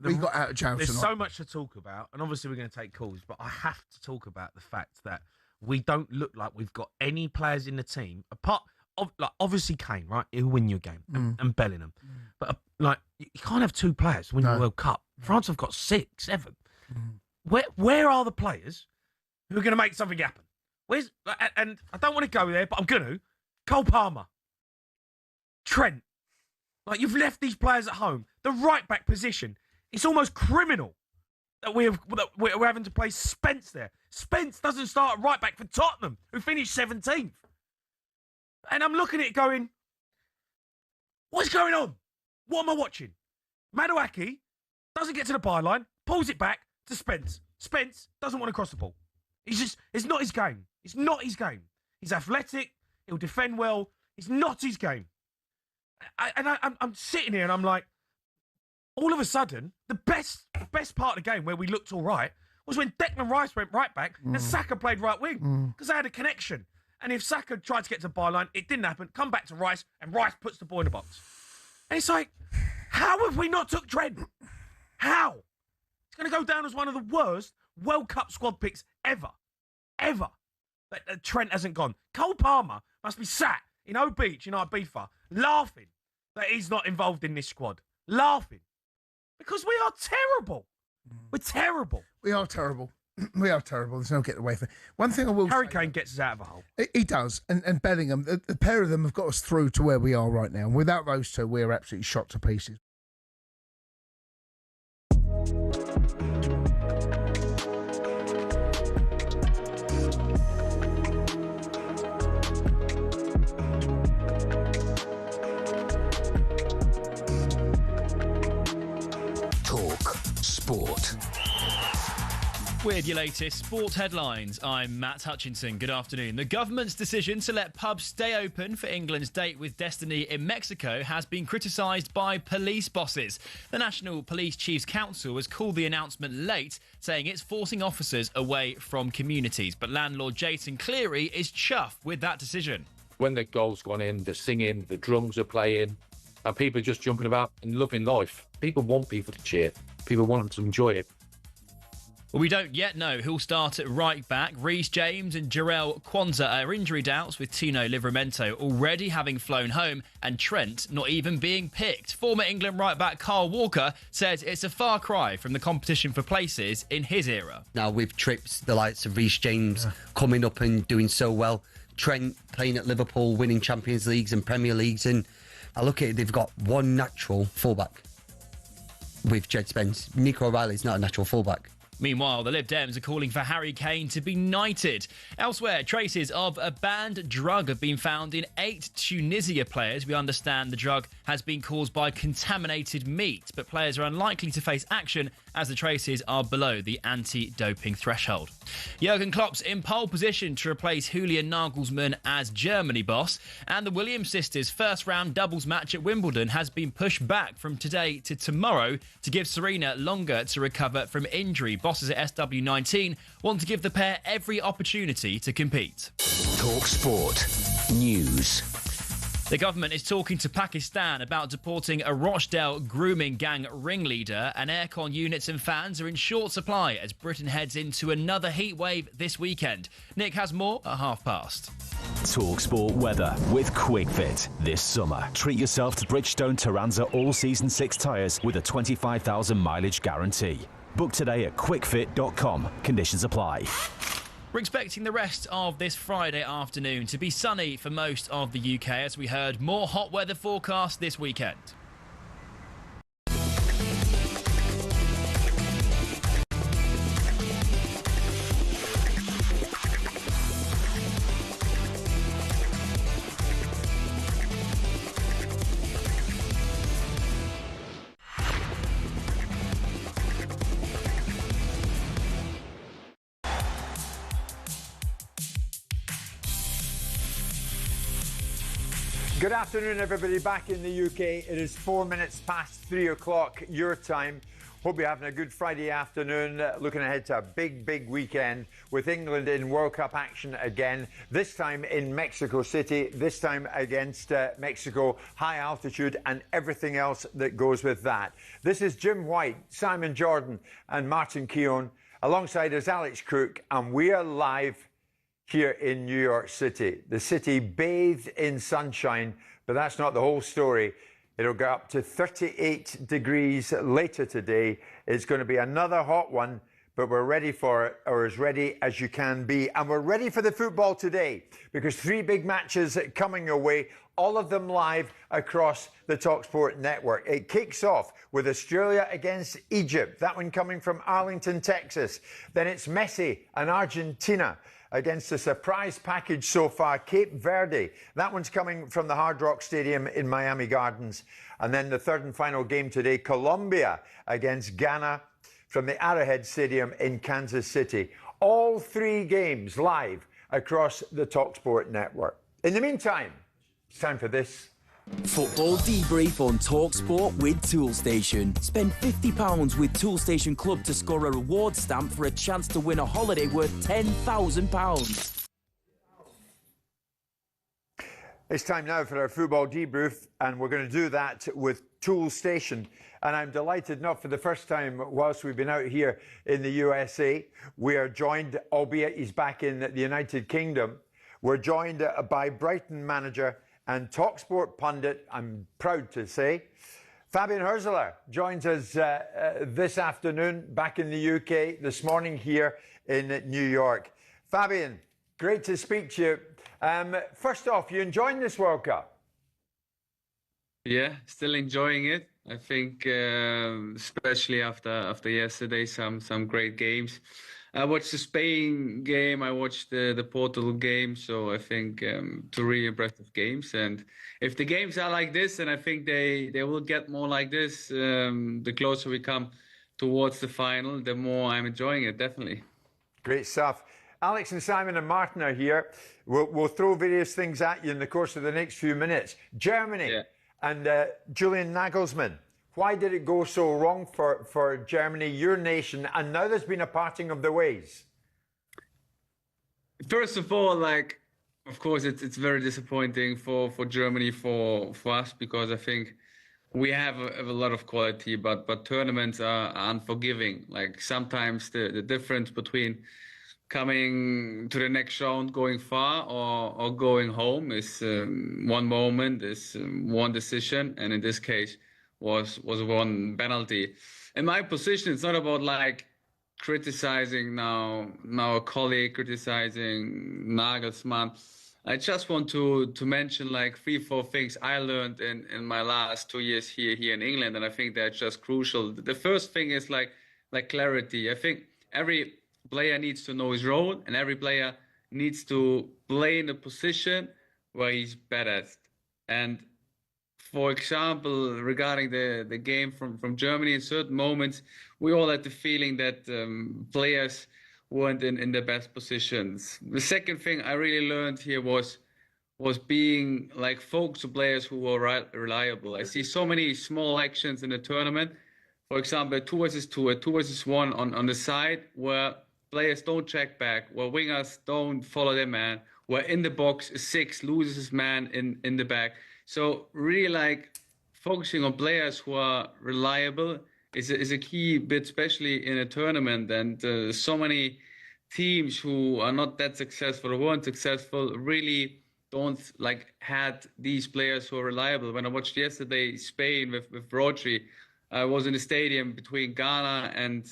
we got out of jail There's tonight. so much to talk about, and obviously we're going to take calls, but I have to talk about the fact that we don't look like we've got any players in the team, apart of, like, obviously Kane, right? He'll win you a game, and Bellingham. But, like, you can't have two players win the World Cup. France have got 6, 7. Where are the players who are going to make something happen? And I don't want to go there, but I'm going to. Cole Palmer. Trent. Like, you've left these players at home. The right-back position, it's almost criminal that we're having to play Spence there. Spence doesn't start at right-back for Tottenham, who finished 17th. And I'm looking at it going, what's going on? What am I watching? Maduaki doesn't get to the byline, pulls it back to Spence. Spence doesn't want to cross the ball. It's not his game. It's not his game. He's athletic. He'll defend well. It's not his game. I'm sitting here and I'm like, all of a sudden, the best part of the game where we looked all right was when Declan Rice went right back and Saka played right wing because they had a connection. And if Saka tried to get to the byline, it didn't happen. Come back to Rice and Rice puts the ball in the box. And it's like, how have we not took Trent? How? It's going to go down as one of the worst World Cup squad picks ever. Ever. That Trent hasn't gone. Cole Palmer must be sat in O Beach in Ibiza laughing that he's not involved in this squad. Laughing. Because we are terrible. We're terrible. We are terrible. We are terrible. There's no getting away from it. One thing I will Harry say, Kane gets us out of a hole. He does. And Bellingham, the pair of them have got us through to where we are right now. And without those two, we're absolutely shot to pieces. Talk Sport. With your latest sport headlines, I'm Matt Hutchinson. Good afternoon. The government's decision to let pubs stay open for England's date with Destiny in Mexico has been criticised by police bosses. The National Police Chiefs Council has called the announcement late, saying it's forcing officers away from communities. But landlord Jason Cleary is chuffed with that decision. When the goal's gone in, the singing, the drums are playing, and people are just jumping about and loving life. People want people to cheer. People want them to enjoy it. Well, we don't yet know who'll start at right back. Reece James and Jarrell Kwanzaa are injury doubts, with Tino Livramento already having flown home and Trent not even being picked. Former England right back Carl Walker says it's a far cry from the competition for places in his era. Now with trips, the likes of Reece James coming up and doing so well, Trent playing at Liverpool, winning Champions Leagues and Premier Leagues, and I look at it, they've got one natural fullback with Jed Spence. Nico O'Reilly's not a natural fullback. Meanwhile, the Lib Dems are calling for Harry Kane to be knighted. Elsewhere, traces of a banned drug have been found in 8 Tunisia players. We understand the drug has been caused by contaminated meat, but players are unlikely to face action as the traces are below the anti-doping threshold. Jurgen Klopp's in pole position to replace Julian Nagelsmann as Germany boss, and the Williams sisters' first-round doubles match at Wimbledon has been pushed back from today to tomorrow to give Serena longer to recover from injury. Bosses at SW19 want to give the pair every opportunity to compete. talkSPORT News. The government is talking to Pakistan about deporting a Rochdale grooming gang ringleader, and aircon units and fans are in short supply as Britain heads into another heat wave this weekend. Nick has more at past. talkSPORT weather with QuickFit. This summer, treat yourself to Bridgestone Turanza All-Season 6 tyres with a 25,000 mileage guarantee. Book today at quickfit.com. Conditions apply. We're expecting the rest of this Friday afternoon to be sunny for most of the UK, as we heard more hot weather forecast this weekend. Good afternoon, everybody. Back in the UK, it is 4 minutes past 3 o'clock your time. Hope you're having a good Friday afternoon. Looking ahead to a big weekend with England in World Cup action again. This time in Mexico City. This time against Mexico, high altitude and everything else that goes with that. This is Jim White, Simon Jordan, and Martin Keown. Alongside us, Alex Crook, and we are live here in New York City. The city bathed in sunshine, but that's not the whole story. It'll go up to 38 degrees later today. It's going to be another hot one, but we're ready for it, or as ready as you can be. And we're ready for the football today, because 3 big matches coming your way, all of them live across the talkSPORT network. It kicks off with Australia against Egypt, that one coming from Arlington, Texas. Then it's Messi and Argentina against a surprise package so far, Cape Verde. That one's coming from the Hard Rock Stadium in Miami Gardens. And then the third and final game today, Colombia against Ghana from the Arrowhead Stadium in Kansas City. All 3 games live across the talkSPORT network. In the meantime, it's time for this. Football debrief on talkSPORT with Toolstation. Spend £50 with Toolstation Club to score a reward stamp for a chance to win a holiday worth £10,000. It's time now for our football debrief, and we're going to do that with Toolstation. And I'm delighted, not for the first time whilst we've been out here in the USA, we are joined, albeit he's back in the United Kingdom, we're joined by Brighton manager and talkSPORT pundit, I'm proud to say, Fabian Hürzeler joins us this afternoon back in the UK, this morning here in New York. Fabian, great to speak to you. First off, you enjoying this World Cup? Yeah, still enjoying it. I think, especially after yesterday, some great games. I watched the Spain game, I watched the Portugal game, so I think 2 really impressive games. And if the games are like this, then I think they will get more like this. The closer we come towards the final, the more I'm enjoying it, definitely. Great stuff. Alex and Simon and Martin are here. We'll throw various things at you in the course of the next few minutes. Germany and Julian Nagelsmann. Why did it go so wrong for Germany, your nation, and now there's been a parting of the ways? First of all, of course, it's very disappointing for Germany, for us, because I think we have a lot of quality, but tournaments are unforgiving. Like sometimes the difference between coming to the next round, going far, or going home is one moment, is one decision, and in this case was one penalty. In my position, it's not about criticizing now a colleague, criticizing Nagelsmann. I just want to mention 3-4 things I learned in my last 2 years here in England, and I think they're just crucial. The first thing is clarity. I think every player needs to know his role, and every player needs to play in a position where he's better. And for example, regarding the game from Germany, in certain moments, we all had the feeling that players weren't in the best positions. The second thing I really learned here was being like focused on players who were reliable. I see so many small actions in the tournament. For example, a 2 versus 2, a 2 versus 1 on the side where players don't check back, where wingers don't follow their man, where in the box a 6 loses his man in the back. So really like focusing on players who are reliable is a key bit, especially in a tournament. And so many teams who are not that successful or weren't successful really don't like had these players who are reliable. When I watched yesterday Spain with Rodri, I was in the stadium between Ghana and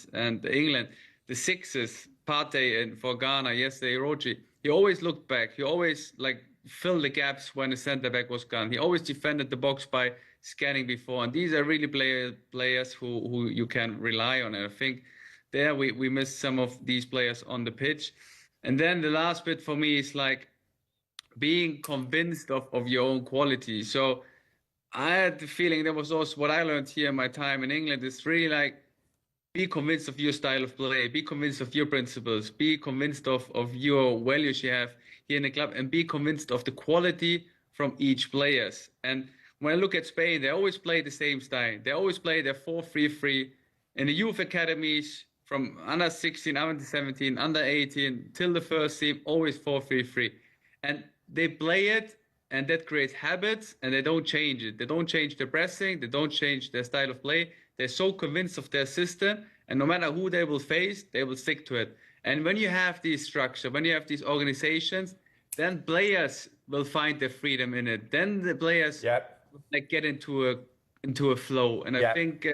England. The sixes, Partey and for Ghana yesterday, Rodri, he always looked back. He always like filled the gaps when the centre back was gone. He always defended the box by scanning before. And these are really players who you can rely on. And I think there we missed some of these players on the pitch. And then the last bit for me is like being convinced of your own quality. So I had the feeling that was also what I learned here in my time in England is really like be convinced of your style of play, be convinced of your principles, be convinced of your values you have here in the club, and be convinced of the quality from each players. And when I look at Spain, they always play the same style. They always play their 4-3-3 in the youth academies from under 16, under 17, under 18 till the first team, always 4-3-3. And they play it, and that creates habits, and they don't change it. They don't change their pressing. They don't change their style of play. They're so convinced of their system, and no matter who they will face, they will stick to it. And when you have these structure, when you have these organizations, then players will find their freedom in it. Then the players like get into a flow. And I think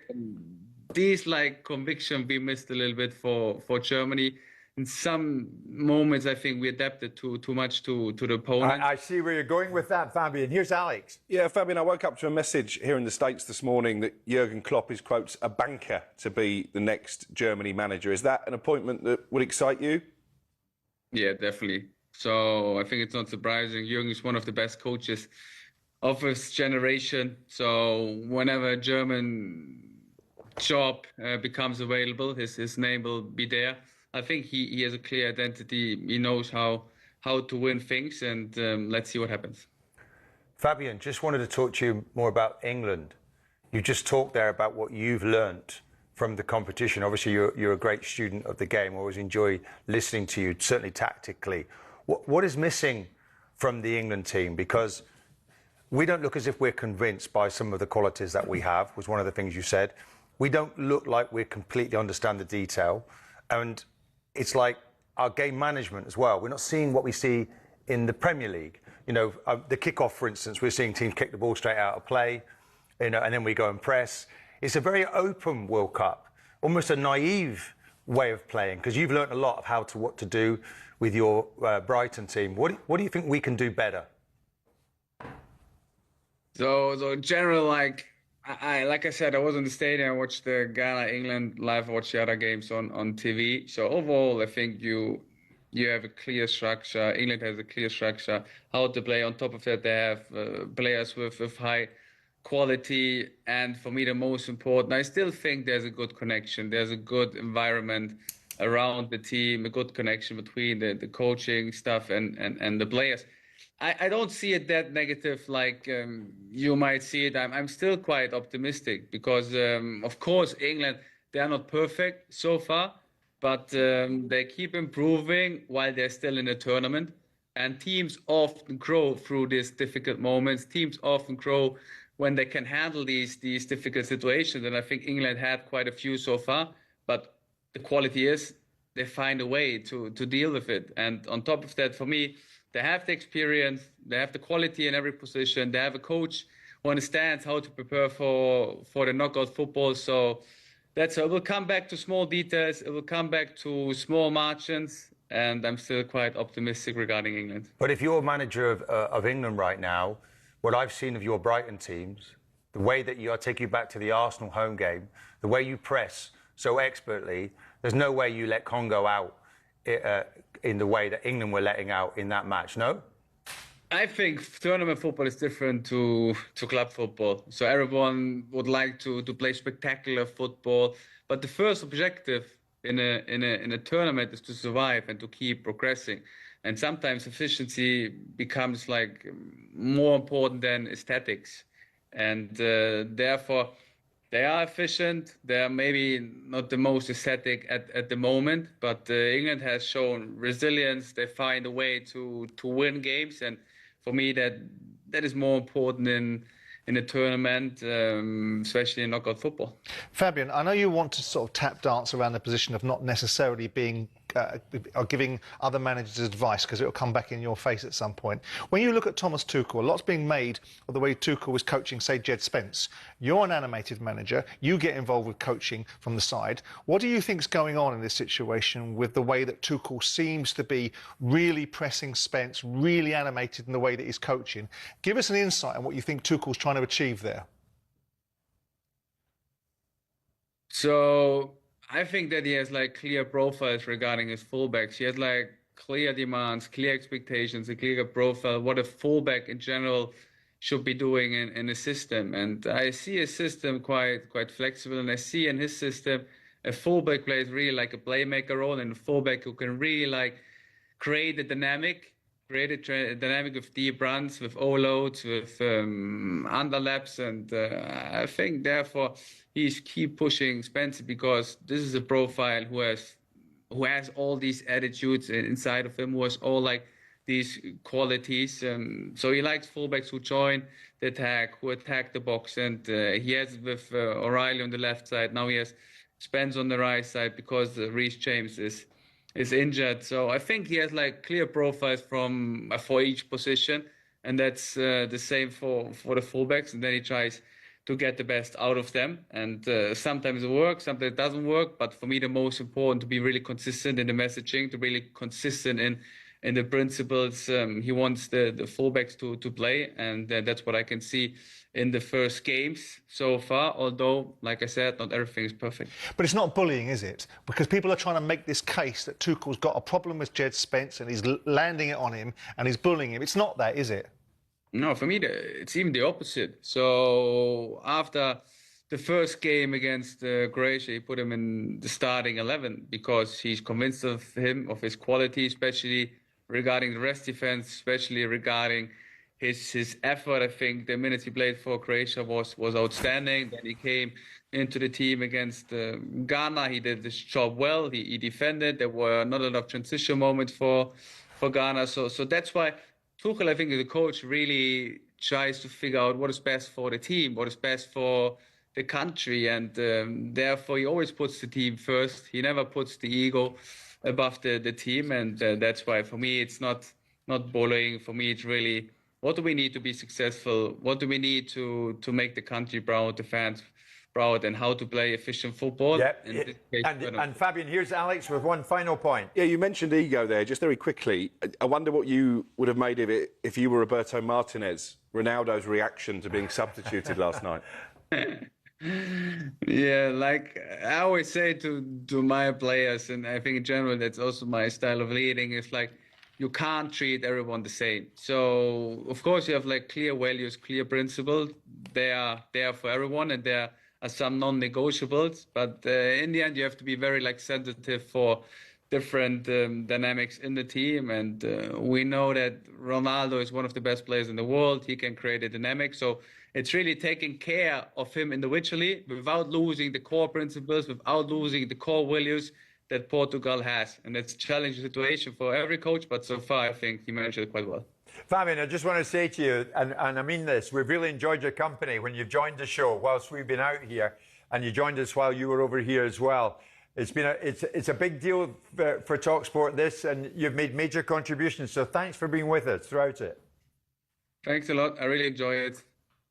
these like conviction we missed a little bit for Germany. In some moments, I think we adapted too much to the opponent. I see where you're going with that, Fabian. Here's Alex. Yeah, Fabian, I woke up to a message here in the States this morning that Jurgen Klopp is, quotes, a banker to be the next Germany manager. Is that an appointment that would excite you? Yeah, definitely. So I think it's not surprising. Jurgen is one of the best coaches of his generation. So whenever a German job becomes available, his name will be there. I think he has a clear identity. He knows how to win things, and let's see what happens. Fabian, just wanted to talk to you more about England. You just talked there about what you've learnt from the competition. Obviously, you're a great student of the game. I always enjoy listening to you, certainly tactically. What is missing from the England team? Because we don't look as if we're convinced by some of the qualities that we have, was one of the things you said. We don't look like we completely understand the detail. And it's like our game management as well. We're not seeing what we see in the Premier League. You know, the kickoff, for instance, we're seeing teams kick the ball straight out of play, you know, and then we go and press. It's a very open World Cup, almost a naive way of playing, because you've learned a lot of what to do with your Brighton team. What do you think we can do better? So in general, like I said, I was in the stadium. I watched the Ghana-England live. I watched the other games on TV. So overall, I think you have a clear structure. England has a clear structure how to play. On top of that, they have players with high quality. And for me, the most important, I still think there's a good connection. There's a good environment around the team, a good connection between the coaching stuff and the players. I don't see it that negative like you might see it. I'm still quite optimistic because, of course, England, they are not perfect so far, but they keep improving while they're still in the tournament. And teams often grow through these difficult moments. Teams often grow when they can handle these difficult situations. And I think England had quite a few so far, but the quality is they find a way to deal with it. And on top of that, for me, they have the experience, they have the quality in every position, they have a coach who understands how to prepare for the knockout football. So it will come back to small details, it will come back to small margins, and I'm still quite optimistic regarding England. But if you're manager of England right now, what I've seen of your Brighton teams, the way that I take you back to the Arsenal home game, the way you press so expertly, there's no way you let Congo out in the way that England were letting out in that match, no? I think tournament football is different to club football. So everyone would like to play spectacular football, but the first objective in a tournament is to survive and to keep progressing. And sometimes efficiency becomes like more important than aesthetics, and therefore they are efficient. They are maybe not the most aesthetic at the moment, but England has shown resilience. They find a way to win games, and for me that is more important in a tournament, especially in knockout football. Fabian, I know you want to sort of tap dance around the position of not necessarily being or giving other managers advice, because it will come back in your face at some point. When you look at Thomas Tuchel, a lot's being made of the way Tuchel was coaching, say, Jed Spence. You're an animated manager. You get involved with coaching from the side. What do you think's going on in this situation with the way that Tuchel seems to be really pressing Spence, really animated in the way that he's coaching? Give us an insight on what you think Tuchel's trying to achieve there. So I think that he has like clear profiles regarding his fullbacks. He has like clear demands, clear expectations, a clear profile, what a fullback in general should be doing in a system. And I see his system quite flexible, and I see in his system a fullback plays really like a playmaker role, and a fullback who can really like create a dynamic of deep runs, with overloads, with underlaps, and I think therefore he's keep pushing Spencer, because this is a profile who has all these attitudes inside of him, who has all like these qualities. So he likes fullbacks who join the attack, who attack the box, and he has with O'Reilly on the left side. Now he has Spence on the right side because Reece James is injured. So I think he has like clear profiles for each position, and that's the same for the fullbacks. And then he tries to get the best out of them. And sometimes it works, sometimes it doesn't work. But for me, the most important to be really consistent in the messaging, to really consistent in the principles he wants the fullbacks to play. And that's what I can see in the first games so far, although, like I said, not everything is perfect. But it's not bullying, is it? Because people are trying to make this case that Tuchel's got a problem with Jed Spence and he's landing it on him and he's bullying him. It's not that, is it? No, for me, it's even the opposite. So after the first game against Croatia, he put him in the starting 11 because he's convinced of his quality, especially regarding the rest defense, especially regarding his effort. I think the minutes he played for Croatia was outstanding. Then he came into the team against Ghana. He did this job well. He defended. There were not a lot of transition moments for Ghana. So that's why Tuchel, I think, the coach, really tries to figure out what is best for the team, what is best for the country, and therefore he always puts the team first. He never puts the ego above the team, and that's why for me it's not bullying. For me it's really, what do we need to be successful? What do we need to make the country proud, the fans proud, and how to play efficient football? Yeah. And Fabian, here's Alex with one final point. Yeah, you mentioned ego there, just very quickly. I wonder what you would have made of it if you were Roberto Martinez, Ronaldo's reaction to being substituted last night. Yeah, like I always say to my players, and I think in general that's also my style of leading, is like, you can't treat everyone the same. So of course you have like clear values, clear principles. They are there for everyone, and there are some non-negotiables. But in the end, you have to be very like sensitive for different dynamics in the team. And we know that Ronaldo is one of the best players in the world. He can create a dynamic. So it's really taking care of him individually without losing the core principles, without losing the core values that Portugal has. And it's a challenging situation for every coach, but so far I think he managed it quite well. Fabian, I just want to say to you, and I mean this, we've really enjoyed your company when you've joined the show whilst we've been out here, and you joined us while you were over here as well. It's been it's a big deal for talkSPORT, this, and you've made major contributions, so thanks for being with us throughout it. Thanks a lot. I really enjoy it.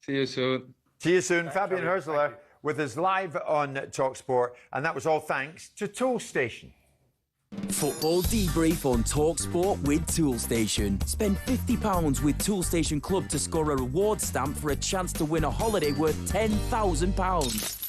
See you soon. See you soon. Fabian Hürzeler with us live on talkSPORT, and that was all thanks to Toolstation. Football debrief on talkSPORT with Toolstation. Spend £50 with Toolstation Club to score a reward stamp for a chance to win a holiday worth £10,000.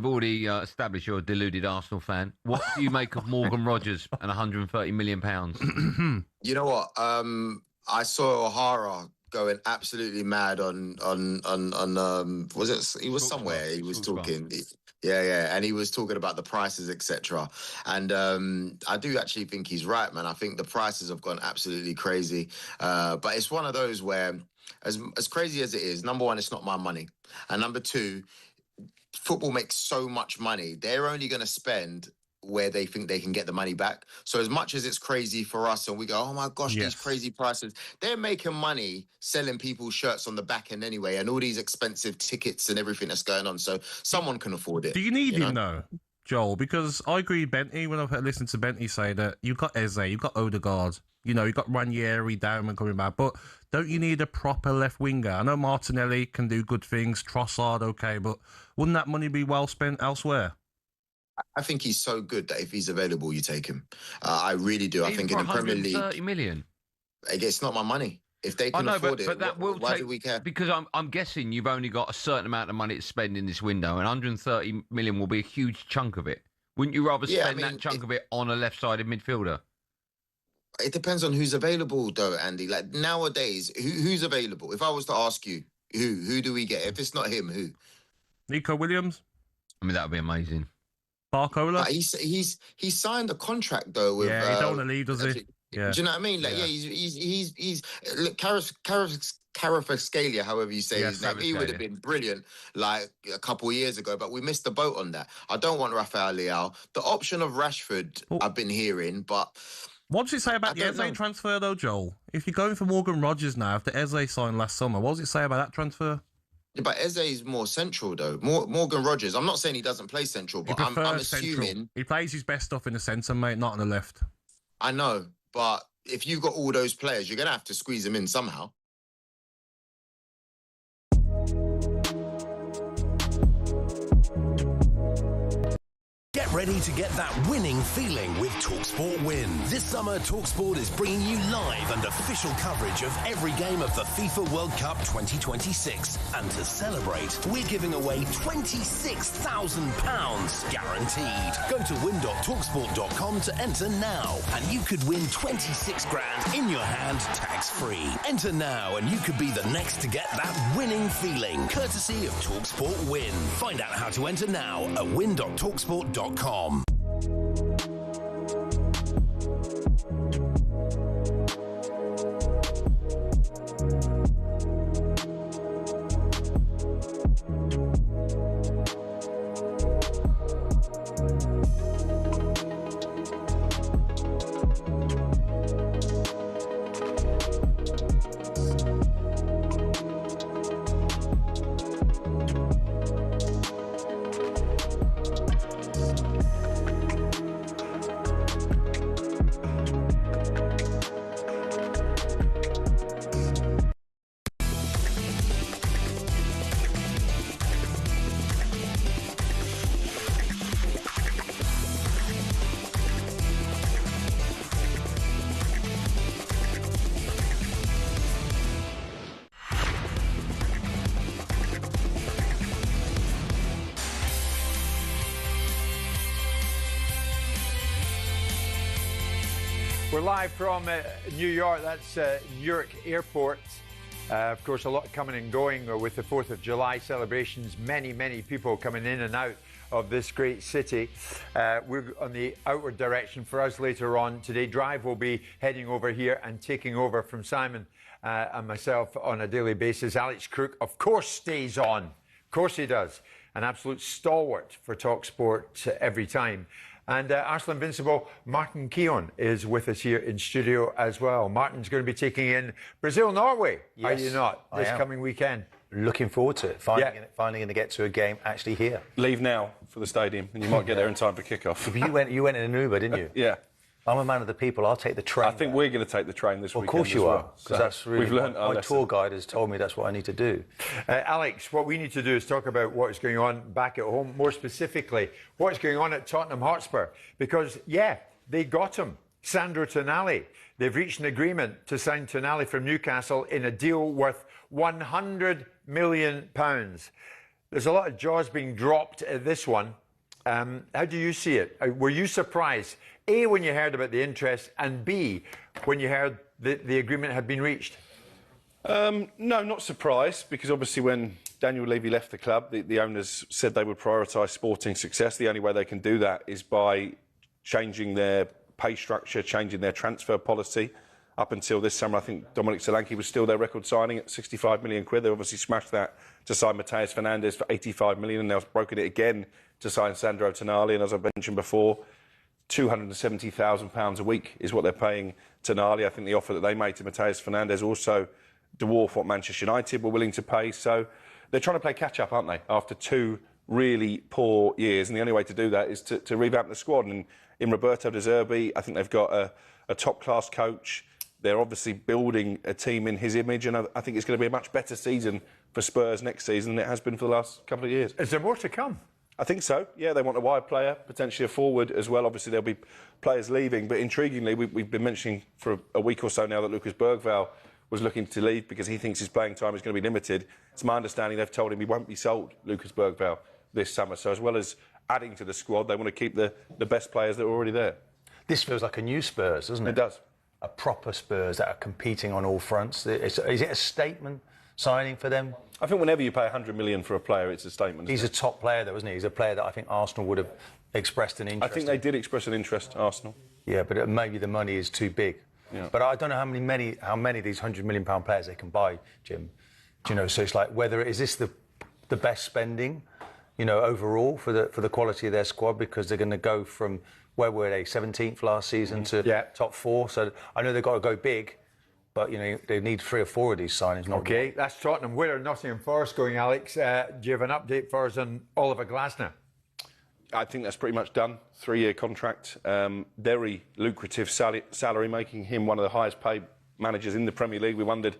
we've already established you're a deluded Arsenal fan. What do you make of Morgan Rogers and 130 million pounds? You know what? I saw O'Hara going absolutely mad on was it? He was somewhere. He was talking. Yeah, and he was talking about the prices, etc. And I do actually think he's right, man. I think the prices have gone absolutely crazy. But it's one of those where, as crazy as it is, number one, it's not my money, and number two, football makes so much money. They're only going to spend where they think they can get the money back. So as much as it's crazy for us and we go, oh my gosh, these crazy prices, they're making money selling people's shirts on the back end anyway, and all these expensive tickets and everything that's going on. So someone can afford it. Do you need him though, Joel? Because I agree with Bentley when I've listened to Bentley say that you've got Eze, you've got Odegaard, you know, you've got Ranieri down and coming back, but don't you need a proper left winger? I know Martinelli can do good things, Trossard, okay, but wouldn't that money be well spent elsewhere? I think he's so good that if he's available, you take him. I really do. I think in the Premier League, 130 million. It's not my money. If they can afford it, but that will why take, do we care? Because I'm guessing you've only got a certain amount of money to spend in this window, and 130 million will be a huge chunk of it. Wouldn't you rather spend that chunk of it on a left-sided midfielder? It depends on who's available, though, Andy. Like nowadays, who's available? If I was to ask you, who do we get? If it's not him, who? Nico Williams. I mean, that would be amazing. Barcola. He's signed a contract though. With, he don't want to leave, does he? Yeah. Do you know what I mean? Like, he's look, Kvaratskhelia, however you say his name, he would have been brilliant like a couple of years ago, but we missed the boat on that. I don't want Rafael Leao. The option of Rashford, I've been hearing, but what does it say about the Eze transfer though, Joel? If you're going for Morgan Rogers now, after Eze signed last summer, what does it say about that transfer? Yeah, but Eze is more central, though. Morgan Rogers, I'm not saying he doesn't play central, but I'm assuming... Central. He plays his best stuff in the centre, mate, not on the left. I know, but if you've got all those players, you're going to have to squeeze them in somehow. Get ready to get that winning feeling with talkSPORT Win. This summer, talkSPORT is bringing you live and official coverage of every game of the FIFA World Cup 2026. And to celebrate, we're giving away £26,000 guaranteed. Go to win.talksport.com to enter now, and you could win 26 grand in your hand, tax-free. Enter now, and you could be the next to get that winning feeling, courtesy of talkSPORT Win. Find out how to enter now at win.talksport.com. We're live from New York. That's Newark Airport. Of course, a lot coming and going with the 4th of July celebrations. Many, many people coming in and out of this great city. We're on the outward direction for us later on today. Drive will be heading over here and taking over from Simon and myself on a daily basis. Alex Crook, of course, stays on. Of course he does. An absolute stalwart for talkSPORT every time. And Arsenal Invincible, Martin Keown is with us here in studio as well. Martin's going to be taking in Brazil-Norway, are you not, this coming weekend? Looking forward to it. Finally going to get to a game actually here. Leave now for the stadium, and you might get there in time for kickoff. You went in an Uber, didn't you? Yeah. I'm a man of the people. I'll take the train. I think we're going to take the train this weekend. Of course you are, because that's really we've learned my tour guide has told me that's what I need to do. Alex, what we need to do is talk about what is going on back at home, more specifically, what's going on at Tottenham Hotspur. Because, they got him, Sandro Tonali. They've reached an agreement to sign Tonali from Newcastle in a deal worth £100 million. There's a lot of jaws being dropped at this one. How do you see it? Were you surprised, A, when you heard about the interest, and B, when you heard the agreement had been reached? No, not surprised, because obviously when Daniel Levy left the club, the owners said they would prioritise sporting success. The only way they can do that is by changing their pay structure, changing their transfer policy. Up until this summer, I think Dominic Solanke was still their record signing at 65 million quid. They obviously smashed that to sign Mateus Fernandes for 85 million, and now broken it again to sign Sandro Tonali. And as I mentioned before, £270,000 a week is what they're paying Tonali. I think the offer that they made to Mateus Fernandes also dwarf what Manchester United were willing to pay. So they're trying to play catch-up, aren't they, after 2 really poor years. And the only way to do that is to revamp the squad. And in Roberto De Zerbi, I think they've got a top-class coach. They're obviously building a team in his image, and I think it's going to be a much better season for Spurs next season than it has been for the last couple of years. Is there more to come? I think so, yeah. They want a wide player, potentially a forward as well. Obviously, there'll be players leaving, but intriguingly, we've been mentioning for a week or so now that Lucas Bergvall was looking to leave because he thinks his playing time is going to be limited. It's my understanding they've told him he won't be sold, Lucas Bergvall, this summer. So as well as adding to the squad, they want to keep the best players that are already there. This feels like a new Spurs, doesn't it? It does. A proper Spurs that are competing on all fronts. Is it a statement signing for them? I think whenever you pay 100 million for a player, it's a statement. He's a top player, though, isn't he? He's a player that I think Arsenal would have expressed an interest. I think they did express an interest, Arsenal. Yeah, but maybe the money is too big. Yeah. But I don't know how many of these £100 million players they can buy, Jim. Do you know? So it's like is this the best spending, overall for the quality of their squad, because they're going to go from where were they 17th last season to top 4. So I know they've got to go big. But, they need 3 or 4 of these signings. OK, that's Tottenham. Where are Nottingham Forest going, Alex? Do you have an update for us on Oliver Glasner? I think that's pretty much done. 3-year contract. Very lucrative salary, making him one of the highest paid managers in the Premier League. We wondered,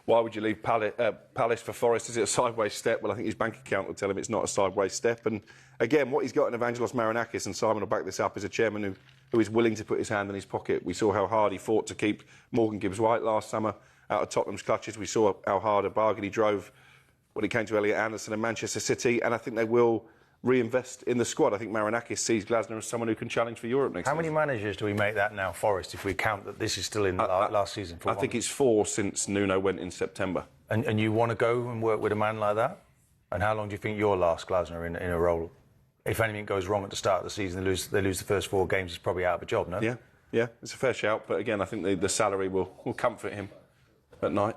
why would you leave Palace for Forest? Is it a sideways step? Well, I think his bank account will tell him it's not a sideways step. And again, what he's got in Evangelos Marinakis, and Simon will back this up, is a chairman who is willing to put his hand in his pocket. We saw how hard he fought to keep Morgan Gibbs-White last summer out of Tottenham's clutches. We saw how hard a bargain he drove when it came to Elliot Anderson and Manchester City, and I think they will reinvest in the squad. I think Marinakis sees Glasner as someone who can challenge for Europe next season. How many managers do we make that now, Forest, if we count that this is still in last season? I think it's 4 since Nuno went in September. And you want to go and work with a man like that? And how long do you think you'll last, Glasner, in a role? If anything goes wrong at the start of the season, they lose the first 4 games, he's probably out of a job, no? Yeah, it's a fair shout. But again, I think the salary will comfort him at night.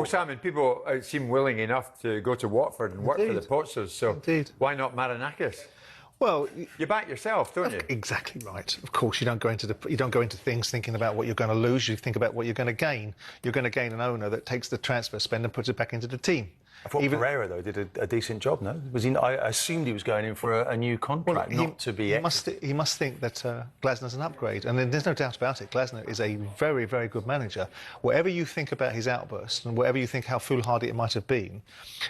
Simon, people seem willing enough to go to Watford and work for the Potsers, so why not Marinakis? Well, you back yourself, don't you? Exactly right. Of course, you don't go into things thinking about what you're going to lose. You think about what you're going to gain. You're going to gain an owner that takes the transfer spend and puts it back into the team. I thought Pereira, though, did a decent job, no? I assumed he was going in for a new contract, not to be... He must think that Glasner's an upgrade, and there's no doubt about it. Glasner is a very, very good manager. Whatever you think about his outburst, and whatever you think how foolhardy it might have been,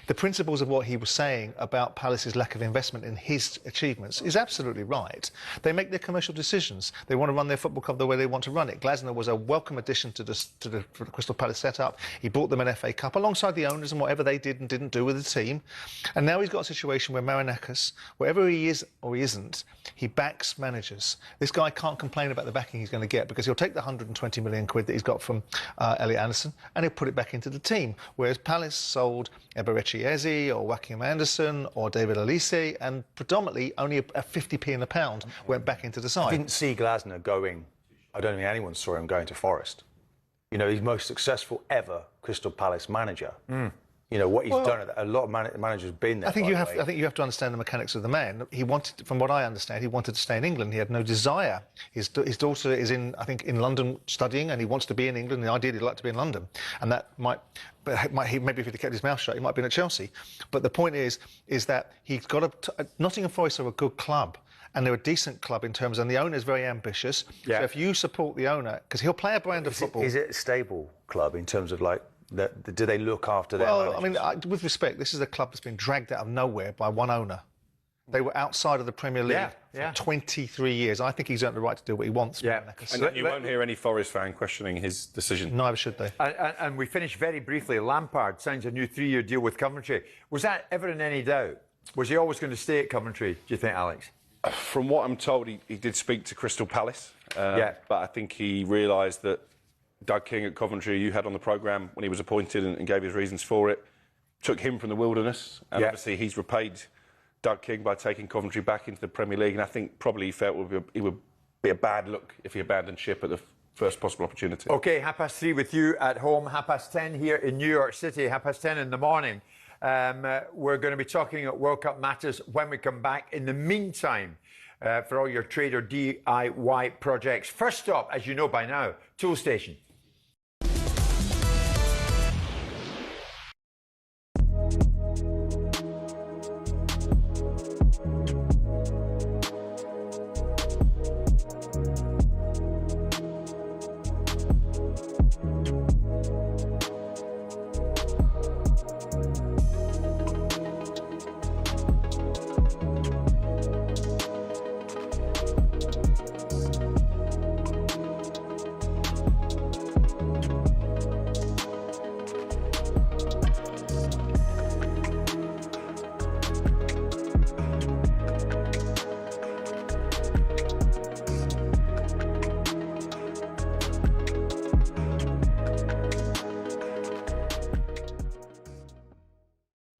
the principles of what he was saying about Palace's lack of investment in his achievements is absolutely right. They make their commercial decisions. They want to run their football club the way they want to run it. Glasner was a welcome addition to the Crystal Palace setup. He brought them an FA Cup alongside the owners and whatever they did and didn't do with the team. And now he's got a situation where Marinakis, wherever he is or he isn't, he backs managers. This guy can't complain about the backing he's going to get, because he'll take the 120 million quid that he's got from Elliot Anderson and he'll put it back into the team. Whereas Palace sold Eberechi Eze or Joachim Anderson or David Olise, and predominantly only a 50p in the pound went back into the side. I didn't see Glasner going. I don't think anyone saw him going to Forest. He's most successful ever Crystal Palace manager. What he's done. A lot of managers have been there. I think you have to understand the mechanics of the man. He wanted, from what I understand, he wanted to stay in England. He had no desire. His daughter is in London studying, and he wants to be in England. And ideally, he'd like to be in London, and that might. But maybe if he'd kept his mouth shut, he might have been at Chelsea. But the point is that he's got Nottingham Forest are a good club. And they're a decent club in terms, and the owner's very ambitious. Yeah. So if you support the owner, because he'll play a brand of football. Is it a stable club in terms of do they look after their managers? I mean, with respect, this is a club that's been dragged out of nowhere by one owner. They were outside of the Premier League for 23 years. I think he's earned the right to do what he wants. And you won't hear any Forest fan questioning his decision. Neither should they. And we finished very briefly. Lampard signs a new 3-year deal with Coventry. Was that ever in any doubt? Was he always going to stay at Coventry, do you think, Alex? From what I'm told, he did speak to Crystal Palace. Yeah. But I think he realised that Doug King at Coventry, you had on the programme when he was appointed and gave his reasons for it, took him from the wilderness. And obviously he's repaid Doug King by taking Coventry back into the Premier League. And I think probably he felt it would be a bad look if he abandoned ship at the first possible opportunity. OK, 3:30 with you at home, 10:30 here in New York City, 10:30 in the morning. We're going to be talking at World Cup matters when we come back. In the meantime, for all your trade or DIY projects, first stop, as you know by now, Tool Station.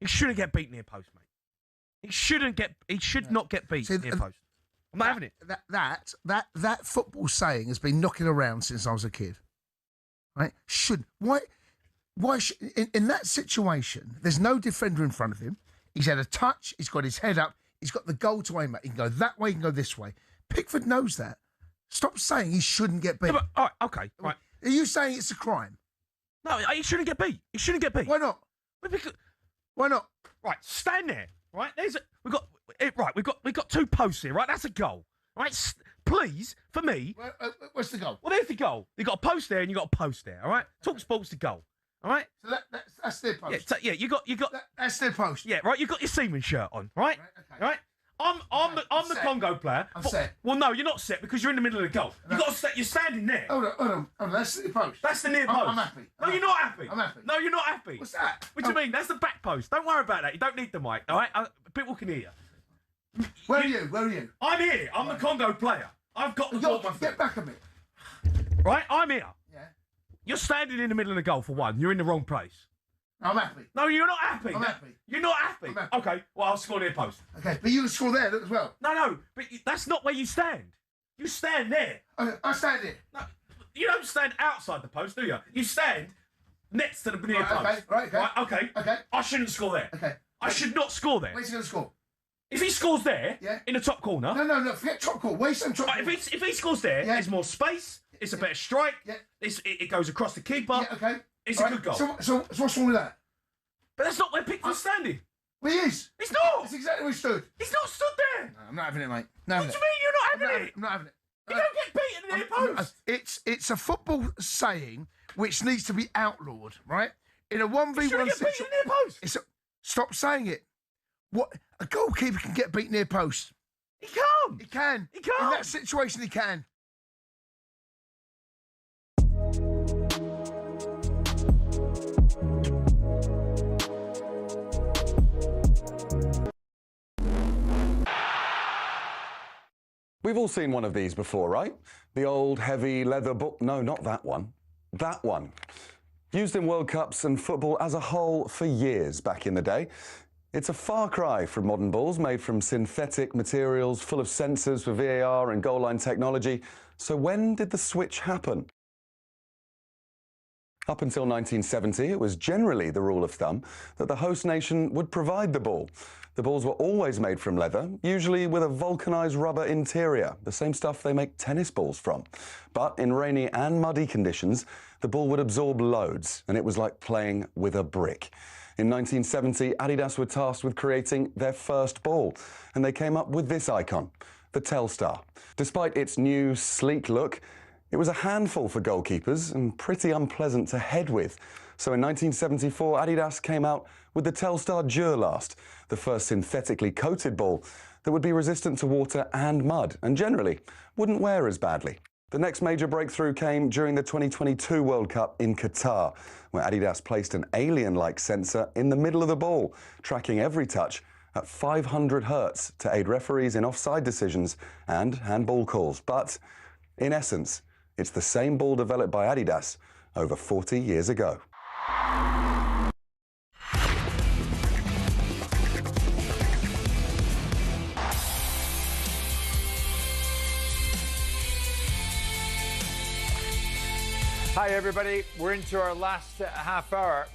He shouldn't get beat near post, mate. He should not get beat near post. I'm not having it. That football saying has been knocking around since I was a kid. Right? In that situation, there's no defender in front of him. He's had a touch. He's got his head up. He's got the goal to aim at. He can go that way. He can go this way. Pickford knows that. Stop saying he shouldn't get beat. No, but, all right, okay, right. Are you saying it's a crime? No, he shouldn't get beat. He shouldn't get beat. Why not? Why not? Right, stand there. Right, we've got two posts here. Right, that's a goal. Right, please, for me. What's the goal? Well, there's the goal. You got a post there and you got a post there. All right, talkSPORT's the goal. All right. So that's their post. Yeah, you got. That's their post. Yeah, right. You got your Seaman shirt on, right? Okay. Right. I'm the Congo player. I'm set. Well, no, you're not set because you're in the middle of the goal. You got to set. You're standing there. Hold on. That's the post. That's the near post. I'm happy. No, you're not happy. I'm happy. No, you're not happy. What's that? What do you mean? That's the back post. Don't worry about that. You don't need the mic. All right. People can hear you. Where are you? I'm here. I'm the Congo player. I've got the ball. Get back a bit. Right. I'm here. Yeah. You're standing in the middle of the goal for one. You're in the wrong place. I'm happy. No, you're not happy. I'm happy. You're not happy. I'm happy. Okay, well, I'll score near post. Okay, but you can score there as well. No, but that's not where you stand. You stand there. I stand here. No, you don't stand outside the post, do you? You stand next to the near post. Okay. I shouldn't score there. Okay. I should not score there. Where's he going to score? If he scores there, in the top corner. No, forget top corner. Where's some top corner? If he scores there, there's more space. It's a better strike. Yeah. It goes across the keeper. Yeah, okay. It's a good goal. So what's wrong with that? But that's not where Pickford's standing. Well, he is. He's not. That's exactly where he stood. He's not stood there. No, I'm not having it, mate. What do you mean you're not having it? I'm not having it. You don't get beaten in the near post. It's a football saying which needs to be outlawed, right? In a 1v1 situation. Stop saying it. What a goalkeeper can get beat near post. He can't. He can. He can't. In that situation, he can. We've all seen one of these before, right? The old heavy leather book. No, not that one. That one. Used in World Cups and football as a whole for years back in the day. It's a far cry from modern balls made from synthetic materials full of sensors for VAR and goal line technology. So when did the switch happen? Up until 1970, it was generally the rule of thumb that the host nation would provide the ball. The balls were always made from leather, usually with a vulcanized rubber interior, the same stuff they make tennis balls from. But in rainy and muddy conditions, the ball would absorb loads, and it was like playing with a brick. In 1970, Adidas were tasked with creating their first ball, and they came up with this icon, the Telstar. Despite its new, sleek look, it was a handful for goalkeepers and pretty unpleasant to head with. So in 1974, Adidas came out with the Telstar Durlast, the first synthetically coated ball that would be resistant to water and mud, and generally wouldn't wear as badly. The next major breakthrough came during the 2022 World Cup in Qatar, where Adidas placed an alien-like sensor in the middle of the ball, tracking every touch at 500 hertz to aid referees in offside decisions and handball calls. But in essence, it's the same ball developed by Adidas over 40 years ago. Hi, everybody. We're into our last half hour.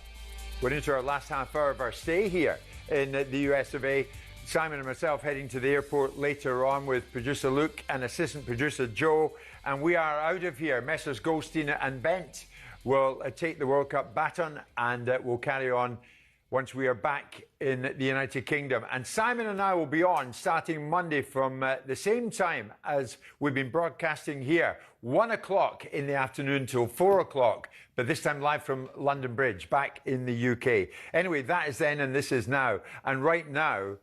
We're into our last half hour of our stay here in the US of A. Simon and myself heading to the airport later on with producer Luke and assistant producer Joe. And we are out of here. Messrs Goldstein and Bent will take the World Cup baton and we'll carry on once we are back in the United Kingdom. And Simon and I will be on starting Monday from the same time as we've been broadcasting here, 1 o'clock in the afternoon till 4 o'clock, but this time live from London Bridge, back in the UK. Anyway, that is then and this is now. And right now,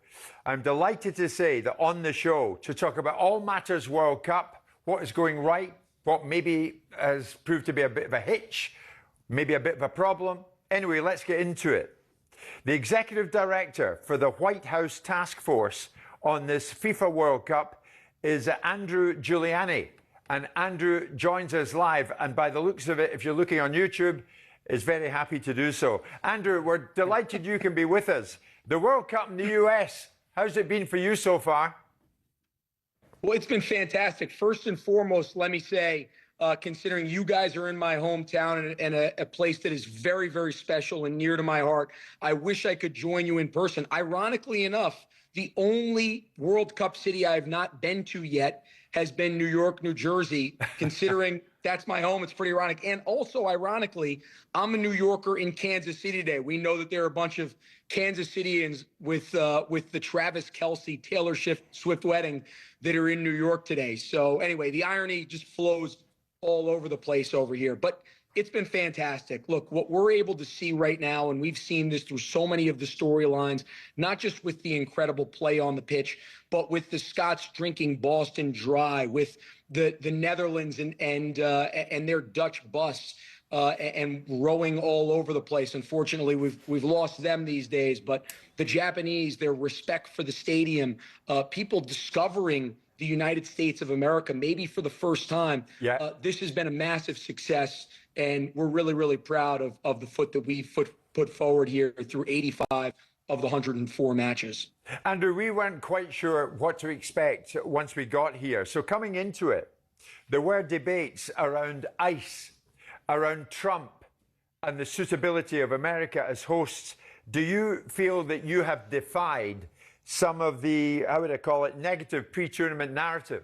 I'm delighted to say that on the show, to talk about all matters World Cup, what is going right, what maybe has proved to be a bit of a hitch, maybe a bit of a problem. Anyway, let's get into it. The executive director for the White House task force on this FIFA World Cup is Andrew Giuliani. And Andrew joins us live. And by the looks of it, if you're looking on YouTube, is very happy to do so. Andrew, we're delighted you can be with us. The World Cup in the US, how's it been for you so far? Well, it's been fantastic. First and foremost, let me say, considering you guys are in my hometown and a place that is very, very special and near to my heart, I wish I could join you in person. Ironically enough, the only World Cup city I have not been to yet has been New York, New Jersey. Considering that's my home, it's pretty ironic. And also, ironically, I'm a New Yorker in Kansas City today. We know that there are a bunch of Kansas Cityans with the Travis Kelce, Taylor Swift wedding that are in New York today. So anyway, the irony just flows all over the place over here. But it's been fantastic. Look, what we're able to see right now, and we've seen this through so many of the storylines, not just with the incredible play on the pitch, but with the Scots drinking Boston Dry, with the Netherlands and their Dutch bus and rowing all over the place. Unfortunately, we've lost them these days, but the Japanese, their respect for the stadium, people discovering the United States of America, maybe for the first time. Yeah. This has been a massive success, and we're really, really proud of the foot that we put forward here through 85 of the 104 matches. Andrew, we weren't quite sure what to expect once we got here. So coming into it, there were debates around ICE, around Trump, and the suitability of America as hosts. Do you feel that you have defied some of the, how would I call it, negative pre-tournament narrative?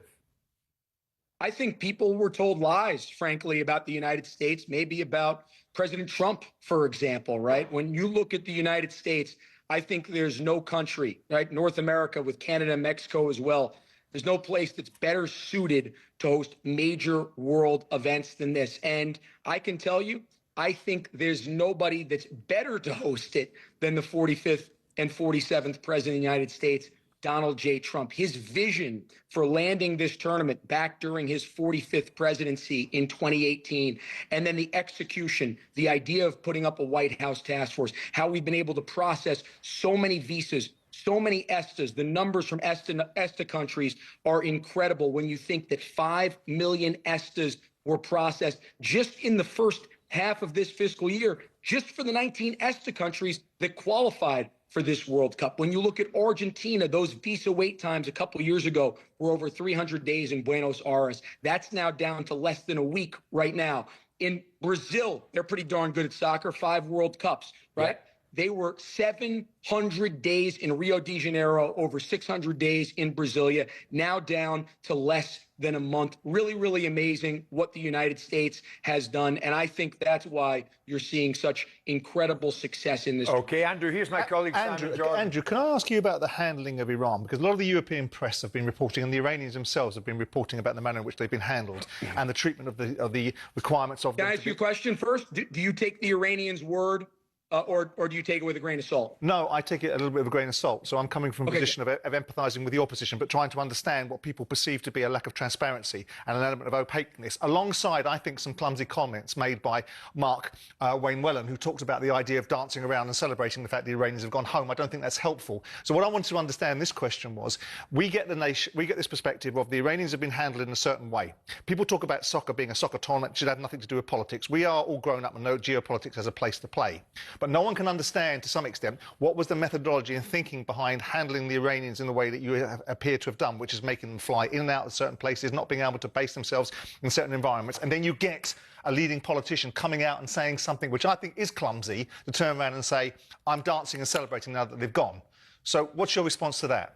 I think people were told lies, frankly, about the United States, maybe about President Trump, for example, right? When you look at the United States, I think there's no country, right? North America with Canada and Mexico as well. There's no place that's better suited to host major world events than this. And I can tell you, I think there's nobody that's better to host it than the 45th and 47th President of the United States, Donald J. Trump. His vision for landing this tournament back during his 45th presidency in 2018, and then the execution, the idea of putting up a White House task force, how we've been able to process so many visas, so many ESTAs. The numbers from ESTA countries are incredible when you think that 5 million ESTAs were processed just in the first half of this fiscal year, just for the 19 ESTA countries that qualified for this World Cup. When you look at Argentina, those visa wait times a couple years ago were over 300 days in Buenos Aires. That's now down to less than a week right now. In Brazil, they're pretty darn good at soccer, 5 World Cups, right? Yeah. They were 700 days in Rio de Janeiro, over 600 days in Brasilia, now down to less than a month. Really, really amazing what the United States has done. And I think that's why you're seeing such incredible success in this. Okay, Andrew, here's my colleague, Andrew, can I ask you about the handling of Iran? Because a lot of the European press have been reporting, and the Iranians themselves have been reporting about the manner in which they've been handled and the treatment of the requirements of them. Can I ask you a question first? Do you take the Iranians' word or do you take it with a grain of salt? No, I take it a little bit of a grain of salt. So I'm coming from a Okay. position of empathising with your position, but trying to understand what people perceive to be a lack of transparency and an element of opaqueness, alongside, I think, some clumsy comments made by Mark Wayne Whelan, who talked about the idea of dancing around and celebrating the fact the Iranians have gone home. I don't think that's helpful. So what I wanted to understand this question was, we get this perspective of the Iranians have been handled in a certain way. People talk about soccer being a soccer tournament, should have nothing to do with politics. We are all grown up and know geopolitics has a place to play. But no one can understand, to some extent, what was the methodology and thinking behind handling the Iranians in the way that you appear to have done, which is making them fly in and out of certain places, not being able to base themselves in certain environments. And then you get a leading politician coming out and saying something which I think is clumsy, to turn around and say, I'm dancing and celebrating now that they've gone. So what's your response to that?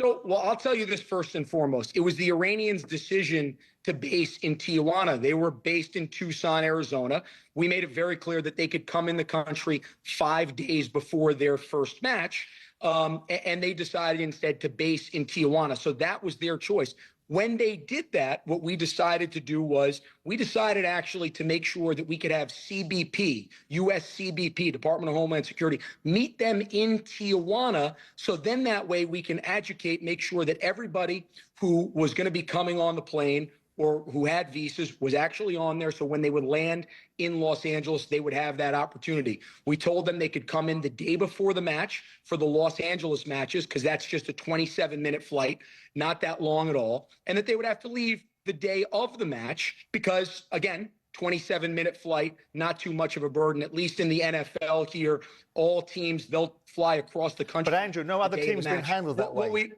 So, well, I'll tell you this first and foremost. It was the Iranians' decision to base in Tijuana. They were based in Tucson, Arizona. We made it very clear that they could come in the country 5 days before their first match, and they decided instead to base in Tijuana. So that was their choice. When they did that, what we decided to do was we decided actually to make sure that we could have CBP, U.S. CBP, Department of Homeland Security, meet them in Tijuana. So then that way we can educate, make sure that everybody who was going to be coming on the plane or who had visas was actually on there. So when they would land in Los Angeles, they would have that opportunity. We told them they could come in the day before the match for the Los Angeles matches, because that's just a 27-minute flight, not that long at all, and that they would have to leave the day of the match because, again, 27-minute flight, not too much of a burden, at least in the NFL here. All teams, they'll fly across the country. But Andrew, no other team's been handled that way.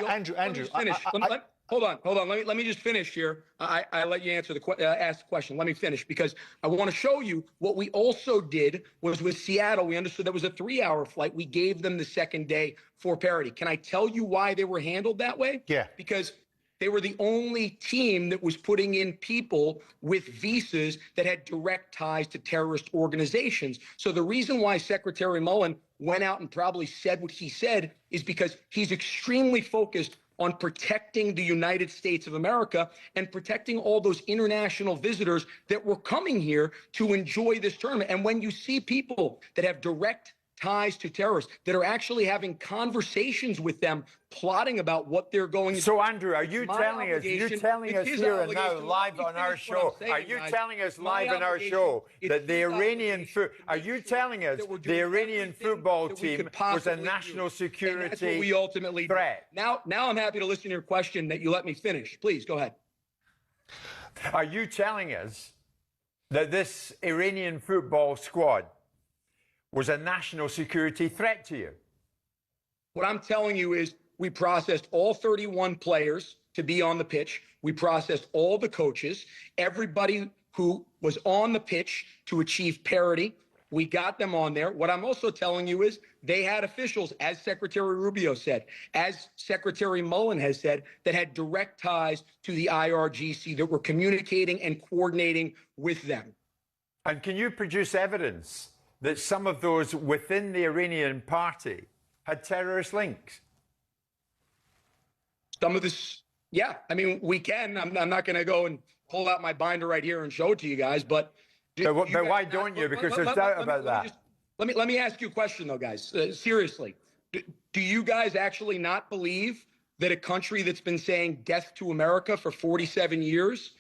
Andrew, finish. Hold on. Let me just finish here. I let you answer ask the question. Let me finish, because I want to show you what we also did was with Seattle. We understood that was a 3-hour flight. We gave them the second day for parity. Can I tell you why they were handled that way? Yeah. Because they were the only team that was putting in people with visas that had direct ties to terrorist organizations. So the reason why Secretary Mullen went out and probably said what he said is because he's extremely focused on protecting the United States of America and protecting all those international visitors that were coming here to enjoy this tournament. And when you see people that have direct ties to terrorists, that are actually having conversations with them, plotting about what they're going to do. So, Andrew, are you telling us here and now, live on our show, are you telling us live on our show that the Iranian football team was a national security that's what we ultimately threat? Now I'm happy to listen to your question that you let me finish. Please, go ahead. Are you telling us that this Iranian football squad was a national security threat to you? What I'm telling you is we processed all 31 players to be on the pitch. We processed all the coaches, everybody who was on the pitch to achieve parity. We got them on there. What I'm also telling you is they had officials, as Secretary Rubio said, as Secretary Mullen has said, that had direct ties to the IRGC, that were communicating and coordinating with them. And can you produce evidence that some of those within the Iranian party had terrorist links? Some of this, yeah. I mean, we can. I'm not going to go and pull out my binder right here and show it to you guys, but why don't you? Because there's doubt about that. Let me ask you a question, though, guys. Seriously, do you guys actually not believe that a country that's been saying death to America for 47 years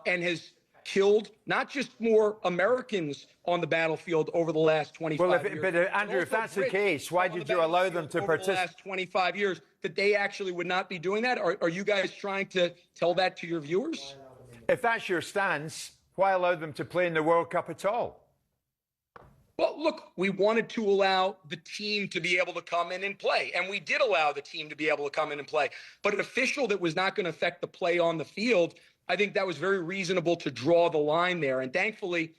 and has killed not just more Americans on the battlefield over the last 25 years. But Andrew, if that's the case, why did you allow them to participate? The last 25 years, that they actually would not be doing that? Are you guys trying to tell that to your viewers? If that's your stance, why allow them to play in the World Cup at all? Well, look, we wanted to allow the team to be able to come in and play, and we did allow the team to be able to come in and play. But an official that was not going to affect the play on the field, I think that was very reasonable to draw the line there. And thankfully,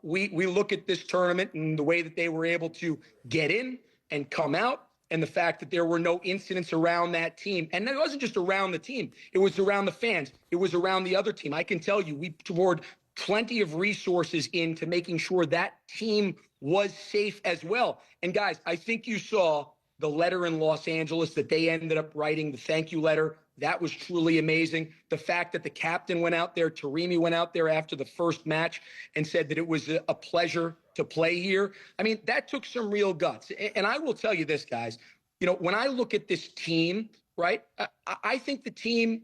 we look at this tournament and the way that they were able to get in and come out, and the fact that there were no incidents around that team. And it wasn't just around the team. It was around the fans. It was around the other team. I can tell you, we poured plenty of resources into making sure that team was safe as well. And guys, I think you saw the letter in Los Angeles that they ended up writing, the thank you letter, that was truly amazing. The fact that the captain went out there, Taremi went out there after the first match and said that it was a pleasure to play here. I mean, that took some real guts. And I will tell you this, guys, you know, when I look at this team, right, I think the team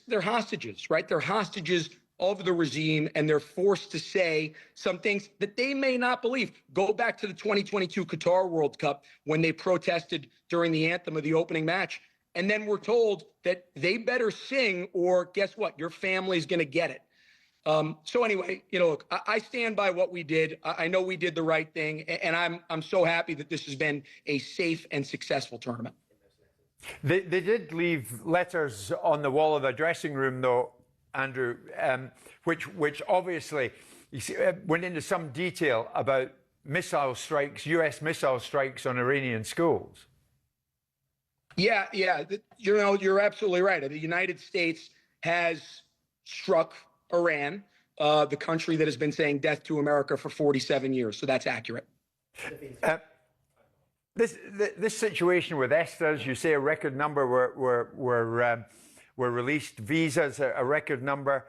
they're hostages, right? They're hostages of the regime, and they're forced to say some things that they may not believe. Go back to the 2022 Qatar World Cup when they protested during the anthem of the opening match. And then we're told that they better sing or guess what? Your family's going to get it. So anyway, you know, look, I stand by what we did. I know we did the right thing, and I'm so happy that this has been a safe and successful tournament. They did leave letters on the wall of the dressing room, though, Andrew, which obviously went into some detail about missile strikes, U.S. missile strikes on Iranian schools. Yeah. You know, you're absolutely right. The United States has struck Iran, the country that has been saying death to America for 47 years. So that's accurate. This situation with ESTAs, you say a record number were released, visas, a record number.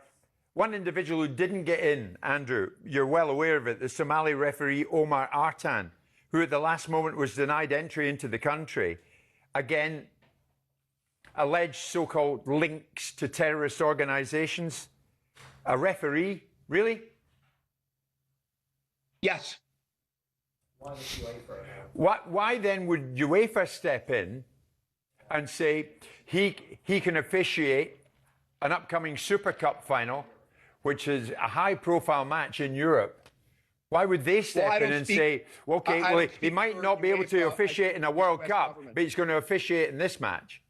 One individual who didn't get in, Andrew, you're well aware of it, the Somali referee Omar Artan, who at the last moment was denied entry into the country. Again, alleged so-called links to terrorist organizations. A referee, really? Yes. Why then would UEFA step in and say he can officiate an upcoming Super Cup final, which is a high-profile match in Europe? Why would they step in and say, okay, well, he might not be able to officiate in a World Cup, but he's going to officiate in this match?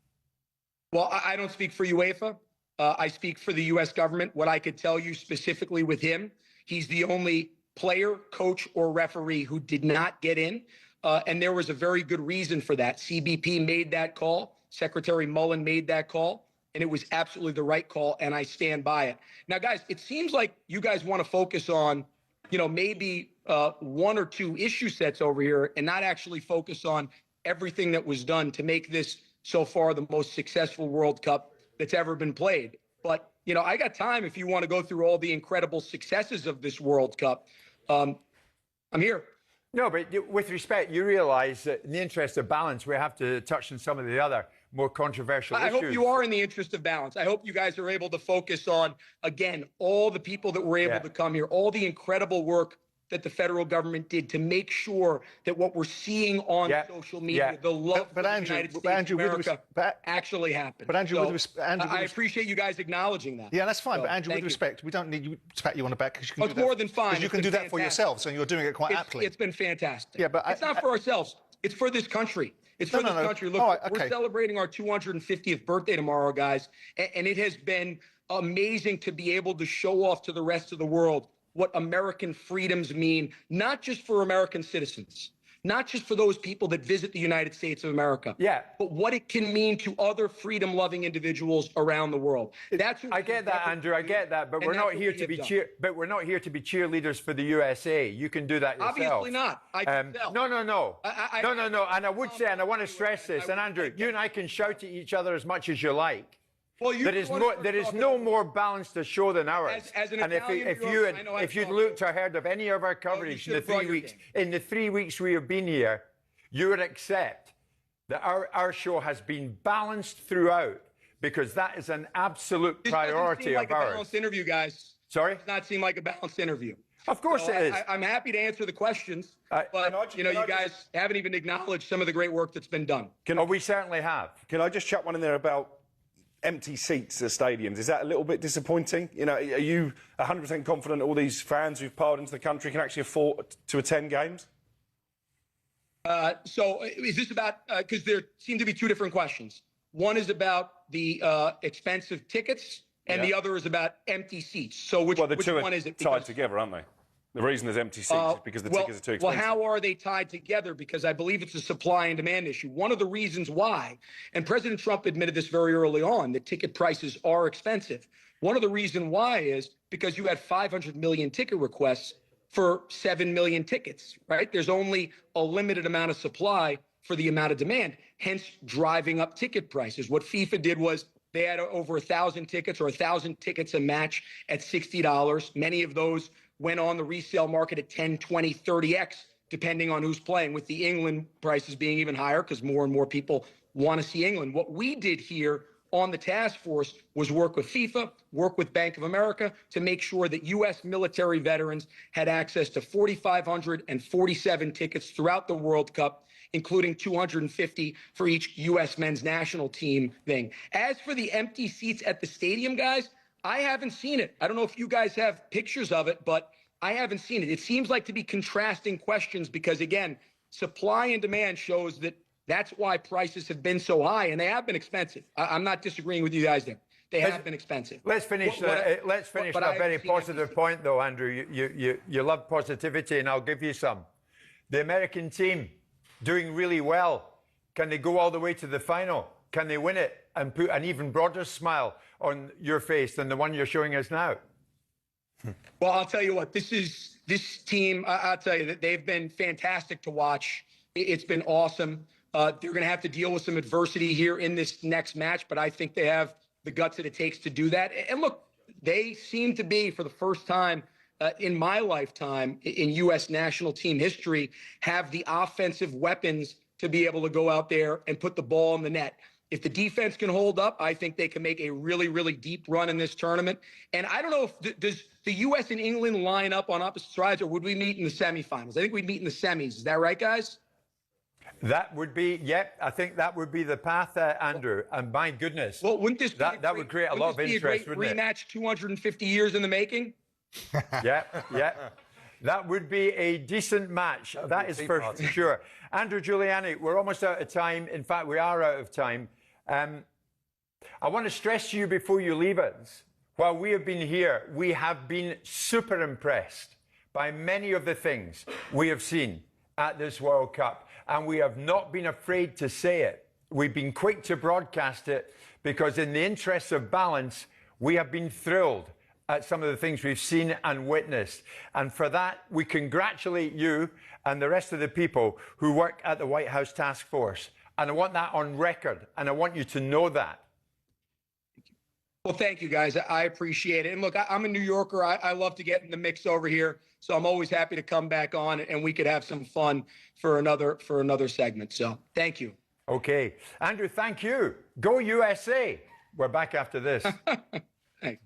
Well, I don't speak for UEFA. I speak for the U.S. government. What I could tell you specifically with him, he's the only player, coach, or referee who did not get in. And there was a very good reason for that. CBP made that call. Secretary Mullen made that call. And it was absolutely the right call, and I stand by it. Now, guys, it seems like you guys want to focus on, you know, maybe one or two issue sets over here and not actually focus on everything that was done to make this so far the most successful World Cup that's ever been played. But, you know, I got time if you want to go through all the incredible successes of this World Cup. I'm here. No, but with respect, you realize that in the interest of balance, we have to touch on some of the other more controversial issues. I hope you are in the interest of balance. I hope you guys are able to focus on, again, all the people that were able to come here, all the incredible work that the federal government did to make sure that what we're seeing on social media, the love for the United States of America actually happened. But Andrew, I appreciate you guys acknowledging that. Yeah, that's fine. But Andrew, with respect, we don't need you to pat you on the back because you can do that. More than fine. Because you can do that for yourselves, and you're doing it quite aptly. It's been fantastic. Yeah, but it's not for ourselves. It's for this country. It's for this country. Look, we're celebrating our 250th birthday tomorrow, guys, and it has been amazing to be able to show off to the rest of the world what American freedoms mean, not just for American citizens, not just for those people that visit the United States of America, but what it can mean to other freedom-loving individuals around the world. That's what I get that, Andrew. I get that, but we're not here to be cheerleaders for the USA. You can do that yourself. Obviously not. I can tell. No. No. And I would say, and I want to stress this, and Andrew, you and I can shout at each other as much as you like. Well, there is no more balanced a show than ours. And if you'd looked or heard of any of our coverage in the 3 weeks we have been here, you would accept that our show has been balanced throughout, because that is an absolute priority of ours. It doesn't seem like a balanced interview, guys. Sorry? It does not seem like a balanced interview. Of course it is. I'm happy to answer the questions, but you guys haven't even acknowledged some of the great work that's been done. We certainly have. Can I just chuck one in there about empty seats at stadiums? Is that a little bit disappointing? You know, are you 100% confident all these fans who've piled into the country can actually afford to attend games? So is this about, because there seem to be two different questions. One is about the expensive tickets, and the other is about empty seats. So which one is it? Tied together, aren't they? The reason there's empty seats is because the tickets are too expensive. Well, how are they tied together? Because I believe it's a supply and demand issue. One of the reasons why, and President Trump admitted this very early on, that ticket prices are expensive. One of the reasons why is because you had 500 million ticket requests for 7 million tickets, right? There's only a limited amount of supply for the amount of demand, hence driving up ticket prices. What FIFA did was they had over 1,000 tickets or 1,000 tickets a match at $60. Many of those went on the resale market at 10, 20, 30x, depending on who's playing, with the England prices being even higher because more and more people want to see England. What we did here on the task force was work with FIFA, work with Bank of America to make sure that U.S. military veterans had access to 4,547 tickets throughout the World Cup, including 250 for each U.S. men's national team thing. As for the empty seats at the stadium, guys, I haven't seen it. I don't know if you guys have pictures of it, but I haven't seen it. It seems like to be contrasting questions because, again, supply and demand shows that that's why prices have been so high, and they have been expensive. I'm not disagreeing with you guys there. They have been expensive. Let's finish that very positive point, though, Andrew. You love positivity, and I'll give you some. The American team doing really well. Can they go all the way to the final? Can they win it and put an even broader smile on your face than the one you're showing us now? Well, I'll tell you what, this team, I'll tell you that they've been fantastic to watch. It's been awesome. They're going to have to deal with some adversity here in this next match, but I think they have the guts that it takes to do that. And look, they seem to be, for the first time in my lifetime in U.S. national team history, have the offensive weapons to be able to go out there and put the ball in the net. If the defense can hold up, I think they can make a really, really deep run in this tournament. And I don't know if does the U.S. and England line up on opposite sides, or would we meet in the semifinals? I think we'd meet in the semis. Is that right, guys? That would be, I think that would be the path, Andrew. And my goodness, well, wouldn't this be that would create a lot of interest, wouldn't it? Rematch 250 years in the making. Yeah. That would be a decent match. That is for sure. Andrew Giuliani, we're almost out of time. In fact, we are out of time. I want to stress to you before you leave us, while we have been here, we have been super impressed by many of the things we have seen at this World Cup. And we have not been afraid to say it. We've been quick to broadcast it because in the interests of balance, we have been thrilled at some of the things we've seen and witnessed. And for that, we congratulate you and the rest of the people who work at the White House Task Force. And I want that on record, and I want you to know that. Well, thank you, guys. I appreciate it. And look, I'm a New Yorker. I love to get in the mix over here. So I'm always happy to come back on and we could have some fun for another segment. So thank you. Okay. Andrew, thank you. Go USA. We're back after this. Thanks.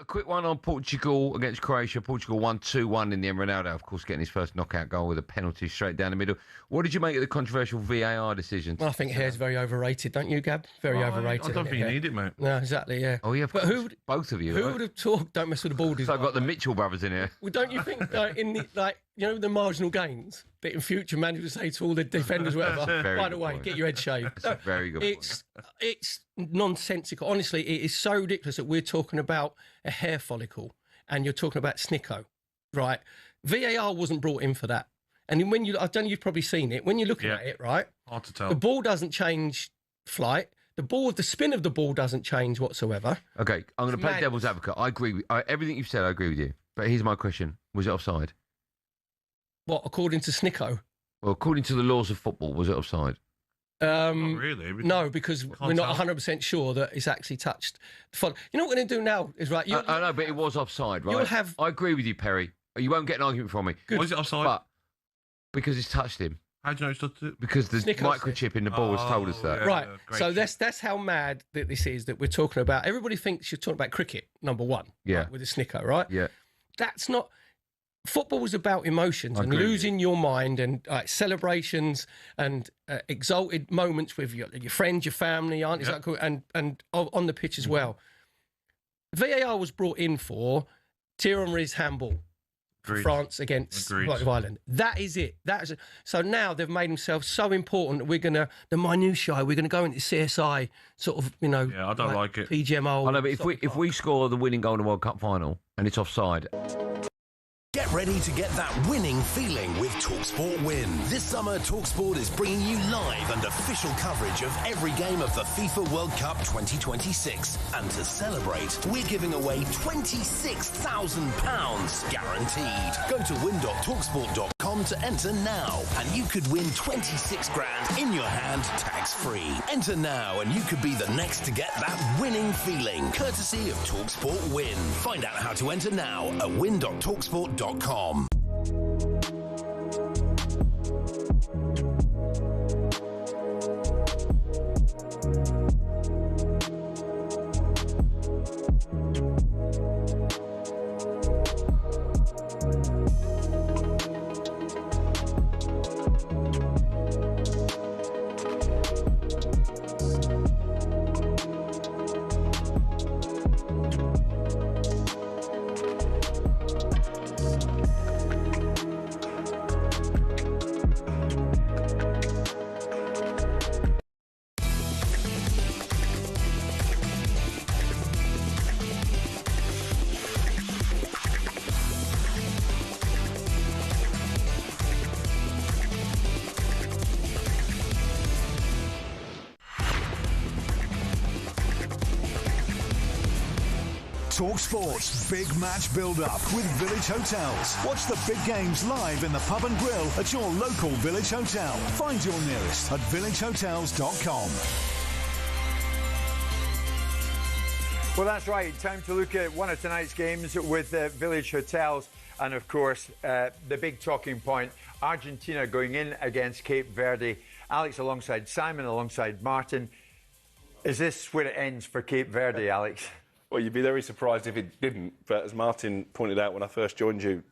Quick one on Portugal against Croatia. Portugal won 2-1 in the end. Ronaldo, of course, getting his first knockout goal with a penalty straight down the middle. What did you make of the controversial VAR decision? Well, I think hair's very overrated, don't you, Gab? Very overrated. I don't think you need it, mate. No, exactly, yeah. Oh, yeah, but who? Both of you. Who would have talked? Don't mess with the ball. So I've got the Mitchell brothers in here. Well, don't you think, in the the marginal gains, that in future managers say to all the defenders, whatever, by the way, get your head shaved. That's a very good point. It's nonsensical. Honestly, it is so ridiculous that we're talking about a hair follicle and you're talking about Snicko, right? VAR wasn't brought in for that. And when I don't know, you've probably seen it. When you're looking at it, right? Hard to tell. The ball doesn't change flight. The spin of the ball doesn't change whatsoever. Okay, I'm going to play devil's advocate. I agree with everything you've said. I agree with you. But here's my question: was it offside? What, according to Snicko? Well, according to the laws of football, was it offside? Not really. No, because we're not 100% sure that it's actually touched. You know what we're going to do now is right. I know, but it was offside, right? I agree with you, Perry. You won't get an argument from me. Good. Was it offside? But because it's touched him. How do you know it's touched it? Because the microchip in the ball has told us that. Yeah, right. So that's how mad that this is that we're talking about. Everybody thinks you're talking about cricket, number one. Yeah. Right, with the Snicko, right? Yeah. That's not. football was about emotions and losing your mind and celebrations and exalted moments with your friends, your family, aunties, uncle, and on the pitch as well. VAR was brought in for Thierry Henry's handball. France against Republic of Ireland. That is it. So now they've made themselves so important that we're going to, the minutiae, we're going to go into CSI sort of, Yeah, I don't like it. PGMO. I know, but if we score the winning goal in the World Cup final and it's offside. Get ready to get that winning feeling with talkSPORT Win. This summer, talkSPORT is bringing you live and official coverage of every game of the FIFA World Cup 2026. And to celebrate, we're giving away £26,000 guaranteed. Go to win.talksport.com to enter now, and you could win 26 grand in your hand, tax-free. Enter now, and you could be the next to get that winning feeling, courtesy of talkSPORT Win. Find out how to enter now at win.talksport.com. talkSPORT's Big Match Build-Up with Village Hotels. Watch the big games live in the pub and grill at your local Village Hotel. Find your nearest at villagehotels.com. Well, that's right. Time to look at one of tonight's games with Village Hotels. And, of course, the big talking point, Argentina going in against Cape Verde. Alex alongside Simon, alongside Martin. Is this where it ends for Cape Verde, Alex? Well, you'd be very surprised if it didn't. But as Martin pointed out when I first joined you,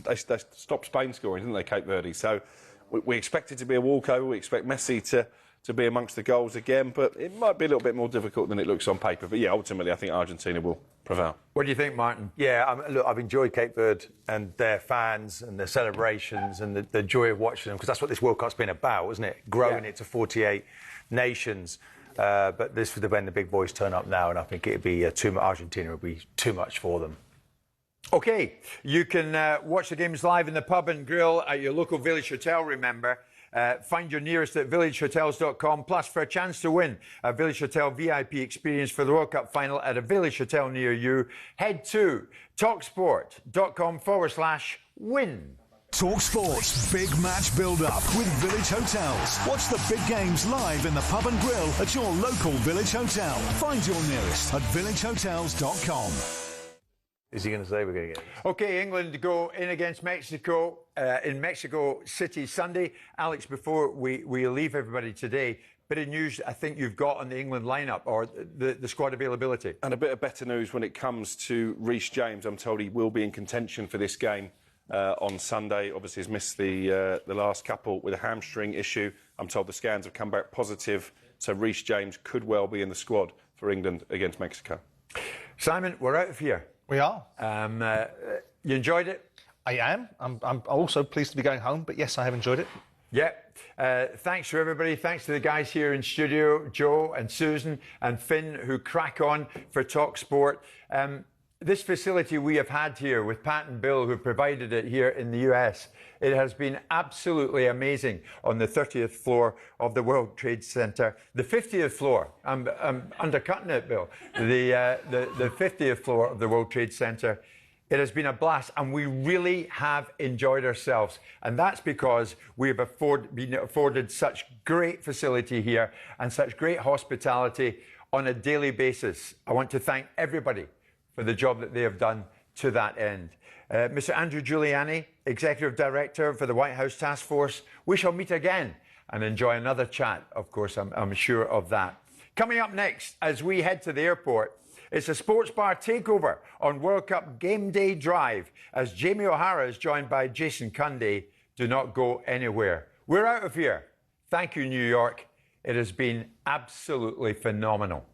they stopped Spain scoring, didn't they, Cape Verde? So we expect it to be a walkover. We expect Messi to be amongst the goals again. But it might be a little bit more difficult than it looks on paper. But, yeah, ultimately, I think Argentina will prevail. What do you think, Martin? Yeah, look, I've enjoyed Cape Verde and their fans and their celebrations and the joy of watching them, because that's what this World Cup's been about, isn't it? Growing it to 48 nations. But this would have been the big boys turn up now, and I think it'd be Argentina would be too much for them. OK, you can watch the games live in the pub and grill at your local Village Hotel, remember. Find your nearest at villagehotels.com. Plus, for a chance to win a Village Hotel VIP experience for the World Cup final at a Village Hotel near you, head to talksport.com/win. talkSPORT's Big Match Build-Up with Village Hotels. Watch the big games live in the pub and grill at your local Village Hotel. Find your nearest at villagehotels.com. Is he going to say we're going to get it? OK, England go in against Mexico in Mexico City Sunday. Alex, before we leave everybody today, bit of news I think you've got on the England lineup or the squad availability. And a bit of better news when it comes to Reece James. I'm told he will be in contention for this game on Sunday. Obviously, he's missed the last couple with a hamstring issue. I'm told the scans have come back positive, so Reece James could well be in the squad for England against Mexico. Simon, we're out of here. We are. You enjoyed it? I am. I'm also pleased to be going home, but yes, I have enjoyed it. Yeah. Thanks to everybody. Thanks to the guys here in studio, Joe and Susan and Finn, who crack on for talkSPORT. This facility we have had here with Pat and Bill, who provided it here in the US, it has been absolutely amazing on the 30th floor of the World Trade Center. The 50th floor, I'm undercutting it, Bill. The 50th floor of the World Trade Center. It has been a blast, and we really have enjoyed ourselves. And that's because we have been afforded such great facility here and such great hospitality on a daily basis. I want to thank everybody for the job that they have done to that end. Mr. Andrew Giuliani, Executive Director for the White House Task Force, we shall meet again and enjoy another chat. Of course, I'm sure of that. Coming up next, as we head to the airport, It's a sports bar takeover on World Cup Game Day Drive as Jamie O'Hara is joined by Jason Cundy. Do not go anywhere. We're out of here. Thank you, New York. It has been absolutely phenomenal.